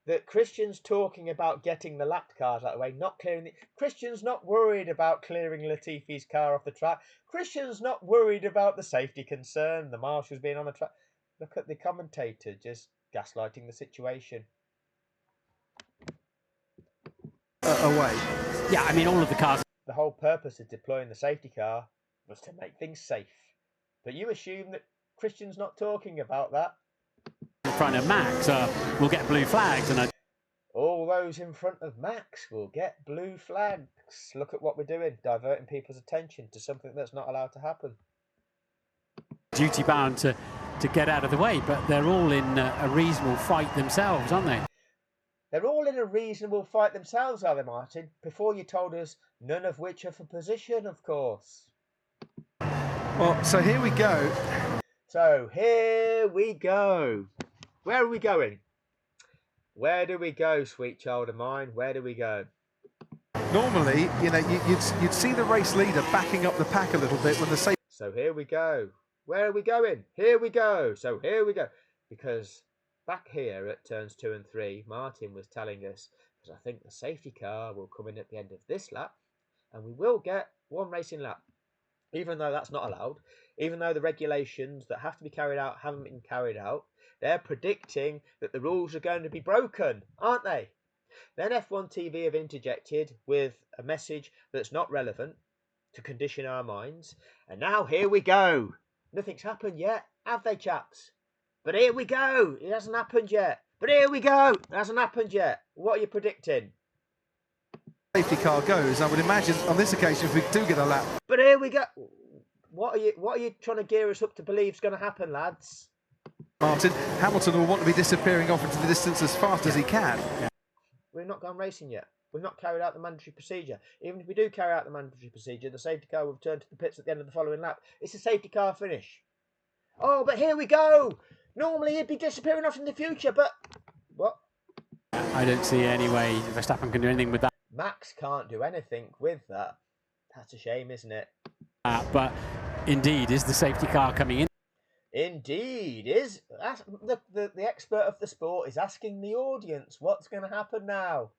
that Christian's talking about getting the lap cars out of the way, not clearing the... Christian's not worried about clearing Latifi's car off the track. Christian's not worried about the safety concern, the marshals being on the track. Look at the commentator just gaslighting the situation. Away. Yeah, I mean, all of the cars. The whole purpose of deploying the safety car was to make things safe. But you assume that Christian's not talking about that. In front of Max will get blue flags, and all those in front of Max will get blue flags. Look at what we're doing, diverting people's attention to something that's not allowed to happen. Duty bound to get out of the way, but they're all in a reasonable fight themselves, aren't they? They're all in a reasonable fight themselves, are they, Martin? Before you told us none of which are for position, of course. Well, so here we go. So here we go. Where are we going? Where do we go, sweet child of mine? Where do we go? Normally, you'd see the race leader backing up the pack a little bit when the safety. So here we go. Where are we going? Here we go. So here we go. Because back here at turns 2 and 3, Martin was telling us, because I think the safety car will come in at the end of this lap, and we will get one racing lap. Even though that's not allowed, even though the regulations that have to be carried out haven't been carried out, they're predicting that the rules are going to be broken, aren't they? Then F1 TV have interjected with a message that's not relevant to condition our minds. And now here we go. Nothing's happened yet, have they, chaps? But here we go. It hasn't happened yet. But here we go. It hasn't happened yet. What are you predicting? Safety car goes. I would imagine on this occasion, if we do get a lap. But here we go. What are you trying to gear us up to believe is going to happen, lads? Martin, Hamilton will want to be disappearing off into the distance as fast as he can. We've not gone racing yet. We've not carried out the mandatory procedure. Even if we do carry out the mandatory procedure, the safety car will return to the pits at the end of the following lap. It's a safety car finish. Oh, but here we go. Normally he'd be disappearing off in the future, but... What? I don't see any way Verstappen can do anything with that. Max can't do anything with that. That's a shame, isn't it? But indeed, is the safety car coming in? Indeed, is. The expert of the sport is asking the audience what's going to happen now.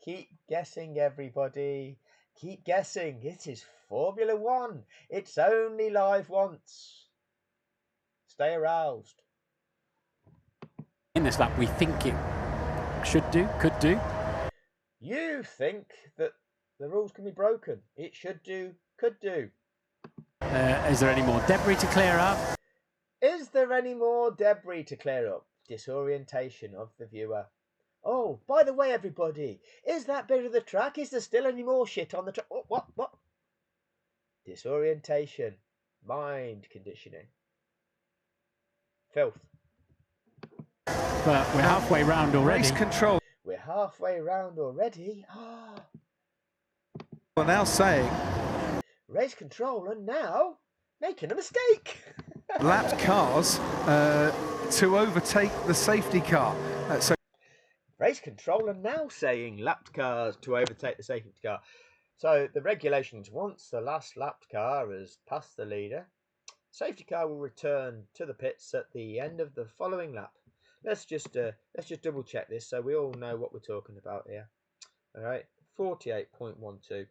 Keep guessing, everybody. Keep guessing. It is Formula One. It's only live once. Stay aroused. in this lap we think it should do, could do. You think that the rules can be broken. It should do, could do. Is there any more debris to clear up? Is there any more debris to clear up? Disorientation of the viewer. Oh, by the way, everybody, is that bit of the track? Is there still any more shit on the track? What? Disorientation. Mind conditioning. Filth. But we're halfway round already. Race control We're halfway round already. are now saying Race control are now making a mistake. lapped cars to overtake the safety car. So Race control are now saying lapped cars to overtake the safety car. So the regulations, once the last lapped car has passed the leader, safety car will return to the pits at the end of the following lap. Let's just double check this so we all know what we're talking about here. All right, 48.12.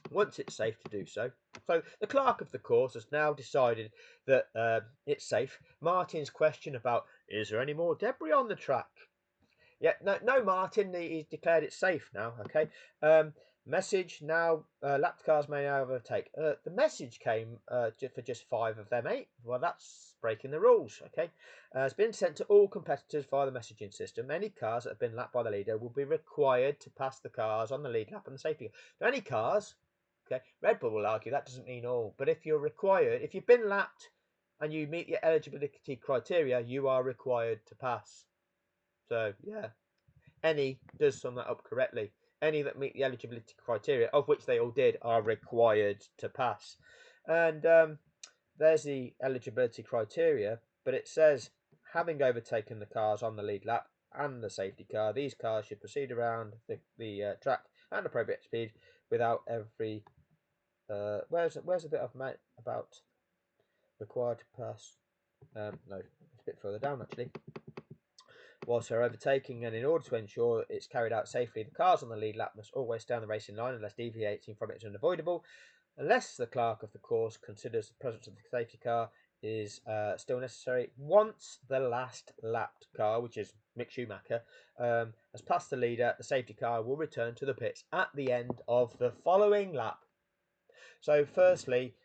Once it's safe to do so. So the clerk of the course has now decided that it's safe. Martin's question about, is there any more debris on the track? Yeah, no, Martin, he's declared it safe now, okay? Message now, lapped cars may now overtake. The message came for just 5 of them 8. Well, that's breaking the rules, okay? It's been sent to all competitors via the messaging system. Any cars that have been lapped by the leader will be required to pass the cars on the lead lap and the safety car. So any cars, okay, Red Bull will argue that doesn't mean all, but if you're required, if you've been lapped and you meet your eligibility criteria, you are required to pass. So, yeah, any does sum that up correctly. Any that meet the eligibility criteria, of which they all did, are required to pass. And there's the eligibility criteria, but it says, having overtaken the cars on the lead lap and the safety car, these cars should proceed around the track at appropriate speed without every... where's a bit of about required to pass? No, it's a bit further down, actually. Whilst they're overtaking, and in order to ensure it's carried out safely, the cars on the lead lap must always stay on the racing line unless deviating from it is unavoidable. Unless the clerk of the course considers the presence of the safety car is still necessary. Once the last lapped car, which is Mick Schumacher, has passed the leader, the safety car will return to the pits at the end of the following lap. So firstly,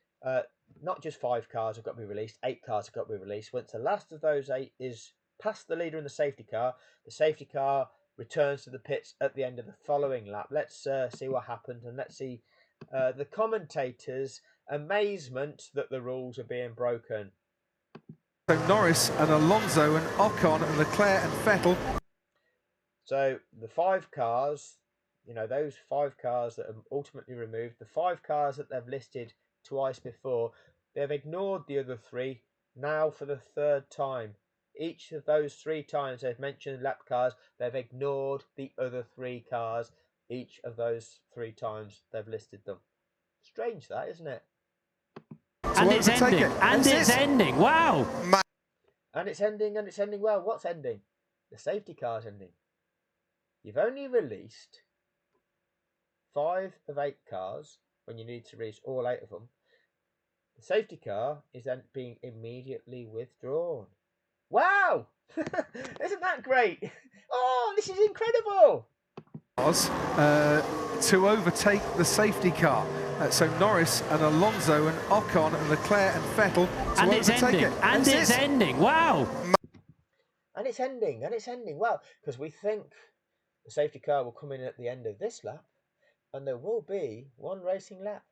not just 5 cars have got to be released, 8 cars have got to be released. Once the last of those 8 is past the leader in the safety car returns to the pits at the end of the following lap. Let's see what happened, and let's see the commentators' amazement that the rules are being broken. So Norris and Alonso and Ocon and Leclerc and Vettel. So the 5 cars, you know, those 5 cars that are ultimately removed, the 5 cars that they've listed twice before, they've ignored the other 3 now for the 3rd time. Each of those 3 times they've mentioned lap cars, they've ignored the other 3 cars. Each of those 3 times they've listed them. Strange that, isn't it? And it's ending. And it's ending. Wow. And it's ending, and it's ending well. What's ending? The safety car's ending. You've only released 5 of 8 cars when you need to release all 8 of them. The safety car is then being immediately withdrawn. Wow! Isn't that great? Oh, this is incredible! To overtake the safety car. So Norris and Alonso and Ocon and Leclerc and Vettel to and it's overtake ending. it. And it's ending. Wow! And it's ending. And it's ending. Well, because we think the safety car will come in at the end of this lap, and there will be 1 racing lap.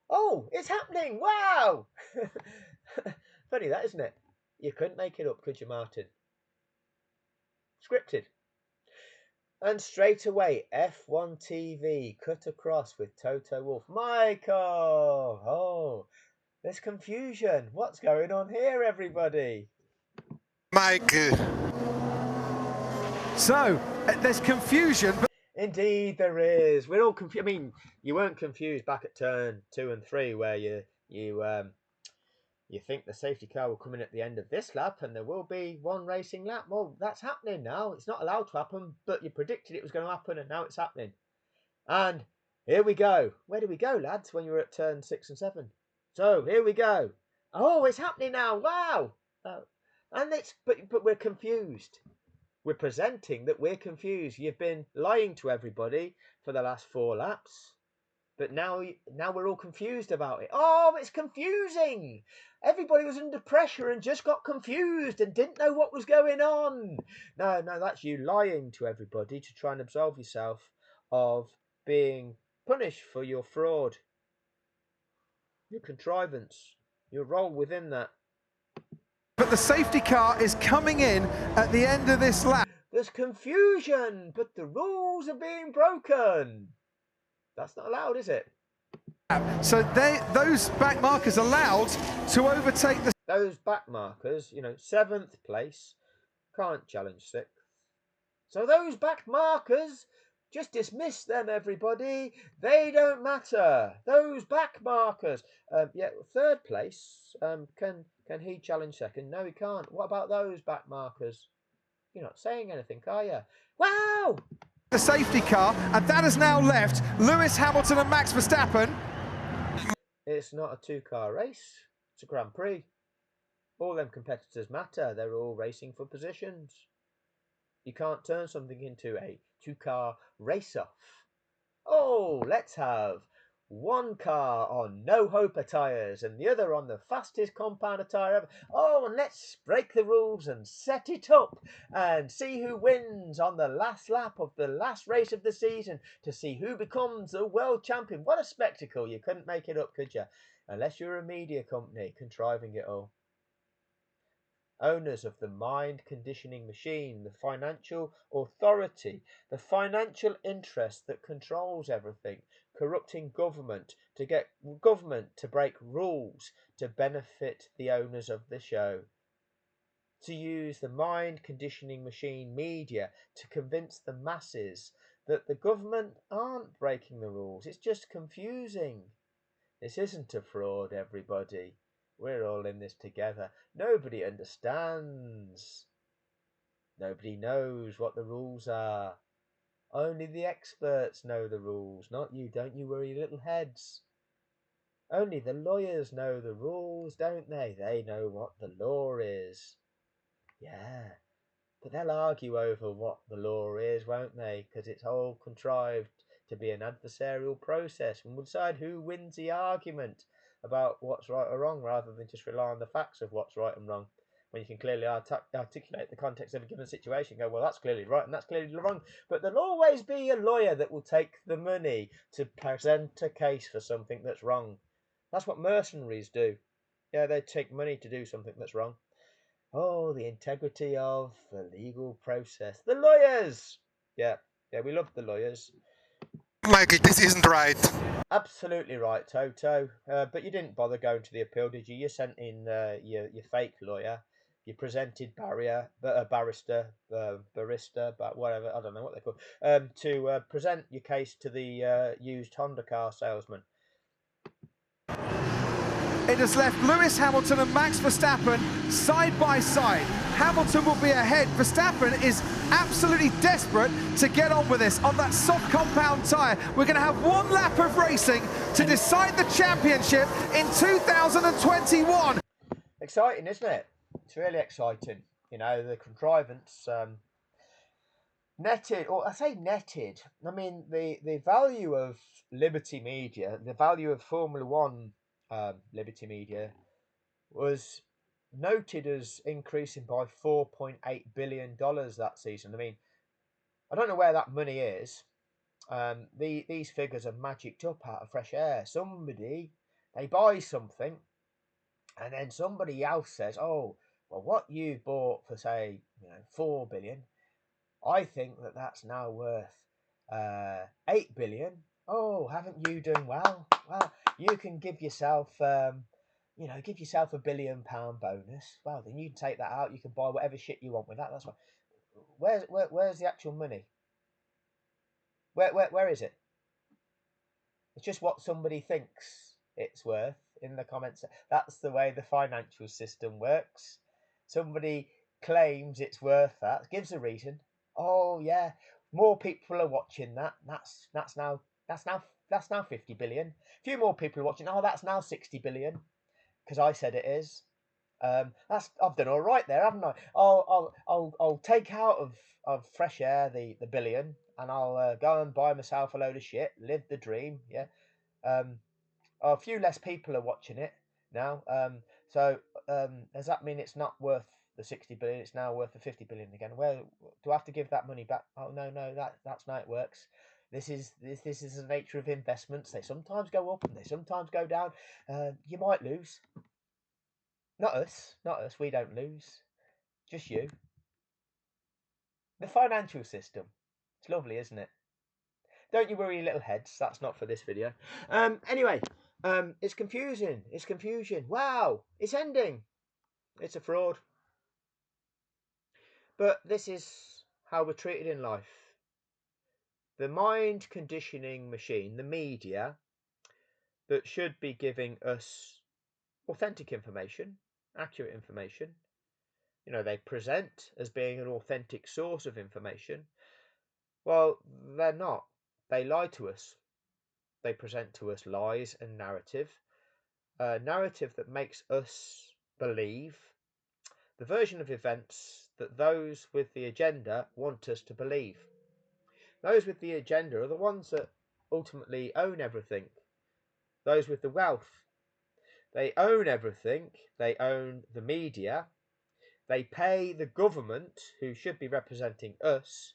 Oh, it's happening! Wow! Funny that, isn't it? You couldn't make it up, could you, Martin? Scripted. And straight away, F1 TV cut across with Toto Wolff. Michael! Oh, there's confusion. What's going on here, everybody? Mike. So, there's confusion. But indeed, there is. We're all confused. I mean, you weren't confused back at turn 2 and 3 where you think the safety car will come in at the end of this lap and there will be 1 racing lap. Well, that's happening now. It's not allowed to happen, but you predicted it was going to happen and now it's happening. And here we go. Where do we go, lads, when you were at turn 6 and 7? So, here we go. Oh, it's happening now. Wow. And but we're confused. We're presenting that we're confused. You've been lying to everybody for the last 4 laps. But now we're all confused about it. Oh, it's confusing. Everybody was under pressure and just got confused and didn't know what was going on. No, that's you lying to everybody to try and absolve yourself of being punished for your fraud, your contrivance, your role within that. But the safety car is coming in at the end of this lap. There's confusion, but the rules are being broken. That's not allowed, is it? So those back markers allowed to overtake the... Those back markers, 7th place, can't challenge 6th. So those back markers, just dismiss them, everybody. They don't matter. Those back markers. 3rd place, can he challenge 2nd? No, he can't. What about those back markers? You're not saying anything, are you? Wow! The safety car, and that has now left Lewis Hamilton and Max Verstappen. It's not a 2-car race. It's a Grand Prix. All them competitors matter. They're all racing for positions. You can't turn something into a 2-car race-off. Oh, let's have one car on no hoper tyres and the other on the fastest compounder tyre ever. Oh, and let's break the rules and set it up and see who wins on the last lap of the last race of the season to see who becomes the world champion. What a spectacle. You couldn't make it up, could you? Unless you're a media company contriving it all. Owners of the mind conditioning machine, the financial authority, the financial interest that controls everything, corrupting government to get government to break rules to benefit the owners of the show, to use the mind conditioning machine media to convince the masses that the government aren't breaking the rules. It's just confusing. This isn't a fraud, everybody. We're all in this together. Nobody understands. Nobody knows what the rules are. Only the experts know the rules, not you. Don't you worry, little heads. Only the lawyers know the rules, don't they? They know what the law is. Yeah, but they'll argue over what the law is, won't they? Because it's all contrived to be an adversarial process, and we'll decide who wins the argument about what's right or wrong, rather than just rely on the facts of what's right and wrong, when you can clearly articulate the context of a given situation. Go, well, that's clearly right and that's clearly wrong. But there'll always be a lawyer that will take the money to present a case for something that's wrong. That's what mercenaries do. Yeah, they take money to do something that's wrong. Oh, the integrity of the legal process. The lawyers! Yeah, we love the lawyers. Mikey, this isn't right. Absolutely right, Toto. But you didn't bother going to the appeal, did you? You sent in your fake lawyer. You presented barrister, but whatever, I don't know what they're called, to present your case to the used Honda car salesman. It has left Lewis Hamilton and Max Verstappen side by side. Hamilton will be ahead. Verstappen is absolutely desperate to get on with this on that soft compound tyre. We're going to have one lap of racing to decide the championship in 2021. Exciting, isn't it? It's really exciting. The contrivance netted, or I say netted, I mean the value of Liberty Media, the value of Formula One Liberty Media was noted as increasing by $4.8 billion that season. I mean, I don't know where that money is. These figures are magicked up out of fresh air. They buy something, and then somebody else says, oh, well, what you bought for, say, $4 billion, I think that's now worth $8 billion. Oh, haven't you done well? Well, you can give yourself, give yourself £1 billion bonus. Well, then you can take that out. You can buy whatever shit you want with that. That's what. Where's the actual money? Where is it? It's just what somebody thinks it's worth in the comments. That's the way the financial system works. Somebody claims it's worth that, gives a reason. Oh yeah, more people are watching that. That's now 50 billion. A few more people are watching. Oh, that's now 60 billion. Because I said it is. I've done all right there, haven't I? I'll take out of fresh air the billion, and I'll go and buy myself a load of shit, live the dream. Yeah. A few less people are watching it now. So does that mean it's not worth the 60 billion? It's now worth the 50 billion again. Well, do I have to give that money back? Oh no, that's not how it works. This is the nature of investments. They sometimes go up and they sometimes go down. You might lose. Not us. We don't lose. Just you. The financial system. It's lovely, isn't it? Don't you worry, little heads. That's not for this video. Anyway, it's confusing. It's confusion. Wow, it's ending. It's a fraud. But this is how we're treated in life. The mind conditioning machine, the media, that should be giving us authentic information, accurate information. You know, they present as being an authentic source of information. Well, they're not. They lie to us. They present to us lies and narrative. A narrative that makes us believe the version of events that those with the agenda want us to believe. Those with the agenda are the ones that ultimately own everything. Those with the wealth. They own everything. They own the media. They pay the government, who should be representing us,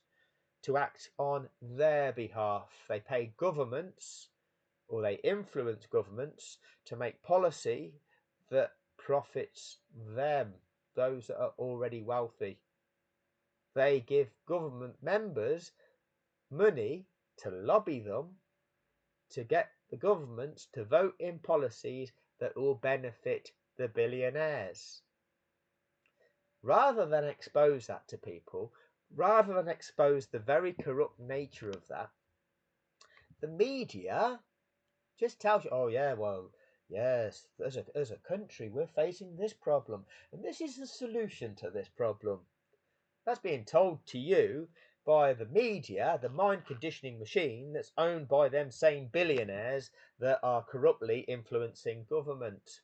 to act on their behalf. They pay governments, or they influence governments, to make policy that profits them, those that are already wealthy. They give government members money to lobby them to get the governments to vote in policies that will benefit the billionaires. Rather than expose that to people, rather than expose the very corrupt nature of that, the media just tells you, oh yeah, well, yes, as a country, we're facing this problem, and this is the solution to this problem. That's being told to you by the media, the mind conditioning machine that's owned by them same billionaires that are corruptly influencing government.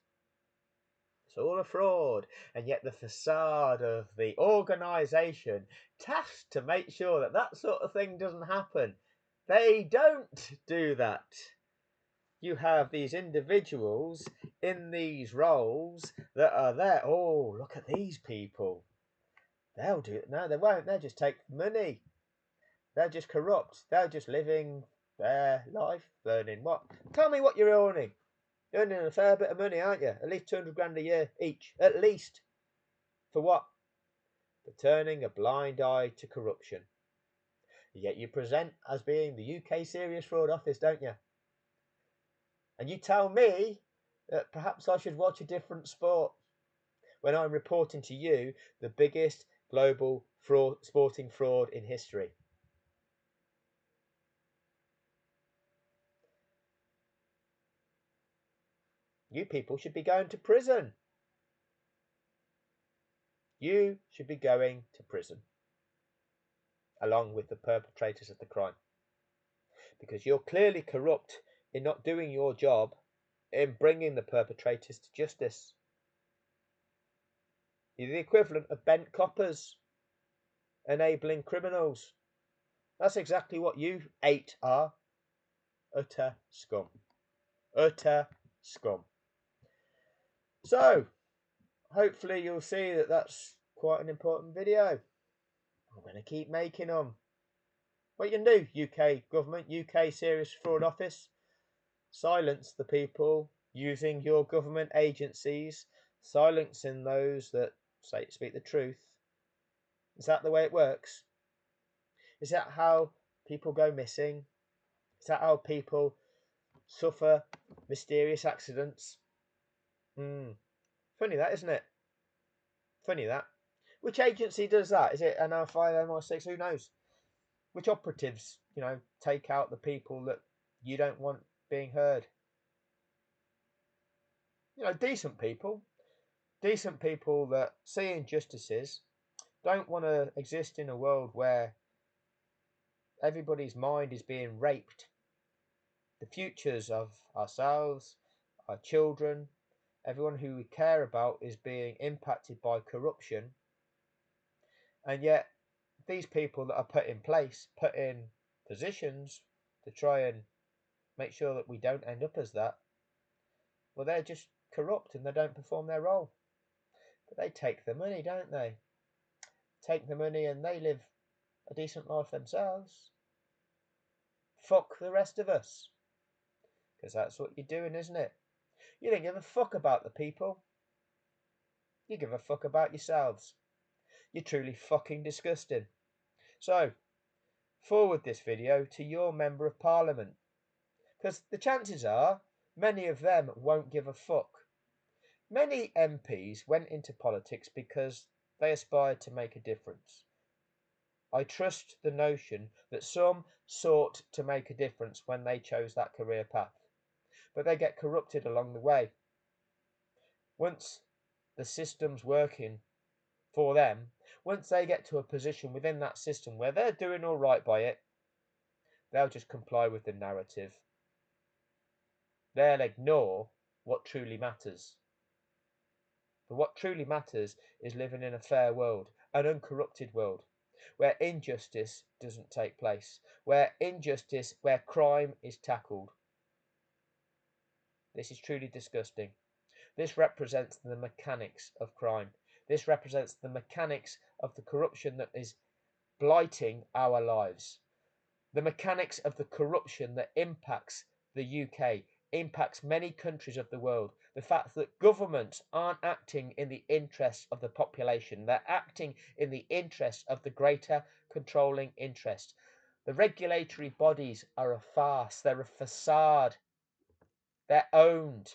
It's all a fraud, and yet the facade of the organisation tasked to make sure that that sort of thing doesn't happen, they don't do that. You have these individuals in these roles that are there. Oh, look at these people. They'll do it. No, they won't. They'll just take money. They're just corrupt. They're just living their life, earning what? Tell me what you're earning. You're earning a fair bit of money, aren't you? At least 200 grand a year each. At least. For what? For turning a blind eye to corruption. Yet you present as being the UK Serious Fraud Office, don't you? And you tell me that perhaps I should watch a different sport when I'm reporting to you the biggest global sporting fraud in history. You people should be going to prison. You should be going to prison, along with the perpetrators of the crime. Because you're clearly corrupt in not doing your job in bringing the perpetrators to justice. You're the equivalent of bent coppers, enabling criminals. That's exactly what you 8 are. Utter scum. Utter scum. So, hopefully you'll see that that's quite an important video. I'm going to keep making them. What you can do, UK government, UK Serious Fraud Office, silence the people using your government agencies, silencing those that speak the truth. Is that the way it works? Is that how people go missing? Is that how people suffer mysterious accidents? Funny that, isn't it? Funny that. Which agency does that? Is it NR5, MI6? Who knows? Which operatives, take out the people that you don't want being heard? Decent people that see injustices, don't want to exist in a world where everybody's mind is being raped. The futures of ourselves, our children, everyone who we care about is being impacted by corruption, and yet these people that are put in place, put in positions to try and make sure that we don't end up as that, well, they're just corrupt and they don't perform their role. But they take the money, don't they? Take the money and they live a decent life themselves. Fuck the rest of us. Because that's what you're doing, isn't it? You don't give a fuck about the people. You give a fuck about yourselves. You're truly fucking disgusting. So, forward this video to your Member of Parliament. Because the chances are, many of them won't give a fuck. Many MPs went into politics because they aspired to make a difference. I trust the notion that some sought to make a difference when they chose that career path, but they get corrupted along the way. Once the system's working for them, once they get to a position within that system where they're doing all right by it, they'll just comply with the narrative. They'll ignore what truly matters. But what truly matters is living in a fair world, an uncorrupted world, where injustice doesn't take place, where crime is tackled. This is truly disgusting. This represents the mechanics of crime. This represents the mechanics of the corruption that is blighting our lives. The mechanics of the corruption that impacts the UK, impacts many countries of the world. The fact that governments aren't acting in the interests of the population. They're acting in the interests of the greater controlling interest. The regulatory bodies are a farce. They're a facade. They're owned.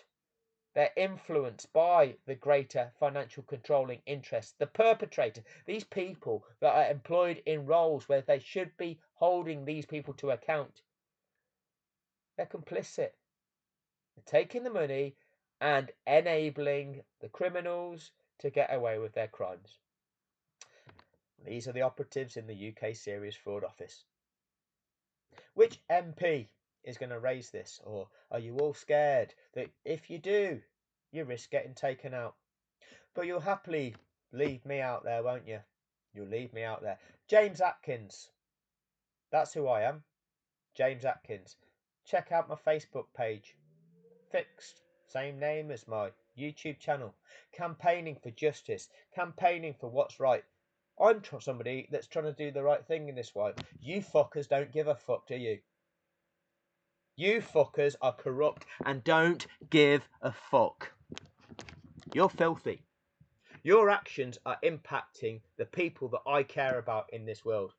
They're influenced by the greater financial controlling interest. The perpetrator, these people that are employed in roles where they should be holding these people to account, they're complicit. They're taking the money and enabling the criminals to get away with their crimes. These are the operatives in the UK Serious Fraud Office. Which MP is going to raise this? Or are you all scared that if you do, you risk getting taken out? But you'll happily leave me out there, won't you? You'll leave me out there. James Atkins. That's who I am. James Atkins. Check out my Facebook page. Fixed. Same name as my YouTube channel. Campaigning for justice. Campaigning for what's right. I'm somebody that's trying to do the right thing in this way. You fuckers don't give a fuck, do you? You fuckers are corrupt and don't give a fuck. You're filthy. Your actions are impacting the people that I care about in this world.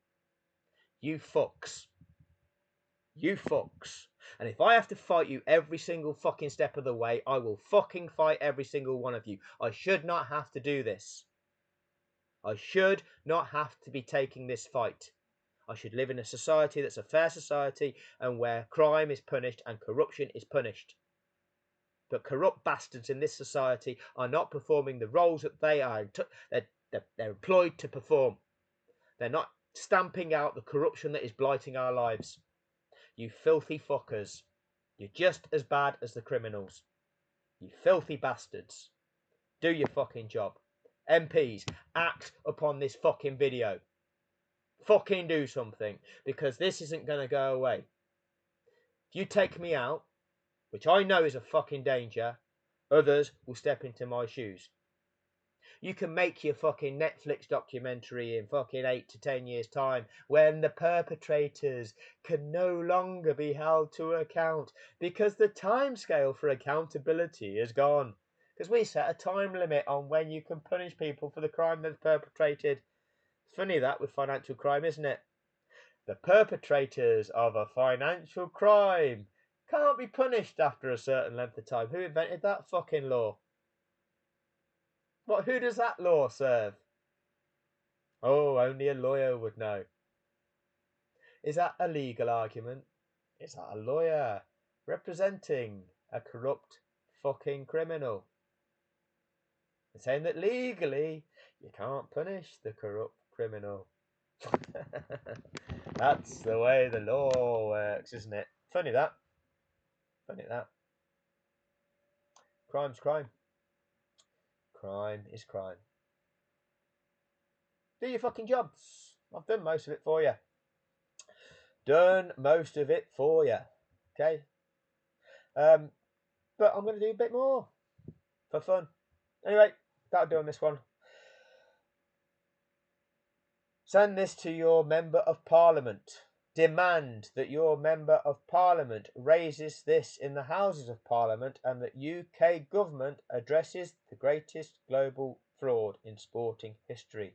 You fucks. You fucks. And if I have to fight you every single fucking step of the way, I will fucking fight every single one of you. I should not have to do this. I should not have to be taking this fight. I should live in a society that's a fair society and where crime is punished and corruption is punished. But corrupt bastards in this society are not performing the roles that they're employed to perform. They're not stamping out the corruption that is blighting our lives. You filthy fuckers. You're just as bad as the criminals. You filthy bastards. Do your fucking job. MPs, act upon this fucking video. Fucking do something, because this isn't going to go away. If you take me out, which I know is a fucking danger, others will step into my shoes. You can make your fucking Netflix documentary in fucking 8 to 10 years' time when the perpetrators can no longer be held to account because the timescale for accountability is gone. Because we set a time limit on when you can punish people for the crime they've perpetrated. It's funny that with financial crime, isn't it? The perpetrators of a financial crime can't be punished after a certain length of time. Who invented that fucking law? Who does that law serve? Oh, only a lawyer would know. Is that a legal argument? Is that a lawyer representing a corrupt fucking criminal? They're saying that legally you can't punish the corrupt criminal. That's the way the law works, isn't it? Funny that. Funny that. Crime's crime. Crime is crime. Do your fucking jobs. I've done most of it for you. Done most of it for you. Okay? But I'm going to do a bit more for fun. Anyway, that'll do on this one. Send this to your Member of Parliament. Demand that your Member of Parliament raises this in the Houses of Parliament and that UK government addresses the greatest global fraud in sporting history.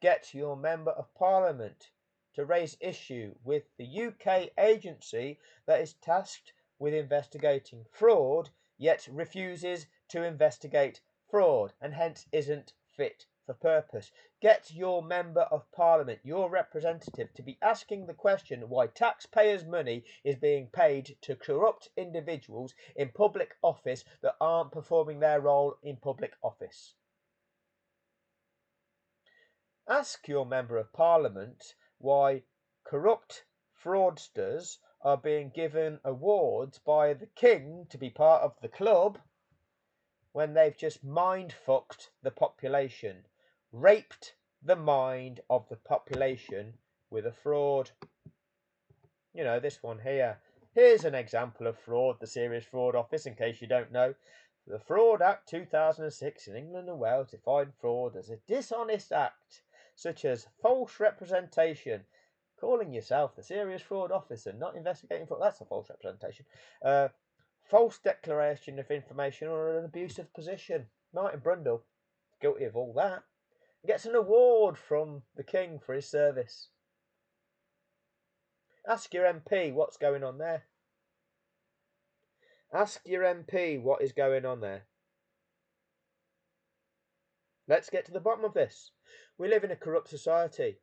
Get your Member of Parliament to raise issue with the UK agency that is tasked with investigating fraud, yet refuses to investigate fraud and hence isn't fit for purpose. Get your Member of Parliament, your representative, to be asking the question why taxpayers' money is being paid to corrupt individuals in public office that aren't performing their role in public office. Ask your Member of Parliament why corrupt fraudsters are being given awards by the King to be part of the club when they've just mind-fucked the population, raped the mind of the population with a fraud. You know, this one here. Here's an example of fraud, the Serious Fraud Office, in case you don't know. The Fraud Act 2006 in England and Wales defined fraud as a dishonest act, such as false representation, calling yourself the Serious Fraud Officer, not investigating fraud. That's a false representation. False declaration of information or an abusive position. Martin Brundle, guilty of all that. He gets an award from the King for his service. Ask your MP what's going on there. Ask your MP what is going on there. Let's get to the bottom of this. We live in a corrupt society.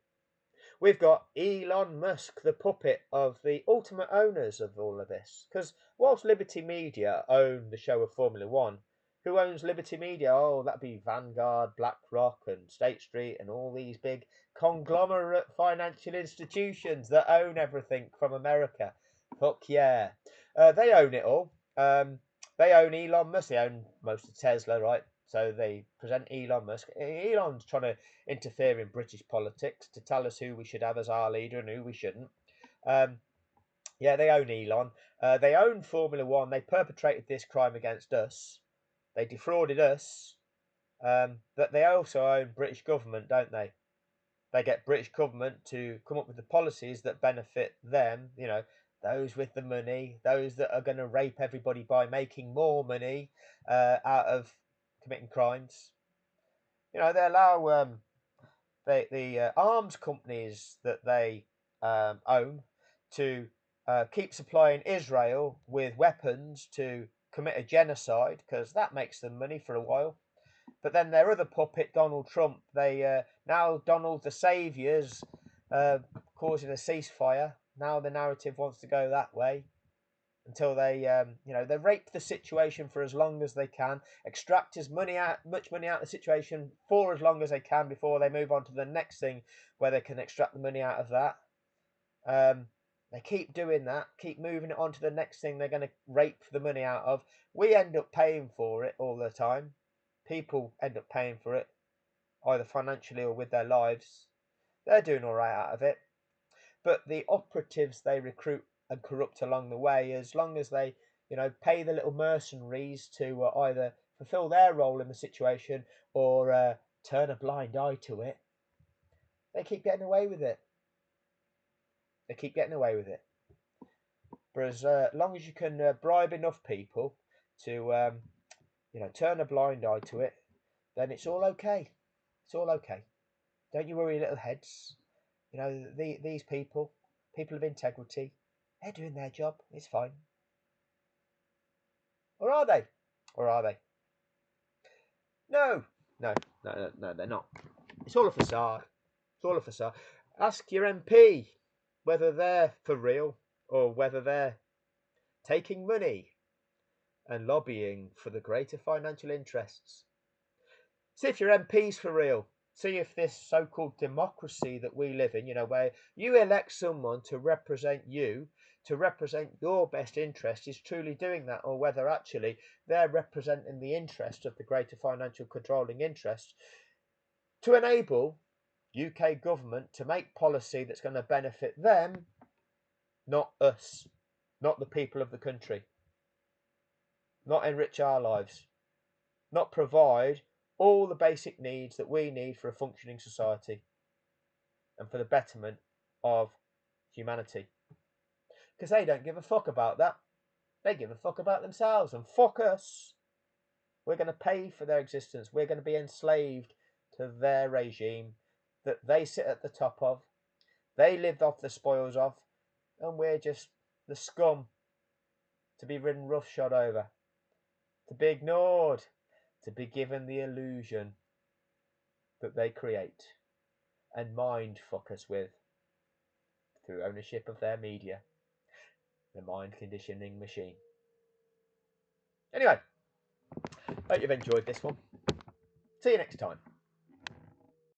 We've got Elon Musk, the puppet of the ultimate owners of all of this. Because whilst Liberty Media own the show of Formula One, who owns Liberty Media? Oh, that'd be Vanguard, BlackRock and State Street and all these big conglomerate financial institutions that own everything from America. Fuck yeah. They own it all. They own Elon Musk. They own most of Tesla, right? So they present Elon Musk. Elon's trying to interfere in British politics to tell us who we should have as our leader and who we shouldn't. Yeah, they own Elon. They own Formula One. They perpetrated this crime against us. They defrauded us. But they also own British government, don't they? They get British government to come up with the policies that benefit them, you know, those with the money, those that are going to rape everybody by making more money out of committing crimes. You know, they allow the arms companies that they own to keep supplying Israel with weapons to commit a genocide, because that makes them money for a while. But then their other puppet, Donald Trump, they now Donald the Saviour's causing a ceasefire. Now the narrative wants to go that way until they, they rape the situation for as long as they can, extract much money out of the situation for as long as they can before they move on to the next thing where they can extract the money out of that. They keep doing that, keep moving it on to the next thing they're going to rape the money out of. We end up paying for it all the time. People end up paying for it, either financially or with their lives. They're doing all right out of it. But the operatives they recruit and corrupt along the way, as long as they, pay the little mercenaries to either fulfill their role in the situation or turn a blind eye to it, they keep getting away with it. They keep getting away with it. For as long as you can bribe enough people to, turn a blind eye to it, then it's all okay. It's all okay. Don't you worry, little heads. These people of integrity, they're doing their job. It's fine. Or are they? Or are they? No, they're not. It's all a facade. It's all a facade. Ask your MP whether they're for real or whether they're taking money and lobbying for the greater financial interests. See if your MP's for real. See if this so-called democracy that we live in, where you elect someone to represent you, to represent your best interest is truly doing that, or whether actually they're representing the interest of the greater financial controlling interest to enable UK government to make policy that's going to benefit them, not us, not the people of the country, not enrich our lives, not provide all the basic needs that we need for a functioning society and for the betterment of humanity. Because they don't give a fuck about that. They give a fuck about themselves, and fuck us. We're going to pay for their existence. We're going to be enslaved to their regime that they sit at the top of, they lived off the spoils of, and we're just the scum to be ridden roughshod over, to be ignored, to be given the illusion that they create and mind fuck us with through ownership of their media, the mind conditioning machine. Anyway, hope you've enjoyed this one. See you next time.